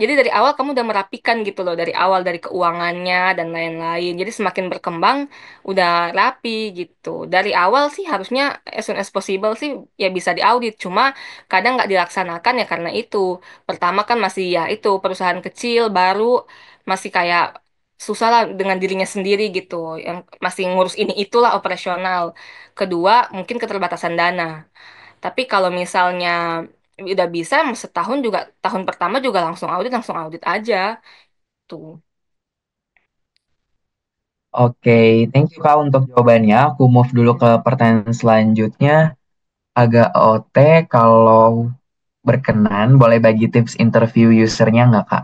jadi dari awal kamu udah merapikan gitu loh, dari awal dari keuangannya dan lain-lain. Jadi semakin berkembang udah rapi gitu. Dari awal sih harusnya as soon as possible sih ya bisa diaudit. Cuma kadang nggak dilaksanakan ya karena itu. Pertama kan masih ya itu perusahaan kecil baru, masih kayak susah lah dengan dirinya sendiri gitu. Yang masih ngurus ini itulah operasional. Kedua, mungkin keterbatasan dana. Tapi kalau misalnya udah bisa setahun juga, tahun pertama juga langsung audit aja tuh. Oke, thank you Kak untuk jawabannya. Aku move dulu ke pertanyaan selanjutnya. Agak OT, kalau berkenan, boleh bagi tips interview usernya nggak Kak?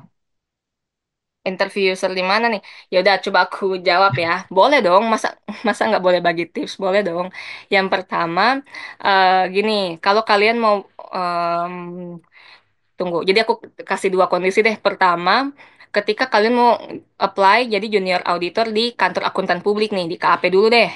Interview user di mana nih? Ya udah coba aku jawab ya. Boleh dong, masa masa nggak boleh bagi tips? Boleh dong. Yang pertama, gini, kalau kalian mau tunggu. Jadi aku kasih dua kondisi deh. Pertama, ketika kalian mau apply jadi junior auditor di kantor akuntan publik nih, di KAP dulu deh.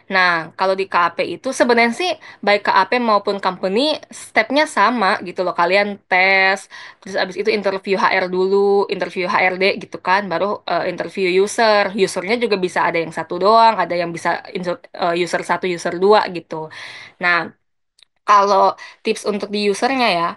Nah, kalau di KAP itu sebenarnya sih baik KAP maupun company stepnya sama gitu loh. Kalian tes, terus abis itu interview HR dulu, interview HRD gitu kan, baru interview user. Usernya juga bisa ada yang satu doang, ada yang bisa user satu, user dua gitu. Nah, kalau tips untuk di usernya ya,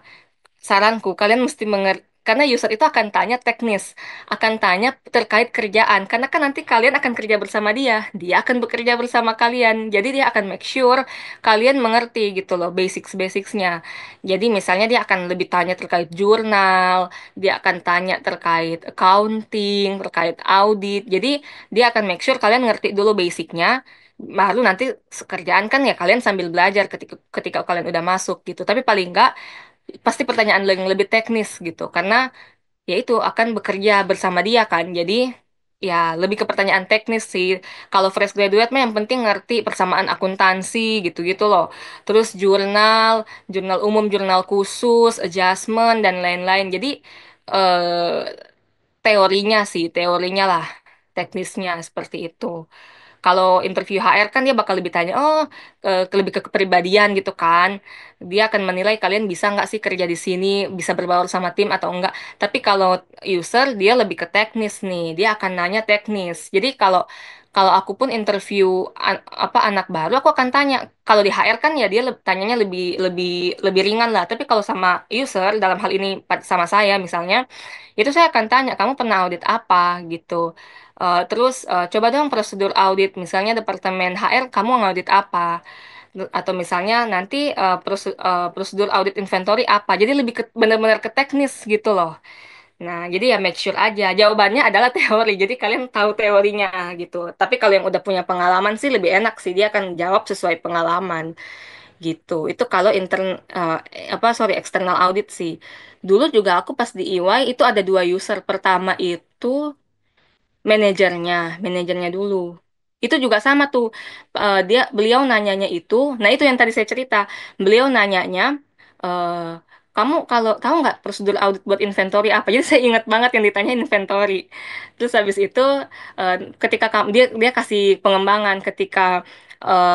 saranku, kalian mesti mengerti, karena user itu akan tanya teknis, akan tanya terkait kerjaan, karena kan nanti kalian akan kerja bersama dia akan bekerja bersama kalian, jadi dia akan make sure kalian mengerti gitu loh, basics-basicsnya. Jadi misalnya dia akan lebih tanya terkait jurnal, dia akan tanya terkait accounting, terkait audit, jadi dia akan make sure kalian ngerti dulu basicnya, baru nanti kerjaan kan ya kalian sambil belajar ketika ketika kalian udah masuk gitu. Tapi paling enggak pasti pertanyaan yang lebih teknis gitu karena ya itu akan bekerja bersama dia kan, jadi ya lebih ke pertanyaan teknis sih. Kalau fresh graduate mah yang penting ngerti persamaan akuntansi gitu-gitu loh, terus jurnal, jurnal umum, jurnal khusus, adjustment dan lain-lain. Jadi eh, teorinya sih, teorinya lah, teknisnya seperti itu. Kalau interview HR kan dia bakal lebih tanya, oh, lebih ke kepribadian gitu kan. Dia akan menilai kalian bisa nggak sih kerja di sini, bisa berbaur sama tim atau enggak. Tapi kalau user dia lebih ke teknis nih, dia akan nanya teknis. Jadi kalau kalau aku pun interview anak baru, aku akan tanya. Kalau di HR kan ya dia tanyanya lebih lebih lebih ringan lah. Tapi kalau sama user dalam hal ini sama saya misalnya, itu saya akan tanya, kamu pernah audit apa gitu. Terus coba dong prosedur audit, misalnya Departemen HR, kamu ngaudit apa? Atau misalnya nanti prosedur audit inventory apa? Jadi lebih benar-benar ke teknis gitu loh. Nah, jadi ya make sure aja. Jawabannya adalah teori, jadi kalian tahu teorinya gitu. Tapi kalau yang udah punya pengalaman sih lebih enak sih, dia akan jawab sesuai pengalaman gitu. Itu kalau external audit sih. Dulu juga aku pas di EY itu ada dua user. Pertama itu manajernya dulu. Itu juga sama tuh. Beliau nanyanya itu, nah itu yang tadi saya cerita. Beliau nanyanya, eh, kamu kalau tahu nggak prosedur audit buat inventory apa? Jadi saya ingat banget yang ditanya inventory. Terus habis itu ketika kamu dia kasih pengembangan ketika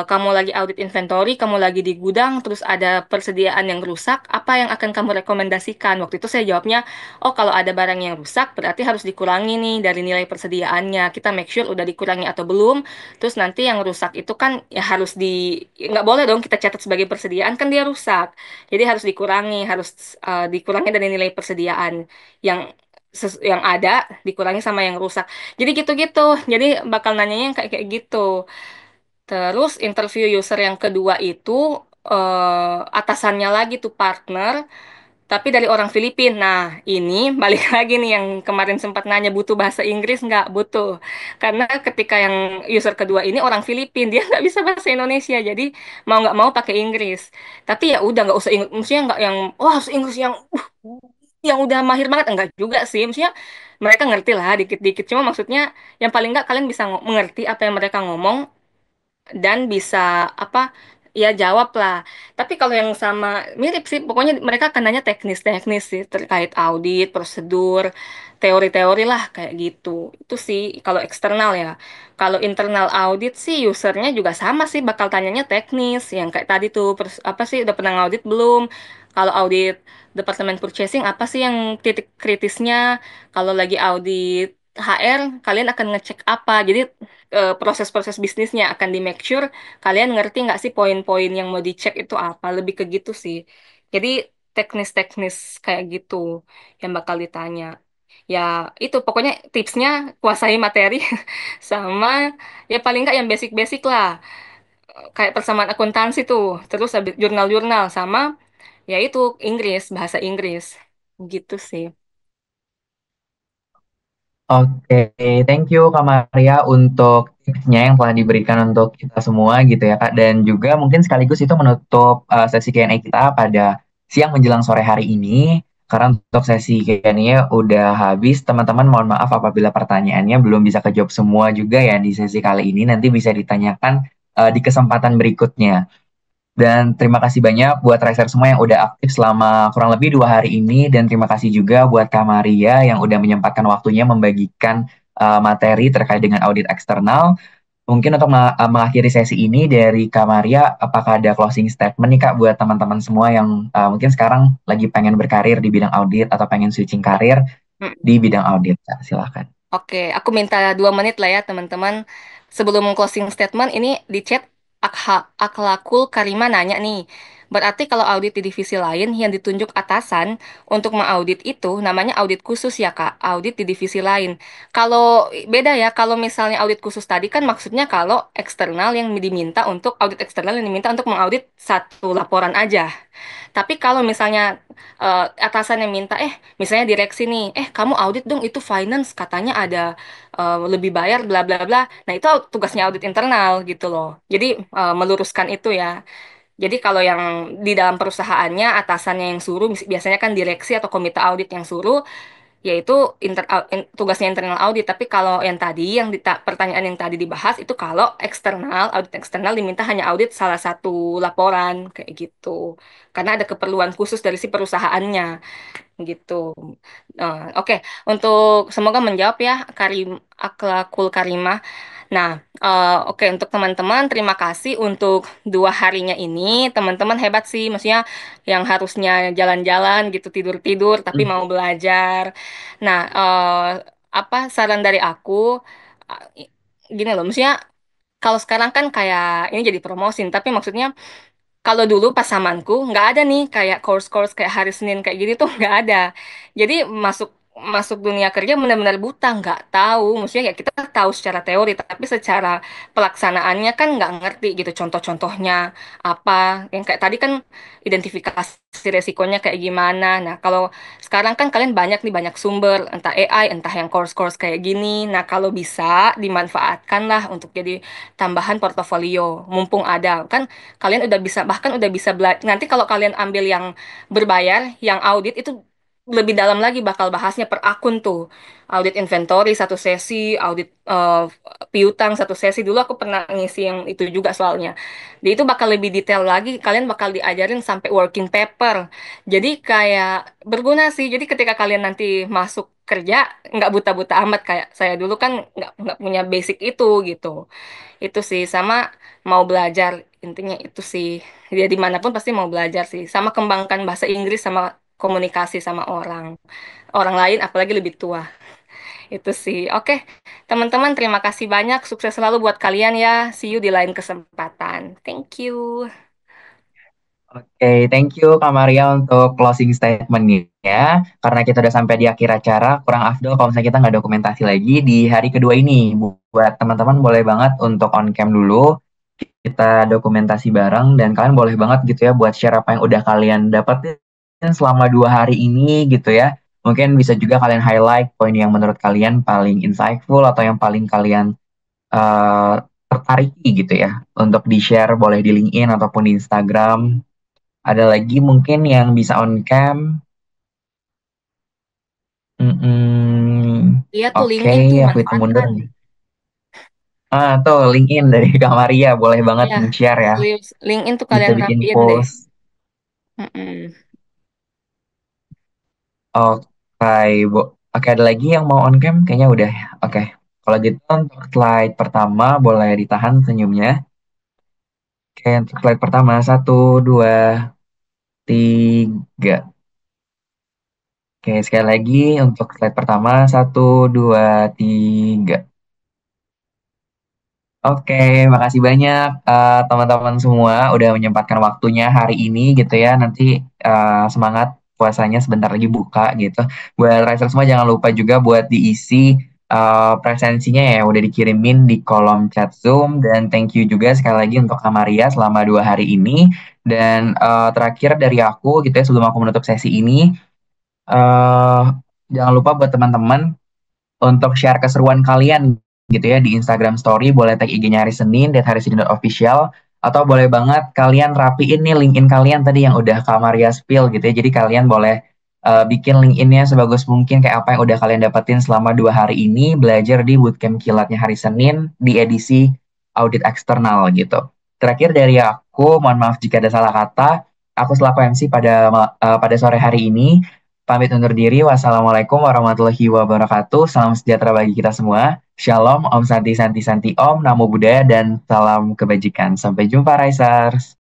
kamu lagi audit inventory, kamu lagi di gudang, terus ada persediaan yang rusak, apa yang akan kamu rekomendasikan? Waktu itu saya jawabnya, oh kalau ada barang yang rusak berarti harus dikurangi nih dari nilai persediaannya. Kita make sure udah dikurangi atau belum. Terus nanti yang rusak itu kan ya harus nggak boleh dong kita catat sebagai persediaan kan dia rusak. Jadi harus dikurangi, harus dikurangi dari nilai persediaan yang yang ada dikurangi sama yang rusak. Jadi gitu-gitu. Jadi bakal nanyanya yang kayak kayak gitu. Terus interview user yang kedua itu atasannya lagi tuh partner, tapi dari orang Filipina. Nah, ini balik lagi nih yang kemarin sempat nanya butuh bahasa Inggris nggak? Butuh. Karena ketika yang user kedua ini orang Filipina, dia nggak bisa bahasa Indonesia, jadi mau nggak mau pakai Inggris. Tapi ya udah nggak usah Inggris, maksudnya nggak yang wah harus Inggris yang udah mahir banget enggak juga sih. Maksudnya mereka ngerti lah dikit-dikit. Cuma maksudnya yang paling nggak kalian bisa mengerti apa yang mereka ngomong dan bisa apa ya jawab lah. Tapi kalau yang sama mirip sih, pokoknya mereka akan nanya teknis-teknis sih terkait audit, prosedur, teori-teori lah kayak gitu. Itu sih kalau eksternal ya. Kalau internal audit sih usernya juga sama sih bakal tanyanya teknis yang kayak tadi tuh apa sih udah pernah ngaudit belum? Kalau audit departemen purchasing apa sih yang titik kritisnya? Kalau lagi audit HR, kalian akan ngecek apa? Jadi proses-proses bisnisnya akan di make sure kalian ngerti nggak sih poin-poin yang mau dicek itu apa, lebih ke gitu sih. Jadi teknis-teknis kayak gitu yang bakal ditanya. Ya itu pokoknya tipsnya kuasai materi sama ya paling nggak yang basic-basic lah, kayak persamaan akuntansi tuh, terus habis jurnal-jurnal sama ya itu Inggris, bahasa Inggris gitu sih. Oke, thank you Kak Maria untuk tipsnya yang telah diberikan untuk kita semua gitu ya Kak. Dan juga mungkin sekaligus itu menutup sesi Q&A kita pada siang menjelang sore hari ini. Karena untuk sesi Q&A udah habis, teman-teman mohon maaf apabila pertanyaannya belum bisa kejawab semua juga ya di sesi kali ini. Nanti bisa ditanyakan di kesempatan berikutnya. Dan terima kasih banyak buat Racer semua yang udah aktif selama kurang lebih 2 hari ini. Dan terima kasih juga buat Kak Maria yang udah menyempatkan waktunya membagikan materi terkait dengan audit eksternal. Mungkin untuk mengakhiri sesi ini dari Kak Maria, apakah ada closing statement nih Kak buat teman-teman semua yang mungkin sekarang lagi pengen berkarir di bidang audit atau pengen switching karir di bidang audit? Kak, silakan. Oke, aku minta 2 menit lah ya teman-teman. Sebelum closing statement, ini di chat Akhlakul Karima nanya nih. Berarti kalau audit di divisi lain yang ditunjuk atasan untuk mengaudit itu namanya audit khusus ya Kak, audit di divisi lain. Kalau beda ya, kalau misalnya audit khusus tadi kan maksudnya kalau eksternal yang diminta untuk audit eksternal yang diminta untuk mengaudit satu laporan aja. Tapi kalau misalnya atasan yang minta, misalnya direksi nih, kamu audit dong itu finance, katanya ada lebih bayar, bla bla bla. Nah itu tugasnya audit internal gitu loh. Jadi meluruskan itu ya. Jadi kalau yang di dalam perusahaannya atasannya yang suruh, biasanya kan direksi atau komite audit yang suruh, yaitu tugasnya internal audit. Tapi kalau yang tadi, pertanyaan yang tadi dibahas itu kalau eksternal, audit eksternal diminta hanya audit salah satu laporan kayak gitu. Karena ada keperluan khusus dari si perusahaannya gitu. Oke, untuk semoga menjawab ya Akhlakul Karimah. Nah, oke untuk teman-teman terima kasih untuk 2 harinya ini. Teman-teman hebat sih, maksudnya yang harusnya jalan-jalan gitu tidur-tidur tapi mau belajar. Nah, apa saran dari aku? Gini loh, maksudnya kalau sekarang kan kayak ini jadi promosin, tapi maksudnya kalau dulu pas zamanku nggak ada nih kayak course-course kayak hari Senin kayak gini tuh nggak ada. Jadi masuk masuk dunia kerja benar-benar buta, nggak tahu. Maksudnya ya kita tahu secara teori, tapi secara pelaksanaannya kan nggak ngerti gitu. Contoh-contohnya apa? Yang kayak tadi kan identifikasi resikonya kayak gimana. Nah kalau sekarang kan kalian banyak nih banyak sumber, entah AI, entah yang course-course kayak gini. Nah kalau bisa dimanfaatkan lah untuk jadi tambahan portofolio, mumpung ada kan kalian udah bisa bahkan udah bisa belajar nanti kalau kalian ambil yang berbayar yang audit itu lebih dalam lagi bakal bahasnya per akun tuh. Audit inventory satu sesi, audit piutang satu sesi. Dulu aku pernah ngisi yang itu juga soalnya. Jadi itu bakal lebih detail lagi. Kalian bakal diajarin sampai working paper. Jadi kayak berguna sih. Jadi ketika kalian nanti masuk kerja, nggak buta-buta amat kayak saya dulu kan nggak punya basic itu gitu. Itu sih sama mau belajar intinya itu sih. Dia dimanapun pasti mau belajar sih. Sama kembangkan bahasa Inggris sama komunikasi sama orang lain apalagi lebih tua. Itu sih. Oke, teman-teman terima kasih banyak. Sukses selalu buat kalian ya. See you di lain kesempatan. Thank you. Oke, thank you Kak Maria untuk closing statement-nya. Karena kita udah sampai di akhir acara, kurang afdol kalau misalnya kita nggak dokumentasi lagi di hari kedua ini. Buat teman-teman boleh banget untuk on cam dulu, kita dokumentasi bareng, dan kalian boleh banget gitu ya buat share apa yang udah kalian dapetin selama 2 hari ini gitu ya. Mungkin bisa juga kalian highlight poin yang menurut kalian paling insightful atau yang paling kalian eh, tertariki gitu ya. Untuk di-share boleh di LinkedIn ataupun di Instagram. Ada lagi mungkin yang bisa on cam. Iya tuh Oke, LinkedIn tuh aku hitung mundur manfaatkan. nih. Tuh LinkedIn dari Kak Maria, boleh banget Ya, di-share ya. serius. LinkedIn tuh Bisa kalian bikin rapiin deh. post. Mm-mm. Oke, Bu. Oke, ada lagi yang mau on cam? Kayaknya udah ya. Oke, kalau gitu untuk slide pertama boleh ditahan senyumnya. Oke, untuk slide pertama, satu, dua, tiga. Oke, sekali lagi untuk slide pertama, satu, dua, tiga. Oke, makasih banyak teman-teman semua udah menyempatkan waktunya hari ini gitu ya. Nanti semangat puasanya sebentar lagi buka gitu. Buat Riser semua jangan lupa juga buat diisi presensinya ya udah dikirimin di kolom chat Zoom. Dan thank you juga sekali lagi untuk Kamaria selama 2 hari ini. Dan terakhir dari aku gitu ya sebelum aku menutup sesi ini, eh jangan lupa buat teman-teman untuk share keseruan kalian gitu ya di Instagram Story, boleh tag IG-nya Hari Senin, @harisenin.official, atau boleh banget kalian rapiin nih LinkedIn kalian tadi yang udah Kak Maria spill gitu ya. Jadi kalian boleh bikin LinkedIn-nya sebagus mungkin kayak apa yang udah kalian dapetin selama 2 hari ini belajar di bootcamp kilatnya Hari Senin di edisi audit eksternal gitu. Terakhir dari aku, mohon maaf jika ada salah kata. Aku selaku MC pada sore hari ini pamit undur diri. Wassalamualaikum warahmatullahi wabarakatuh. Salam sejahtera bagi kita semua. Shalom, Om Santi Santi Santi Om, Namo Buddhaya, dan salam kebajikan. Sampai jumpa, Raisers.